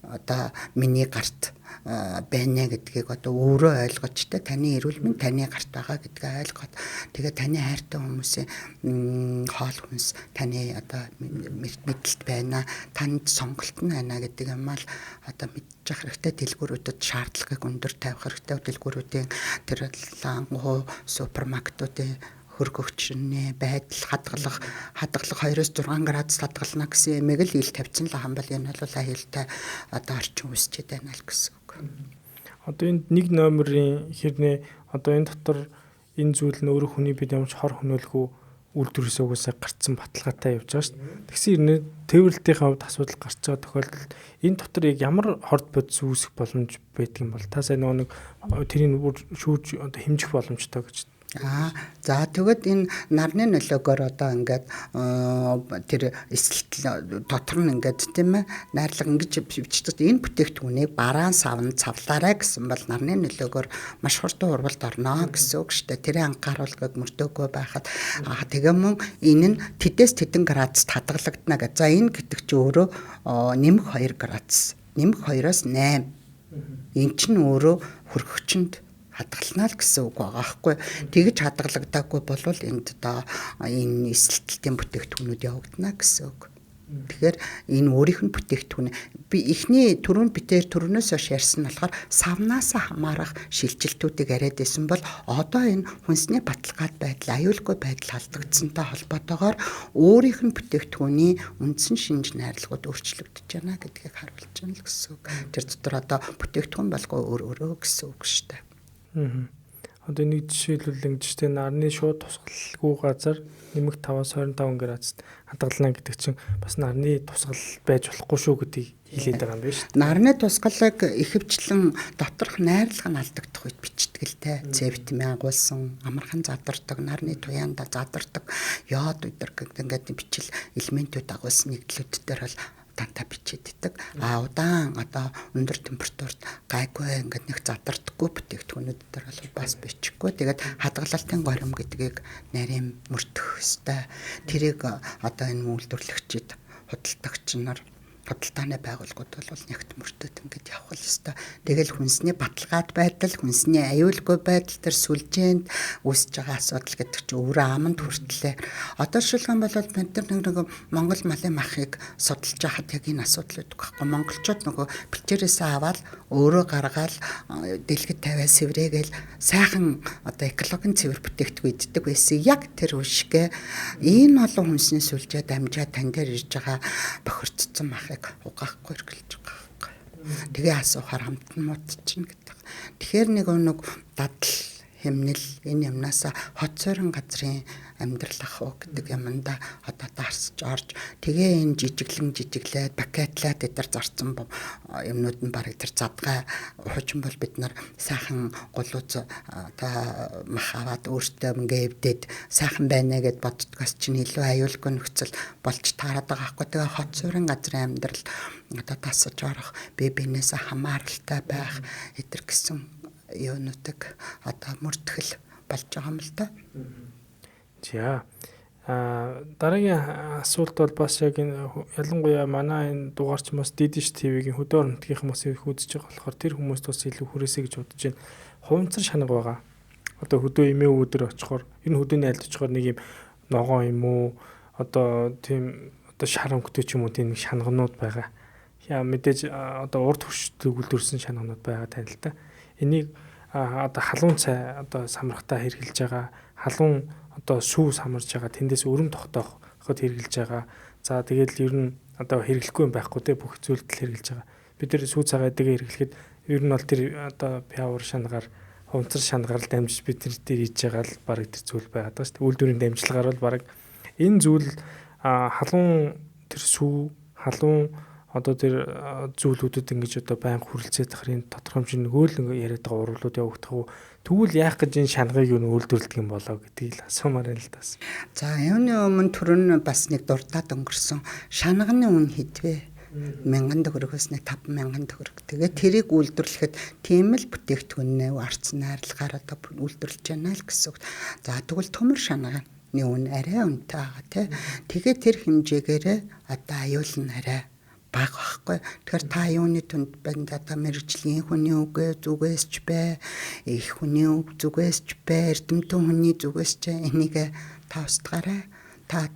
одоо миний гарт байна гэдгийг одоо өөрөө ойлгож тэ таны эрүүл мэнд таны гарт байгаа гэдгээ ойлгоод тэгээ таны хайртай хүмүүсийн хоол хүнс таны одоо мэдлэлт байна, танд сонголт нь байна гэдэг юм аа л одоо мэдчих хэрэгтэй. Дэлгүүрүүдэд шаардлагыг өндөр тавих хэрэгтэй. Дэлгүүрүүдийн тэр лангуу супермаркетуудын хөргөгчний байдал хадгалах 2-6 градус хадгална гэсэн юмыг л ил тавьсан л хамбал энэ бол аюултай одоо орчин үсчээд байна л гэсэн үг. Одоо энд 1 номерын хэрнээ одоо энэ дотор энэ зүйл нь өөрөө хүний бид ямар ч хор хөнөөлгүй үйлдвэрээс угаасаа гарцсан баталгаатай явж байгаа шүү дээ. Тэгсэн хэрнээ тээвэрлэлтийн хувьд асуудал гарч байгаа тохиолдолд энэ дотор яг ямар хорд бодис үүсэх боломж байдаг юм бол та сайн нэг тэрийг шүүж одоо хэмжих боломжтой гэж. За тэгээд энэ нарны нөлөөгөөр одоо ингээд тэр эсэлт дотор нь ингээд тийм ээ найрлага ингэж бичдэг. Энэ бүтээгдэхүүнийг бараан савн цавлаарай гэсэн бол нарны нөлөөгөөр маш хурдан урвалд орно гэсэн үг шүү дээ. Тэрийн анхааруулгыг мөрдөөгүй байхад тэгээ мөн энэ нь тэдээс тэдэн градус хадгалагдана гэж. За энэ гэдэг чи өөрөө нэмэх 2 градус. Нэмэх 2-оос 8. Энэ чинь өөрөө хөргөгчөнд хадгалнаа л гэсэн үг байгаа байхгүй. Тэгж хадгалагдаагүй болвол энд одоо энэ эсэлтэлтийн бүтээгдэхүүнүүд явагдана гэсэн үг. Тэгэхээр энэ өөрийнх нь бүтээгдэхүүн би эхний түрүүнөөс хойш ярьсан болохоор савнаас хамаарах шилжилтүүдийг яриад байсан бол одоо энэ хүнсний баталгаат байдал, аюулгүй байдал алдагдсантай холбоотойгоор өөрийнх нь бүтээгдэхүүний үндсэн шинж найрлагууд өөрчлөгдөж байна гэдгийг харуулж байна л гэсэн үг. Тэр дотор одоо бүтээгдэхүүн болгоо өөрөө гэсэн үг шүү дээ. Одоо нэг жишээлбэл ингэжтэй нарны шууд тусгалгүй газар нэмэх 5-25 градуст хадгална гэдэг чинь бас нарны тусгал байж болохгүй шүү гэдгийг хэлээд байгаа юм байна шүү дээ. Нарны тусгалыг ихэвчлэн доторх найрлага нь алдагдах үед бичдэг л те. С витамин агуулсан, амархан задардаг, нарны туяанда задардаг, йод үдэр гэдэг бичил элементүүд агуулсан нэгдлүүд дээр бол тантаа бичээд идэг. Удаан одоо өндөр температурт гайгүй ингээд нэг задардаггүй бүтээгдэхүүнүүд дээр бол бас бичихгүй. Тэгээд хадгалалтын горим гэдгийг нарийн мөрдөх ёстой. Тэрийг одоо энэ үйлдвэрлэгчид худалдагч нар худалдааны байгууллагууд бол нягт мөрдөд ингээд явах л ёстой. Тэгэл хүнсний баталгаад байдал, хүнсний аюулгүй байдал төр сүлжээнд үүсэж байгаа асуудал гэдэг чинь өөрөө аманд хүртлээ. Одоо шилхэн бол бид нар нэг Монгол малын махыг судалж байхад яг энэ асуудал үүдэг байхгүй. Монголчууд нөгөө бэлчээрээс аваад өөрөө гаргаад дэлгэд тавиа сэврээгээл сайхан одоо экологийн цэвэр бүтээгдэхүүн иддэг байсан. Яг тэр үшгэ энэ олон хүнсний сүлжээ дамжаад тань дээр ирж байгаа бохирдсон мах угаахгүй эргэлж байгаа. Тэгээ асуухаар хамт нь муудчихна гэдэг. Тэгэхээр нэг дадал хэмнэл энэ юмнасаа хот сойрон газрын амьдрал ах уу гэдэг юмда одоо дарсж орж тэгээ энэ жижиглээд пакетлаад эдэр зарцсан юмнууд нь бараг тэр задгай хожим бол бид нар сайхан гулууз одоо мах аваад өөртөө ингээ эвдээд сайхан байна гэд боддгоос чинь илүү аюулгүй нөхцөл болж таарад байгаа хгүй. Тэгээ хот сойрон газрын амьдрал одоо тасаж орох бибинээс хамааралтай байх эдэр гэсэн юунуудыг одоо мөрдгөл болж байгаа юм л да. За дараагийн асуулт бол бас яг энэ ялангуяа манай энэ дугаарч бас Дидиш ТV-гийн хөдөө оронтгийнхан бас их үзэж байгаа болохоор тэр хүмүүст бас илүү хүрээсэй гэж бодож байна. Хуванцар шанаг байгаа. Одоо хөдөө эмээ өвдөр очихоор энэ хөдөөний айлд очихоор нэг юм ногоон юм уу одоо тийм одоо шар өнгөтэй ч юм уу тийм шанагнууд байгаа. Яа мэдээж одоо урд хурцтай үлдэрсэн шанагнууд байгаа танилта. Энийг одоо халуун цай одоо самрахтаа хэрглэж байгаа. Халуун одоо сүү самарж байгаа. Тэндээс өрөм тогтооход хэрглэж байгаа. За тэгэл ер нь одоо хэрэглэхгүй юм байхгүй те бүх зүйлд хэрглэж байгаа. Бид тэр сүү цагаа эдгээ хэрэглэхэд ер нь бол тэр одоо пиавар шанагаар хуванцар шанагаар л дамжиж бид тэр дээр хийж байгаа л баг тэр зүйл байгаад байгаа шүү дээ. Үйлдвэрийн дамжлагаар бол баг энэ зүйл халуун тэр сүү халуун одоо тэр зүйлүүдэд ингэж одоо байнга хүрэлцээд тахрын тодорхой хэмжээний нөгөө л яриад байгаа урвалууд явагдах уу. Тэгвэл яах гэж энэ шанагыг юу үйлдвэрлэдэг юм болоо гэдгийг л асуумаар байна л тас. За юуны өмнө түрүүн бас нэг дуртаад өнгөрсөн шанагны үн хэдвэ? 1000 төгрөгөөс 5000 төгрөг. Тэгээд тэрийг үйлдвэрлэхэд тийм л бүтээгдэхүүнээ арц найрлагаар одоо үйлдвэрлэж байна л гэсэн үг. За тэгвэл төмөр шанагны үн арай үнэтэй байгаа тий. Тэгээд тэр хэмжээгээрээ одоо аюул нь арай баг байхгүй. Тэгэхээр та юуны түнд банд одоо мэрэгжлийн хүний үгээ зүгээс ч бай, их хүний үг зүгээс ч бай, эрдэмтэн хүний зүгээс ч энийг та устгаарай. Та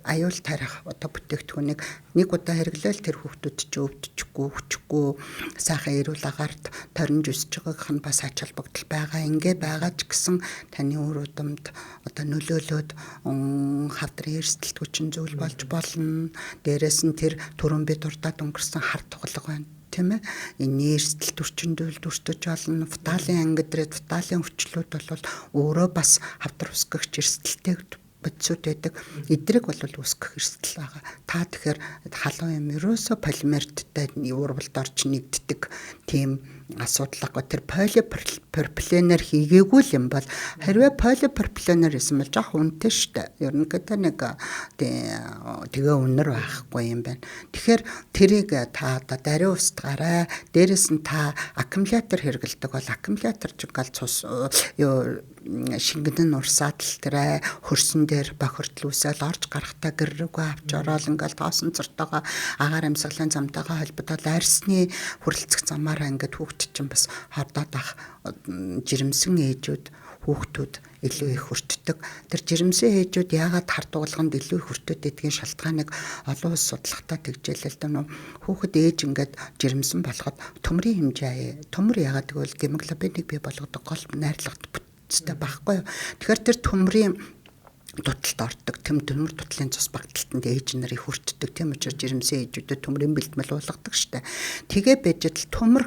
аюул тарих одоо бүтээгдэхүүнийг нэг удаа хэрэглээл тэр хүүхдүүд ч өвдөжгүй, хүчгүй, сайхан эрүүл агаарт торинж өсөж байгаагийнх нь бас ач холбогдол байгаа. Ингээ байгаа ч гэсэн таны үр удамд одоо нөлөөлөд хавдрын эрсдэлт хүчин зүйл болж болно. Дээрээс нь тэр түрүүн би дурдаад өнгөрсөн хар тугалга байна. Тийм ээ. Энэ эрсдэлт хүчиндүүл дүрстэж болно. Фталын ангидрээд фталын өвчлүүд бол өөрөө бас хавдар үсгэгч эрсдэлтэй бодисууд байдаг. Эдрэг бол үсгэх эрсдэл байгаа. Та тэгэхээр халуун юм ерөөсө полимерттай урвалд орж нэгддэг тийм асуудал ахгүй. Тэр полипропиленээр хийгээгүй л юм бол хэрвээ полипропиленээр хийсэн бол жоох үнэтэй штэ. Ерөнхийдөө нэг тэгээ үнэр байхгүй юм байна. Тэгэхээр тэрийг та одоо даруй устгаарай. Дээрээс нь та аккумулятор хэрэглэдэг бол аккумулятор жигаал цус шингэн урсаад л тэрэ хөрсөн дээр бохирдол үүсэл орж гарахтаа гэр рүүгээ авч ороод ингээл тоосон цортойгоо агаар амьсгалын замтайгаа холбогдоод арьсны хүрлцэх замаараа ингээд хүүхд чинь бас хордоод ах жирэмсэн ээжүүд хүүхдүүд илүү их хүртдэг. Тэр жирэмсэн ээжүүд яагаад хар дугалганд илүү их хүртээд гэдгийн шалтгааныг олон улс судлахтаа тэгжээлээ л да. Хүүхэд ээж ингээд жирэмсэн болоход төмрийн хэмжээ төмөр яагаад гэвэл гемоглобиныг бий болгодог гол найрлагт бүтцтэй байхгүй юу. Тэгэхээр тэр төмрийн дуталд ордог. Төмөр дутлын цус багталтанд ээж нарын хүртдэг. Тийм учраас жирэмсэн ээжүүдэд төмрийн бэлтгэл болгодог штэ. Тэгээ байж л төмөр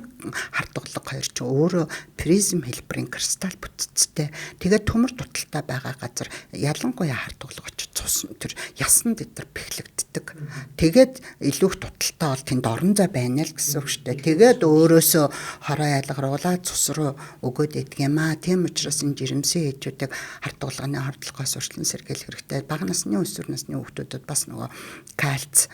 хардгалаг хоёр ч өөрөө призм хэлбэрийн кристалл бүтцтэй. Тэгээ төмөр дуталтай байгаа газар ялангуяа хардгалаг очиж цус тэр ясанд дээр бэхлэгддэг. Тэгээд илүү дуталтай бол тэнд орон зай байна л гэсэн үг штэ. Тэгээд өөрөөсөө хороо ялгаруулаад цус руу өгөөд идэг юм аа. Тийм учраас энэ жирэмсэн ээжүүдийг хардгалганы хордлогоос урьдчилан сэргээл хэрэгтэй. Бага насны өсвөр насны хүүхдүүдэд бас нөгөө кальц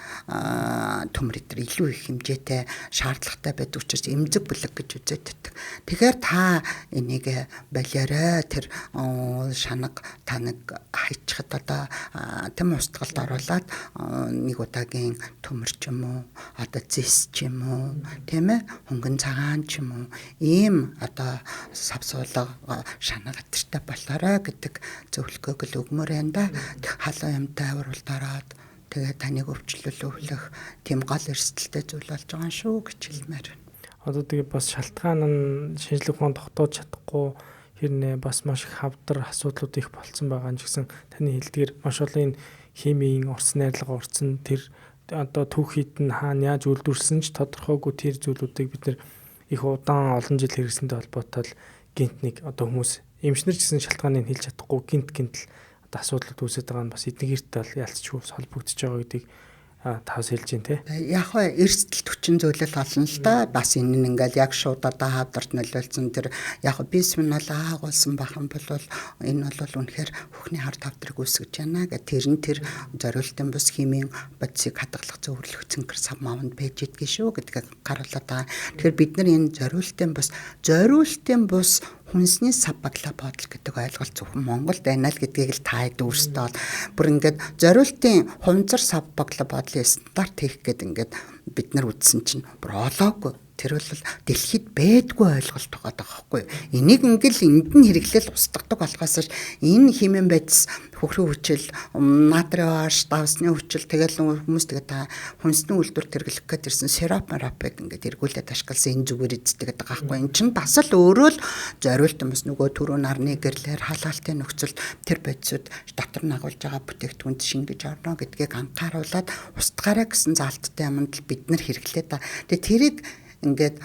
төмөр дээр илүү их хэмжээтэй шаардлагатай байдаг учраас эмзэг бүлэг гэж үзээд байдаг. Тэгэхээр та энийг балиараа тэр шанаг таныг хайчхад одоо тэм устгалд оруулаад нэг удаагийн төмөр ч юм уу одоо зэс ч юм уу тийм ээ хөнгөн цагаан ч юм уу ийм одоо савсуулга шанаг атартай болоорой гэдэг зөвлөгөөг л өгмөр байна да. Халуун юмтай авруулт ороод тэгээ таныг өвчлөлөөлөх тийм гол эрсдэлтэй зүйл болж байгаа шүү гэж хэлмээр байна. Одоо тэгээ бас шалтгаан нь шинжлэх ухаанд тогтоож чадахгүй хэрнээ бас маш их хавдар асуудлууд их болцсон байгаа нь гэсэн таны хэлдгээр маш олон химийн орц найрлага орцсон тэр одоо түүхийд нь хаана яаж үйлдвэрлэсэн ч тодорхойгүй тэр зүйлүүдийг бид нэр их удаан олон жил хэрэгсэнтэй холбоотой гинт нэг одоо хүмүүс эмчнэр гэсэн шалтгааныг хэлж чадахгүй гинтл одоо асуудлууд үүсэж байгаа нь бас эднэртэй бол ялцчгүй холбогдож байгаа гэдгийг таас хэлж байна те. Яг хөө эрсдэл хүчин зүйлэл олно л да. Бас энэ нь ингээл яг шууд одоо хавдарт нөлөөлсөн тэр яг бисфенол агуулсан бахан бол энэ бол үнэхээр хөхний хард хавдрыг үүсгэж байна гэх тэр нь тэр зориултын бус химийн бодисыг хадгалах зөвөрлөх цэнхэр сав мавнд байж идэх шүү гэдгийг харуулдаг байгаа. Тэгэхээр бид нар энэ зориултын бус хүнсний сав баглаа бодол гэдэг ойлголт зөвхөн Монголд байна л гэдгийг л та хэд өөрсдөө бол бүр ингээд зориултын хуванцар сав баглаа бодлын стандарт хийх гэдэг ингээд бид нар үзсэн чинь бүр олоогүй. Тэр бол дэлхийд байдгүй ойлголт байгаа байхгүй. Энийг ингээл энд нь хэрэглэл устгадаг болохоос энэ химийн байдис хөхрийн хүчил, натрийн аш, давсны хүчил тэгэл хүмүүс тэгээд та хүнсний үйлдвэр тэрглэх гээд ирсэн сиропыг ингээд эргүүлээд ашигласан энэ зүгээр эздэг гэдэг байхгүй. Эн чинь бас л өөрөө л зориултан бас нөгөө түрүү нарны гэрлэр халаалтын нөхцөлд тэр бодисууд дотор нь агуулж байгаа бүтээгдэхүүнд шингэж орно гэдгийг анхааруулад устгаарай гэсэн заалттай юмд л бид нар хэрэглээд та. Тэгээд тэрийг ингээд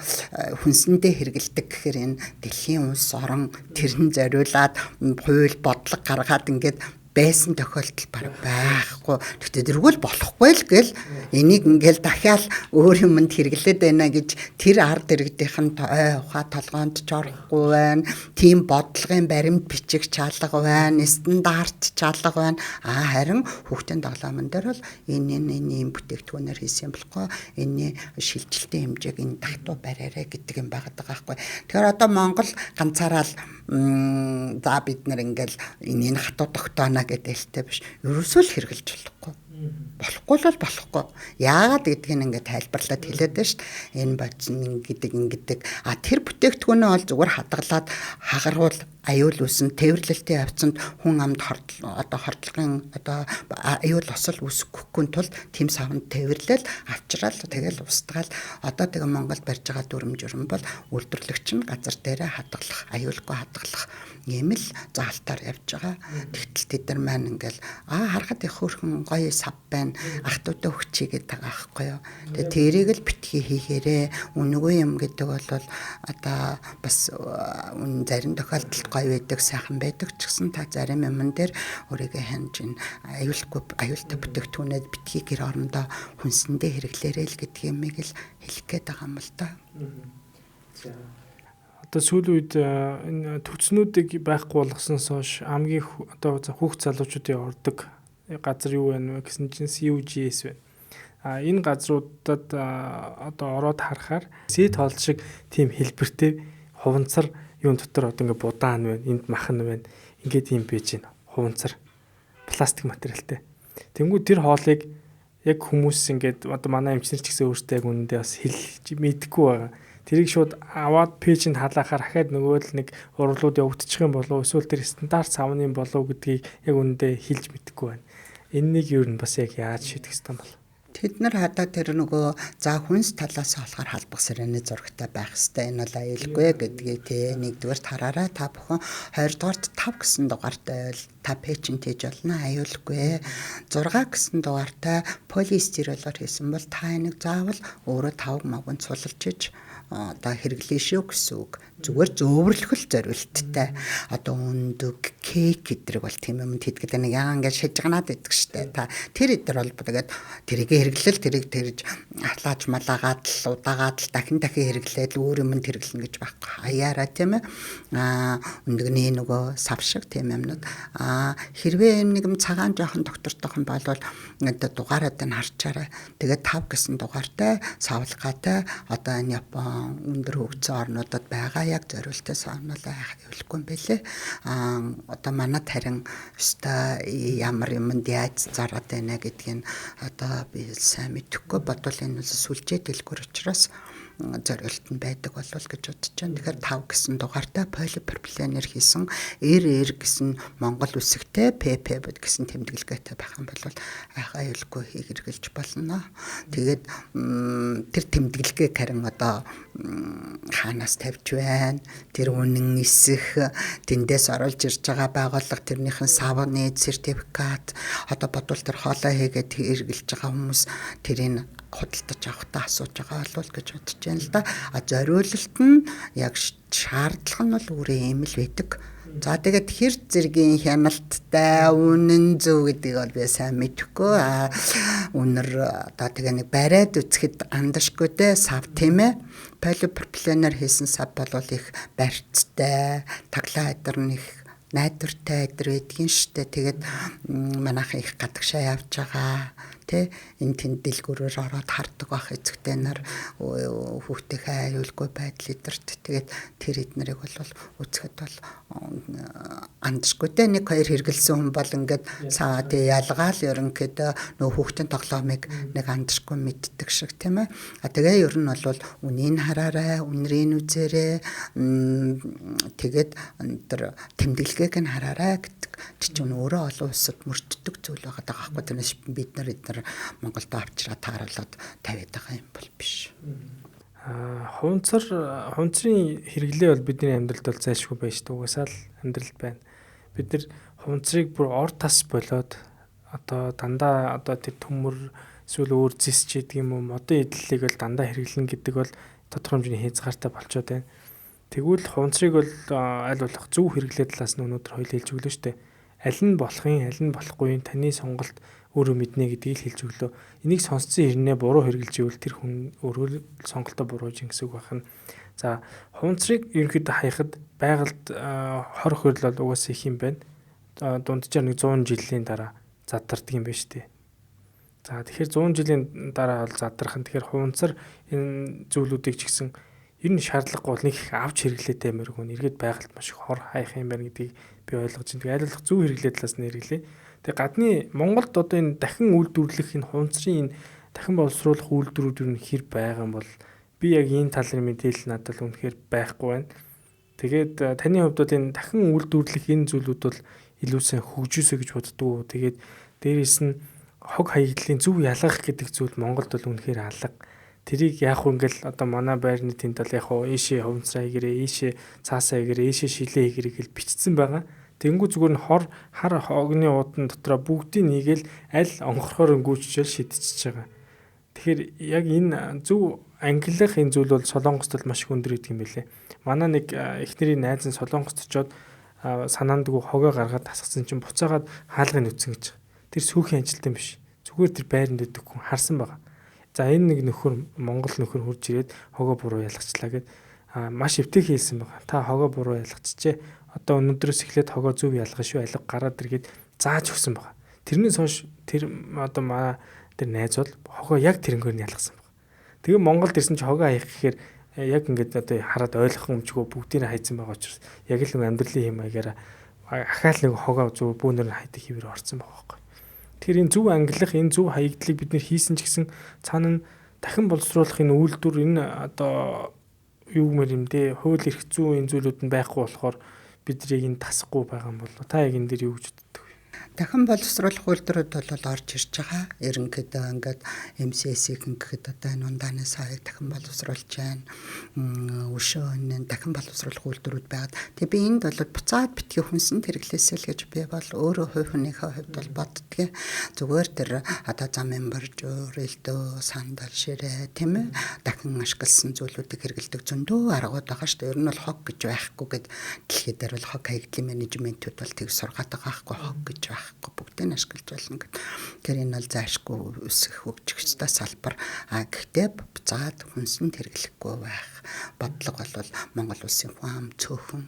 хүнсэндээ хэрэгэлдэг гэхээр энэ дэлхийн улс орон тэрэн зориулаад хууль бодлого гаргаад ингээд байсан тохиолдол бараг байхгүй. Тэгтээ тэргүүл болохгүй л гэл энийг ингээл дахиад өөр юмд хэрэглээд байна гэж тэр ард иргэдийнх нь ухаа толгоонд ч орохгүй байна. Тийм бодлогын баримт бичих чалга байна, стандарт чалга байна. Харин хүүхдийн тоглоомн дээр бол энэ бүтээгдэхүүнээр хийсэн юм болохгүй. Энэ шилжилтийн хэмжээг энэ татуу бариараа гэдэг юм байгаа байхгүй. Тэгэхээр одоо Монгол ганцаараа л за бид нар ингээл энэ хатуу тогтооно гэдэг хэлтэй биш. Ерөөсөө л хэрэгжилж болохгүй. Болохгүй л болохгүй. Яагаад гэдгийг ингээд тайлбарлаад хэлээд байна шүү дээ. Энэ бодис ингээд. Тэр бүтээгдэхүүнээ бол зүгээр хадгалаад хагаруул аюул үүсэн тээвэрлэлтийн явцанд хүн амд хордлогын аюул осол үүсгэхгүй тул тийм савнд тээвэрлэл авчраал тэгэл устгаал одоо тэгээ Монголд барьж байгаа дүрм журм бол үйлдвэрлэгч нь газар дээрээ хадгалах аюулгүй хадгалах ийм л заалтаар явж байгаа. Тэгтэл тэд нар маань ингээл харахад их хөөрхөн гоё сав байна. Ах トゥ удаа өгчийгээд байгаа байхгүй юу. Тэгээ тэрийг л битгий хийгээрээ үнэгүй юм гэдэг бол одоо бас зарим тохиолдолд гоё байдаг сайхан байдаг ч гэсэн та зарим юмн дээр өөрийгөө хянж ин аюултай бүтээгдэхүүнээ битгий гэр орондоо хүнсэндээ хэрэглээрэй л гэдэг юмыг л хэлэх гээд байгаа юм л да. Одоо сүүлийн үед энэ төвчнүүдийг байхгүй болгосноос хойш хамгийн одоо хүүхд залуучуудын ордог газар юу вэ гэсэн чинь UGS байна. Энэ газруудад одоо ороод харахаар сет хоол шиг тийм хэлбэртэй хуванцар юун дотор одоо ингээ будаан байна, энд махан байна. Ингээд юм байж байна. Хуванцар пластик материалтай. Тэнгүү тэр хоолыг яг хүмүүс ингээд одоо манай эмчнэр ч гэсэн өөртөө яг үнэндээ бас хэлж мэдэхгүй байгаа. Тэрийг шууд аваад пэйжэнд халаахаар ахаад нөгөө л нэг урлууд явагдчих юм болов эсвэл тэр стандарт савны болов гэдгийг яг үнэндээ хэлж мэдэхгүй байна. Энэнийг юу н бас яг яаж шийдэх ёстой юм бол? Тэд нар хадаа тэр нөгөө за хүнс талаас болохоор халбах сэрээний зурагтай байх хэвээр энэ бол аюулгүй гэдгээ тий нэгдүгээр тараараа та бүхэн 20 дугаарт 5 гэсэн дугаартай байл та пэйжинтэйж болно аюулгүй 6 гэсэн дугаартай полистиролоор хийсэн бол та энийг заавал өөрөө тавг магунд сулж иж одоо хэрэглээ шүү гэсэн үг. Зүгээр зөөвөрлөх зориулттай. Одоо өндөг, кейк гэдрэг бол тийм юм тэтгэдэг нэг яа ингээд шижганаад байдаг штэ. Та тэр эдэр бол тэгээд тэрийг хэрэглэл тэрийг тэрж ахлаач малаагаад л удаагаад л дахин хэрэглээд өөр юм хэрэглэнэ гэж байхгүй. Хаяараа тийм ээ. Өндөгний нөгөө сав шиг тийм юмнууд. Хэрвээ нэг юм цагаан жоохон доктортойхон болвол одоо дугаараад нь харчаарай. Тэгээд 5 гэсэн дугаартай савлгаатай одоо энэ Япон өндөр хөгжсөн орнуудад байгаа яг зориултаа сануулаа явуулахгүй юм бэлээ. Одоо манад харин өстой ямар юмд яаж зараад байна гэдгийг одоо би сайн мэдэхгүй бодвол энэ сүлжээ дэлгүүр учраас зориулт нь байдаг болов гэж бодож байна. Тэгэхээр 5 гэсэн дугаартай полипропиленээр хийсэн эр гэсэн Монгол үсэгтэй pp гэсэн тэмдэглэгээтэй байх юм бол аюулгүй хэрэгжилж болно. Тэгээд тэр тэмдэглэгээг харин одоо хаанаас тавьж байна? Тэр үнэн эсэх тэндээс оруулж ирж байгаа байгууллага тэрнийхэн савны сертификат одоо бодвол тэр хоолой хийгээд хэрэгжилж байгаа хүмүүс тэрийг худалдаж авахтаа асууж байгаа болов гэж бодож байна л да. Зориулалт нь яг шаардлага нь бол өөрөө юм л байдаг. За тэгээд хэр зэргийн хяналттай үнэн зөв гэдгийг бол би сайн мэдэхгүй. Үнэр одоо тэгээ нэг бариад үзэхэд андашгүй дээ сав тийм ээ. Полипропиленээр хийсэн сав бол их барьцтай, таглаа эдэр нэг найдвартай эдэр байдгийн штэ. Тэгээд манайхан их гадагшаа явж байгаа. Тэ энэ тэнд дэлгүүрээр ороод хардаг байх эцэгтэй нар хүүхдийнхээ аюулгүй байдал эдэрт тэгээд тэр эднэрийг бол үзэхэд бол андшгүй тэ нэг хоёр хэрэгэлсэн хүн бол ингээд саа тэ ялгаал ерөнхийдөө нөө хүүхдийн тоглоомыг нэг андшгүй мэддэг шиг тийм ээ. Тэгээ ер нь бол үнийг хараарай, үнрийн үзээрэй тэгээд тэр тэмдэглэгээг нь хараарай гэдэг чинь өөрөө олон улсад мөрддөг зүйл байгаа байхгүй тэрнээс бид нар Монголд авчраа тааруулаад тавиад байгаа юм бол биш. Хуванцрын хэрэглээ бол бидний амьдралд бол зайлшгүй байж дээ. Угаасаа л амьдралд байна. Бид нар хуванцрыг бүр ор тас болоод одоо дандаа одоо тэр төмөр эсвэл өөр зис ч гэдэг юм уу модон эдлэлийг бол дандаа хэрэглэн гэдэг бол тодорхой хэмжээний хязгаартай болчиход байна. Тэгвэл хуванцрыг бол аль болох зөв хэрэглээ талаас нь өнөөдөр хоёул хэлж өглөө шүү дээ. Аль нь болохын, аль нь болохгүй таны сонголт өөрөө мэднэ гэдгийг хэлж өглөө. Энийг сонсцсон хэрнээ буруу хэрэгжилж ивэл тэр хүн өөрөө сонголтоо буруу гэсэн үг байна. За, хуванцрыг ерөнхийдөө хаяхад байгальд хор хөрл бол угаасаа их юм байна. Дунджаар нэг 100 жилийн дараа задардаг юм байна шүү дээ. За, тэгэхээр 100 жилийн дараа бол задрах нь тэгэхээр хуванцар энэ зүйлүүдийг ч гэсэн ер нь шаардлагагүй бол нэг их авч хэрэглээтэй юмэр хүн эргээд байгальд маш их хор хаях юм байна гэдгийг би ойлгож байна. Тэгээд аль болох зөв хэрэглээ талаас нь хэрэглээ. Тэгээ гадны Монголд одоо энэ дахин үйлдвэрлэх энэ хуванцрын энэ дахин боловсруулах үйлдвэрүүд юу хэр байгаа юм бол би яг энэ талын мэдээлэл надад л үнэхээр байхгүй байна. Тэгээд таны хувьд бол энэ дахин үйлдвэрлэх энэ зүйлүүд бол илүү сайн хөгжөөсэй гэж боддгоо. Тэгээд дээрээс нь хог хаягдлын зөв ялгах гэдэг зүйл Монголд бол үнэхээр алга. Тэрийг яах вэ ингээл одоо манай байрны тэнд бол яг хоо ийшээ хуванцраа хийгэрээ, ийшээ цаасаа хийгэрээ, ийшээ шилээ хийгэрээ гэж бичсэн байгаа. Тэнгүү зүгээр нь хар хогны уудан дотроо бүгдийг нийгээл аль онгорхоор өнгүүчжэл шидчихэж байгаа. Тэгэхээр яг энэ зөв ангилах энэ зүйл бол Солонгост бол маш их өндөр гэдэг юм байлээ. Манай нэг эхнэрийн найз нь Солонгост очиод санаандгүй хогоо гаргаад тасгасан чинь буцаагаад хаалгыг нүцсэн гэж. Тэр сүүхийн ажилтан биш. Зүгээр тэр байранд өгдөг хүн харсан байгаа. За энэ нэг нөхөр Монгол нөхөр хурж ирээд хогоо буруу ялгачлаа гэд маш өвтөй хэлсэн байгаа. Та хогоо буруу ялгачжээ. Одоо өнөөдрөөс эхлээд хогоо зөв ялгах шүү. Алга гараад иргээд зааж өгсөн байгаа. Тэрнээс хойш тэр одоо манай тэр найз бол хогоо яг тэрнгээр нь ялгасан байгаа. Тэгээ Монголд ирсэн чи хогоо хаях гэхээр яг ингээд одоо хараад ойлгох юмчгүй бүгдийг хайцсан байгаа учраас яг л амьдралын хэм маягаараа ахаал нэг хогоо зөв бүүнээр нь хайдаг хэвээр орцсон байгаа байхгүй. Тэгэхээр энэ зөв ангилах, энэ зөв хаягдлыг бид нэр хийсэн ч гэсэн цаана нь дахин боловсруулах энэ үйлдвэр энэ одоо юу гэмээр юм дээ хууль эрх зүйн энэ зүйлүүд нь байхгүй болохоор бид нарыг энэ тасахгүй байгаа юм бол та яг энэ дээр юу гэж боддог вэ? Дахин боловсруулах үйлдвэрүүд бол орж ирж байгаа. Ерөнхийдөө ингээд MCS-ийг ингээд одоо энэ ундааны савыг дахин боловсруулж байна. Өшөө дахин боловсруулах үйлдвэрүүд байгаад. Тэгээ би энд бол буцаад битгий хүнсэнд хэрэглээсэй л гэж би бол өөрөө хувь хүнийхээ хувьд бол боддгийн. Зүгээр тэр одоо замын борж, өрөлдөө, сандал ширээ тийм ээ дахин ашигласан зүйлүүдийг хэрэглэдэг зөндөө аргууд байгаа шүү дээ. Ер нь бол хог гэж байхгүй гэд дэлхийд дээр бол хог хаягдлын менежментүүд бол тэг сургаад байгаа байхгүй хог гэж байхгүй бүгдийг ашиглаж болно гэд. Тэр энэ бол заашгүй өсөх хөгжихтэй салбар. Гэхдээ буцаад хүнсэнд хэрэглэхгүй байх бодлого бол Монгол улсын хүн ам цөөхөн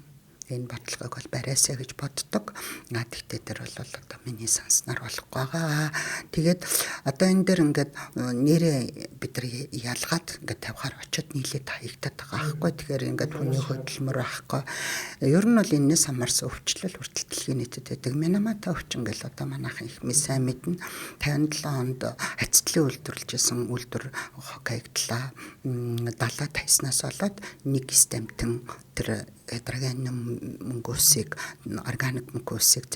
энэ бодлогыг бол бариасаа гэж боддог. Гэхдээ тэр бол одоо миний санснаар болохгүй байгаа. Тэгээд одоо энэ дээр ингээд нэрээ бид нар ялгаад ингээд 50-аар очиод нийлээд хаягдаад байгаа байхгүй. Тэгэхээр ингээд хүний хөдөлмөр байхгүй. Ер нь бол энэс хамаарсан өвчлөл хүртэл дэлхийн нийтэд байдаг. Минамата өвчин гэл одоо манайхан их сайн мэднэ. 57 онд хацтлын үйлдвэрлэжсэн үйлдвэр хог хаягдлаа. 70 тайснаас болоод нэг стамтэн тэр эдрагийн мөнгөсийг органик мөнгөсийг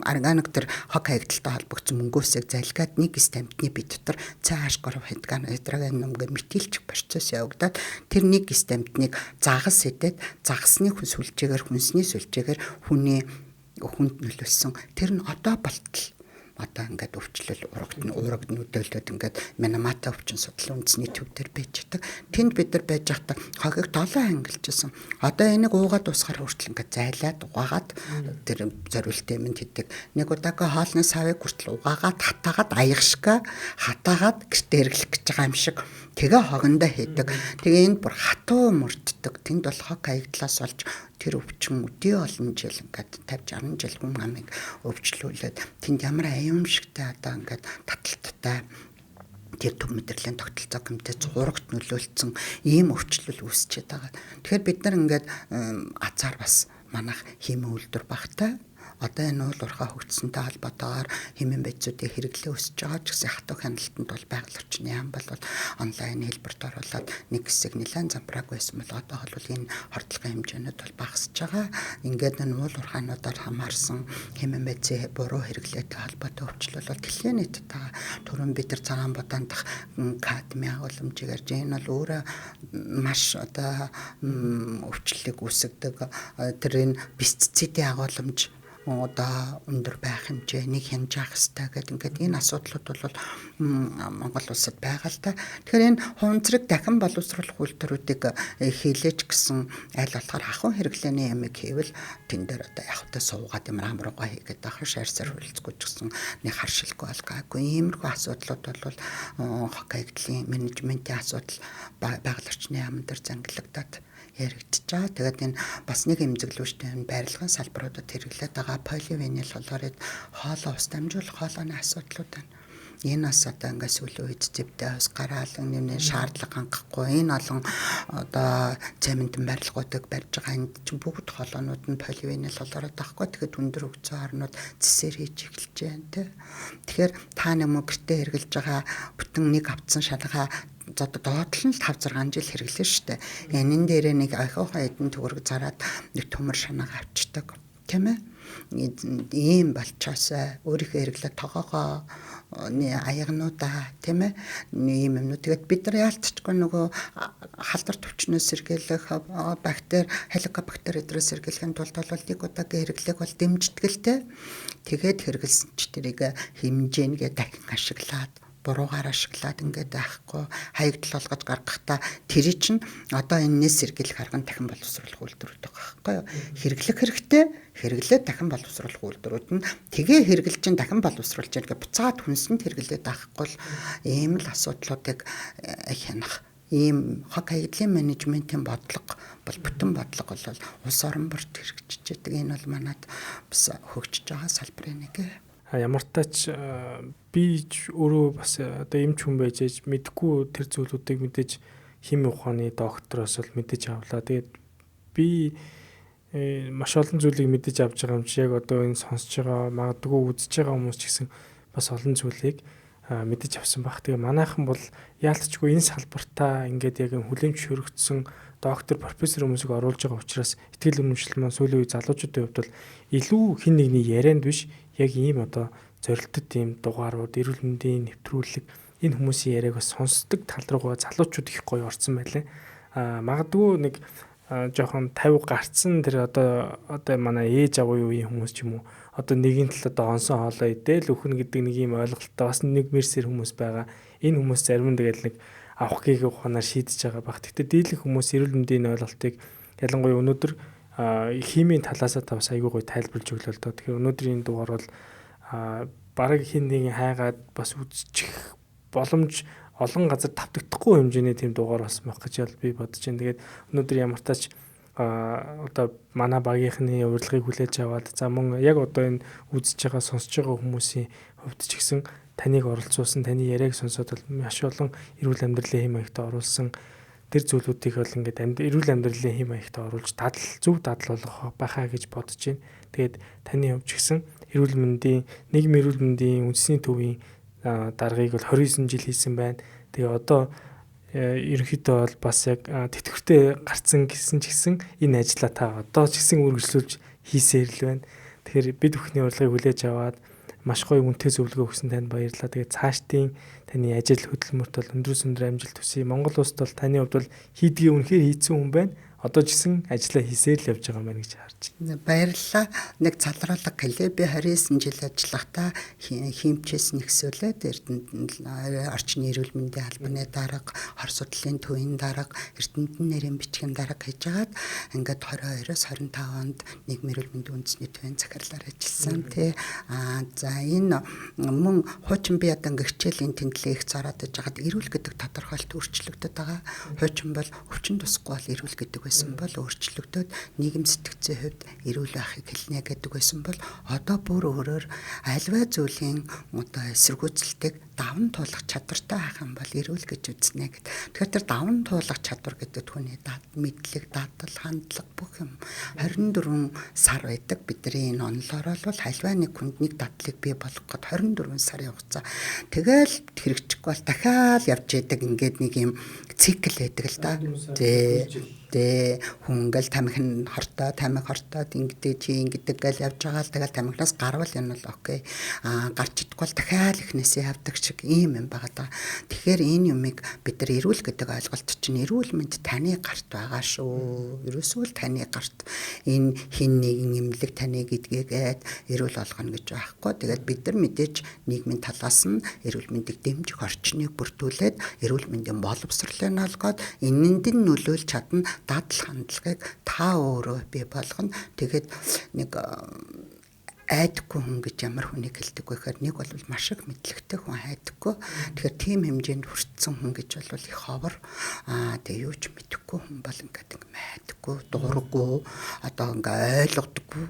органик тэр хог хаягдалтай холбогдсон мөнгөсийг залгаад нэг стампны бит дотор цааш гор хэдгэн эдрагийн мөнгө мэтэлчих процесс явагдаад тэр нэг стампныг загас хэдэд загасны хүнсний сүлжээгээр хүнд нөлөөлсөн тэр нь одоо болтол одоо ингээд өвчлөл ураг нүдэлдүүд ингээд Минамата өвчин судлалын үндэсний төв дээр байж байгаа. Тэнд бид нар байж байхдаа хогийг 7 ангилжсэн. Одоо энийг уугаад усахаар хүртэл ингээд зайлаад угаагаад тэр зориултын юмд хийдэг. Нэг удаагаа хоолны савыг хүртэл угаагаад хатаагаад аягшгаа хатаагаад гэртээ хэрэглэх гэж байгаа юм шиг тэгээ хогондоо хийдэг. Тэгээ энд бүр хатуу мөрддөг. Тэнд бол хог хаягдлаас олж тэр өвчин өдөө олон жил ингээд 50-60 жил хүн амыг өвчлүүлээд тэнд ямар аимшигтай одоо ингээд таталттай тэр төв мэдрэлийн тогтолцоо гэмтээ зурагт нөлөөлсөн ийм өвчлөл үүсчихэд байгаа. Тэгэхээр бид нар ингээд азар бас манайх химийн үйлдвэр багтай одоо энэ уул уурхай хөгжсөнтэй холбоотойгоор хэмээн байцуудыг хэрэглээ өсөж байгаа ч гэсэн хатуу хяналтанд бол байгаль орчны яам бол онлайн хэлбэрт оруулаад нэг хэсэг нэлээд замбрааг байсан бол одоо бол энэ хордлогын хэмжээнүүд бол багасж байгаа. Ингээд энэ уул уурхайнуудаар хамаарсан хэмээн байцын буруу хэрэглээтэй холбоотой өвчлөл бол дэлхийн нийтэд байгаа. Түрүүн бид нар цагаан будаан дах кадмийн агуулмжийг ярьж энэ бол өөрөө маш одоо өвчлөлийг үүсгэдэг тэр энэ пестицидийн агуулмж одоо өндөр байх хэмжээ нэг хянаж авах хэрэгтэй гэдэг ингээд энэ асуудлууд бол Монгол улсад байгаа л да. Тэгэхээр энэ хуванцрыг дахин боловсруулах үйлдвэрүүдийг хийлээж гэсэн аль болохоор ахуйн хэрэглээний ямиг хийвэл тэн дээр одоо явахтай суугаад юм амруугаа хийгээд ахын шаарсаар хөлцгөө ч гэсэн нэг харшилгүй алгаагүй иймэрхүү асуудлууд бол хог хаягдлын менежментийн асуудал байгаль орчны яамн дээр зангилагдаад яригдчихэж байгаа. Тэгээд энэ бас нэг эмзэглүүштэй энэ барилгын салбаруудад хэрэглээд байгаа поливинил хлорид хоолоо ус дамжуулах хоолойны асуудлууд байна. Энэ бас одоо ингээд сүүлийн үед зэвтэй ус гараалан нэмнэ шаардлага хангахгүй энэ олон одоо цементэн барилгуудыг барьж байгаа энэ чинь бүгд хоолойнууд нь поливинил хлорид байхгүй. Тэгэхээр өндөр хөгжсөн орнууд цэсээр хийж эхэлж байна тий. Тэгэхээр та нэмүү гэртээ хэрглэж байгаа бүтэн нэг авцсан шалгаа доотлол нь 5-6 жил хэрэглэн штэ. Энэ дээрээ нэг ахиухан эдэн төгрөг зараад нэг төмөр шанаа авчдаг. Тийм ээ. Ийм болчоосоо өөрийнхөө хэрэглээ тоогоогоо аягнуудаа тийм ээ. Ийм юмнууд. Тэгээд бид нар яалтчгүй нөгөө халдвар төвчнөөс сэргийлэх бактери, хеликобактер эдрээс сэргийлэхийн тулд бол нэг удаагийн хэрэглээг бол дэмждэг л те. Тэгээд хэрэгэлсэн ч тэрийг хэмжээнгээ дахин ашиглаад буруугаар ашиглаад ингээд байхгүй хаягдл болгож гаргахтаа тэр чинь одоо энэс сэргийлэх арга нь дахин боловсруулах үйлдвэрүүд байгаа байхгүй хэрэглээ дахин боловсруулах үйлдвэрүүд нь тэгээ хэрэгэл чинь дахин боловсруулж байгаа буцаад хүнсэнд хэрэглээд байхгүй л ийм л асуудлуудыг хянах ийм хог хаягдлын менежментийн бодлого бол бүтэн бодлого бол улс орон бүрт хэрэгжиж байгаа. Энэ бол манад бас хөгжиж байгаа салбарын нэг. Ямар тач би өөрөө бас одоо эмч хүн байж мэдгүй тэр зүйлүүдийг мэдээж химийн ухааны доктороос бол мэдээж авлаа. Тэгээд би маш олон зүйлийг мэдээж авч байгаа юм чи яг одоо энэ сонсож байгаа магадгүй үзэж байгаа хүмүүс ч гэсэн бас олон зүйлийг мэдээж авсан баг. Тэгээ манайхан бол яалтчгүй энэ салбартаа ингээд яг хүлэмж хөрөгдсөн доктор, профессор хүмүүсийг оруулж байгаа учраас ихтгэл үнэмшил маань сүүлийн үе залуучуудын хувьд бол илүү хин нэгний ярианд биш яг ийм одоо зорилттой ийм дугаарууд эрүүл мэндийн нэвтрүүлэг энэ хүмүүсийн яриаг бас сонсдог тал руугаа залуучууд их гоё орсон байлаа. Магадгүй нэг жоохон 50 гарцсан тэр одоо манай ээж аваа үеийн хүмүүс ч юм уу одоо нэгэн тал одоо онсон хоолой идэл өхнө гэдэг нэг юм ойлголттой бас нэг мэрсэр хүмүүс байгаа. Энэ хүмүүс зарим нь тэгэл нэг авах гийг ухаанаар шийдэж байгаа баг. Гэхдээ дийлэн хүмүүс эрүүл мэндийн ойлголтыг ялангуяа өнөөдөр химийн талаас та бас айгүй гоё тайлбарлаж өглөө л доо. Тэгэхээр өнөөдрийн дугаар бол бараг хин нэгэн хайгаад бас үзчих боломж олон газар тавтагдахгүй хэмжээний тийм дугаар бас мах гэж би бодож байна. Тэгээд өнөөдөр ямар тач одоо манай багийнхны урилгыг хүлээж аваад за мөн яг одоо энэ үзэж байгаа сонсож байгаа хүмүүсийн хувьд ч гэсэн таныг оролцуулсан, таны яриаг сонсоод маш олон эрүүл амьдралын хэм маягт оруулсан тэр зүйлүүдийг бол ингээд эрүүл амьдралын хэм маягт оруулж зөв дадал болгох байхаа гэж бодож байна. Тэгээд таны хувьд ч гэсэн эрүүл мэндийн нийгмийн эрүүл мэндийн үндэсний төвийн даргаыг бол 29 жил хийсэн байна. Тэгээ одоо ерөнхийдөө бол бас яг тэтгэвртэй гарцсан гэсэн ч гэсэн энэ ажлаа та одоо ч гэсэн үргэлжлүүлж хийсээр л байна. Тэгэхээр бид бүхний урилгыг хүлээж аваад маш гоё үнэтэй зөвлөгөө өгсөн танд баярлалаа. Тэгээ цаашдын таны ажил хөдөлмөрт бол өндөр амжилт хүсье. Монгол улсад бол таны хувьд бол хийдгийг үнэхээр хийцэн хүн байна. Одоо ч гэсэн ажлаа хийсээр л явж байгаа юм байна гэж харж байна. Баярлалаа. Нэг залруулга гэлээ. Би 29 жил ажиллахдаа химчээс нэгсүүлээд Эрдэнэт орчны эрүүл мэндийн албаны дарга, хор судлалын төвийн дарга, Эрдэнэтийн нэрийн бичгийн дарга хийжгаад ингээд 22-оос 25 онд нийгмийн эрүүл мэндийн үндэсний төвийн захирлаар ажилласан тий. За энэ мөн хуучин би одоо ингээд хичээлийн тэмдэглэлийг зараад байжгаад эрүүл гэдэг тодорхойлолт өөрчлөгдөд байгаа. Хуучин бол өвчин тусахгүй бол эрүүл гэдэг бол өөрчлөгдөд нийгэм сэтгцийн хувьд эрүүл байхыг хэлнэ гэдэг байсан бол одоо бүр өөрөөр альва зүйлийн одоо эсэргүүцэлтийг даван туулах чадвартай байх юм бол эрүүл гэж үзнэ гэд. Тэгэхээр тэр даван туулах чадвар гэдэг түүний мэдлэг, дадал, хандлага бүх юм 24 сар байдаг. Бидний энэ онлоор бол альва нэг хүнд нэг дадлыг бий болгоход 24 сарын хугацаа. Тэгэл хэрэгжихгүй бол дахиад явж яадаг ингээд нэг юм цикл байдаг л да. Хүн ингээл тамхин хортой, тамхи хортоод ингэдэг чи ингэдэг гэл явж байгаа л тэгэл тамхинаас гарвал энэ бол окей. Гарч идэх бол дахиад эхнээсээ явдаг шиг ийм юм байгаа да. Тэгэхээр энэ юмыг бид нар эрүүл гэдэг ойлголт чинь эрүүл мэнд таны гарт байгаа шүү. Ерөөсөө л таны гарт энэ хин нэгэн эмнэлэг таны гэдгээгээд эрүүл болгоно гэж байхгүй. Тэгээд бид нар мэдээж нийгмийн талаас нь эрүүл мэндийг дэмжих орчныг бүрдүүлээд эрүүл мэндийн боловсролыг олгоод энэнд нь нөлөөлж чадна. Дадал хандлагыг та өөрөө бий болгоно. Тэгээд нэг айдаггүй хүн гэж ямар хүнийг хэлдэг вэ гэхээр нэг бол маш их мэдлэгтэй хүн айдаггүй. Тэгэхээр тийм хэмжээнд хүрсэн хүн гэж бол их ховор. Тэгээ юу ч мэдэхгүй хүн бол ингээд майдаггүй, дурггүй, одоо ингээд ойлгодоггүй,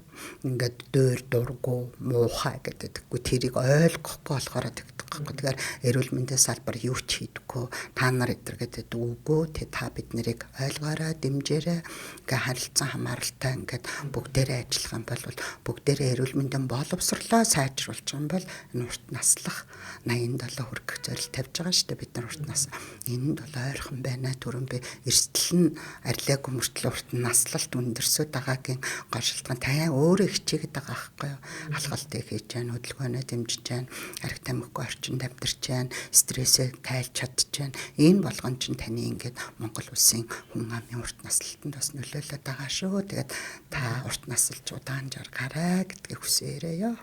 ингээд дөр дурггүй, муухай гэдэггүй. Тэрийг ойлгохгүй болохоор тэгдэг. Тэгэхээр эрүүл мэндийн салбар юу ч хийдэггүй. Та нар эдэр гэдэг үгүй. Та бид нарыг ойлгоорой, дэмжээрэй. Ингээд харилцан хамааралтай ингээд бүгдээрээ ажиллах юм бол бүгдээрээ эрүүл мэндийн боловсрлоо сайжруулж байгаа юм бол энэ урт наслах 87 хүрэх зорилт тавьж байгаа шүү дээ бид нар урт нас. Энд бол ойрхон байна. Түрүүн би эрсдэл нь арилаагүй мөртлөө урт наслалт өндөрсөд байгаагийн гол шалтгаан таа өөрөө хичээгээд байгаа байхгүй юу? Алхалтыг хийж байна, хөдөлгөөнөө дэмжиж байна, арх тамхигүй орчинд амьдарч байна, стрессээ тайлж чадж байна. Энэ болгон чинь таны ингээд Монгол улсын хүн амын урт наслалтанд бас нөлөөлөд байгаа шүү. Тэгээд та урт наслж удаан жаргараа гэдгийг хүсээрээ ёо.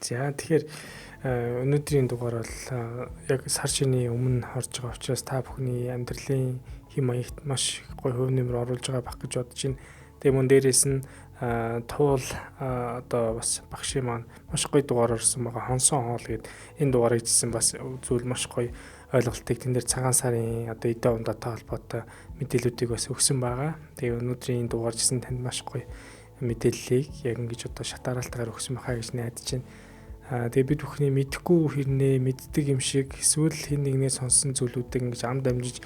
За тэгэхээр өнөөдрийн дугаар бол яг сар шинийн өмнө орж байгаа учраас та бүхний амьдралын хэм маягт маш гоё хөв нэмэр оруулж байгаа байх гэж бодож байна. Тэгээ мөн дээрээс нь туул одоо бас багшийн маань маш гоё дугаар орсон байгаа. Хонсон хоол гэдэг энэ дугаарыг хийсэн бас зүйл маш гоё ойлголтыг тэн дээр цагаан сарын одоо эдэ ундатай холбоотой мэдээллүүдийг бас өгсөн байгаа. Тэгээ өнөөдрийн дугаар жисэн танд маш гоё мэдээллийг яг ингэж одоо шатараалтайгаар өгсөн байхаа гэж найдаж байна. Тэгээ бид бүхний мэдэхгүй хэрнээ мэддэг юм шиг эсвэл хин нэгнээс сонсон зүйлүүдийг ингэж ам дамжиж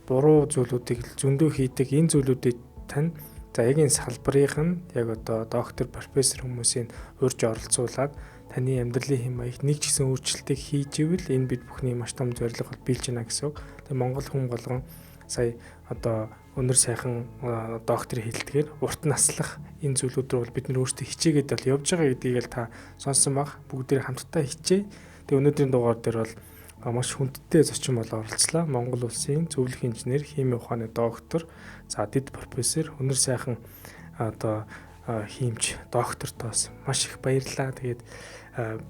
буруу зүйлүүдийг зөндөө хийдэг энэ зүйлүүдийг тань за яг энэ салбарынх нь яг одоо доктор, профессор хүмүүсийн урьж оролцуулаад таны амьдралын хэм маягт нэг ч гэсэн өөрчлөлтийг хийж ивэл энэ бид бүхний маш том зорилго бол биелж байна гэсэн үг. Тэгээ Монгол хүн болгон сая одоо өнөр сайхан докторийн хэлдгээр урт наслах энэ зүйлүүд рүү бол бид нэр өөрсдөө хичээгээд бол явж байгаа гэдгийг л та сонсон баг. Бүгдээр хамтдаа хичээ. Тэгээ өнөөдрийн дугаар дээр бол маш хүндтэй зочин болоо оролцлаа. Монгол улсын зөвлөх инженер, химийн ухааны доктор, за дэд профессор өнөр сайхан одоо хиймч доктортоос маш их баярлалаа. Тэгээд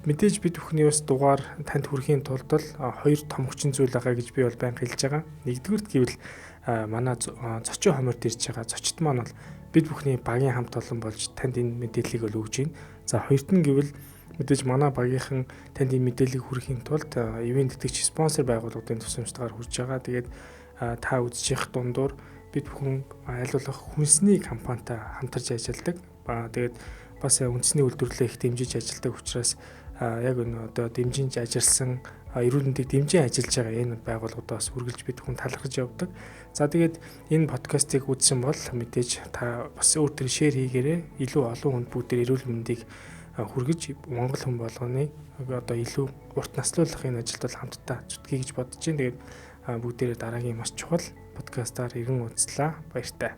мэдээж бид бүхний бас дугаар танд хүрэхийн тулд бол хоёр том хүчин зүйл байгаа гэж би бол байнга хэлж байгаа. Нэгдүгürt гэвэл манай зочин хоморд ирж байгаа зочид маань бол бид бүхний багийн хамт олон болж танд энэ мэдээллийг бол өгж байна. За хоёрт нь гэвэл мэдээж манай багийнхан танд энэ мэдээллийг хүрэхийн тулд ивент тэтгэгч спонсор байгууллагын тусламжтайгаар хүрж байгаа. Тэгээд та үзчих дундуур бид бүхэн аль болох хүнсний компанитай хамтарч ажилладаг. Тэгээд бас үндэсний үйлдвэрлэлээ их дэмжиж ажилладаг учраас яг энэ одоо дэмжинж ажилласан эрүүл мэндийг дэмжин ажиллаж байгаа энэ байгууллагуудаа бас үргэлж бид бүхэн талархаж явдаг. За тэгээд энэ подкастыг үзсэн бол мэдээж та бас өөр төр шеэр хийгээрэй. Илүү олон хүнд бүгд эрүүл мэндийг хүргэж Монгол хүн болгоны одоо илүү урт наслуулах энэ ажилд бол хамтдаа зүтгэе гэж бодож байна. Тэгээд бүгдээрээ дараагийн маш чухал подкастаар иргэн уулзлаа. Баяртай.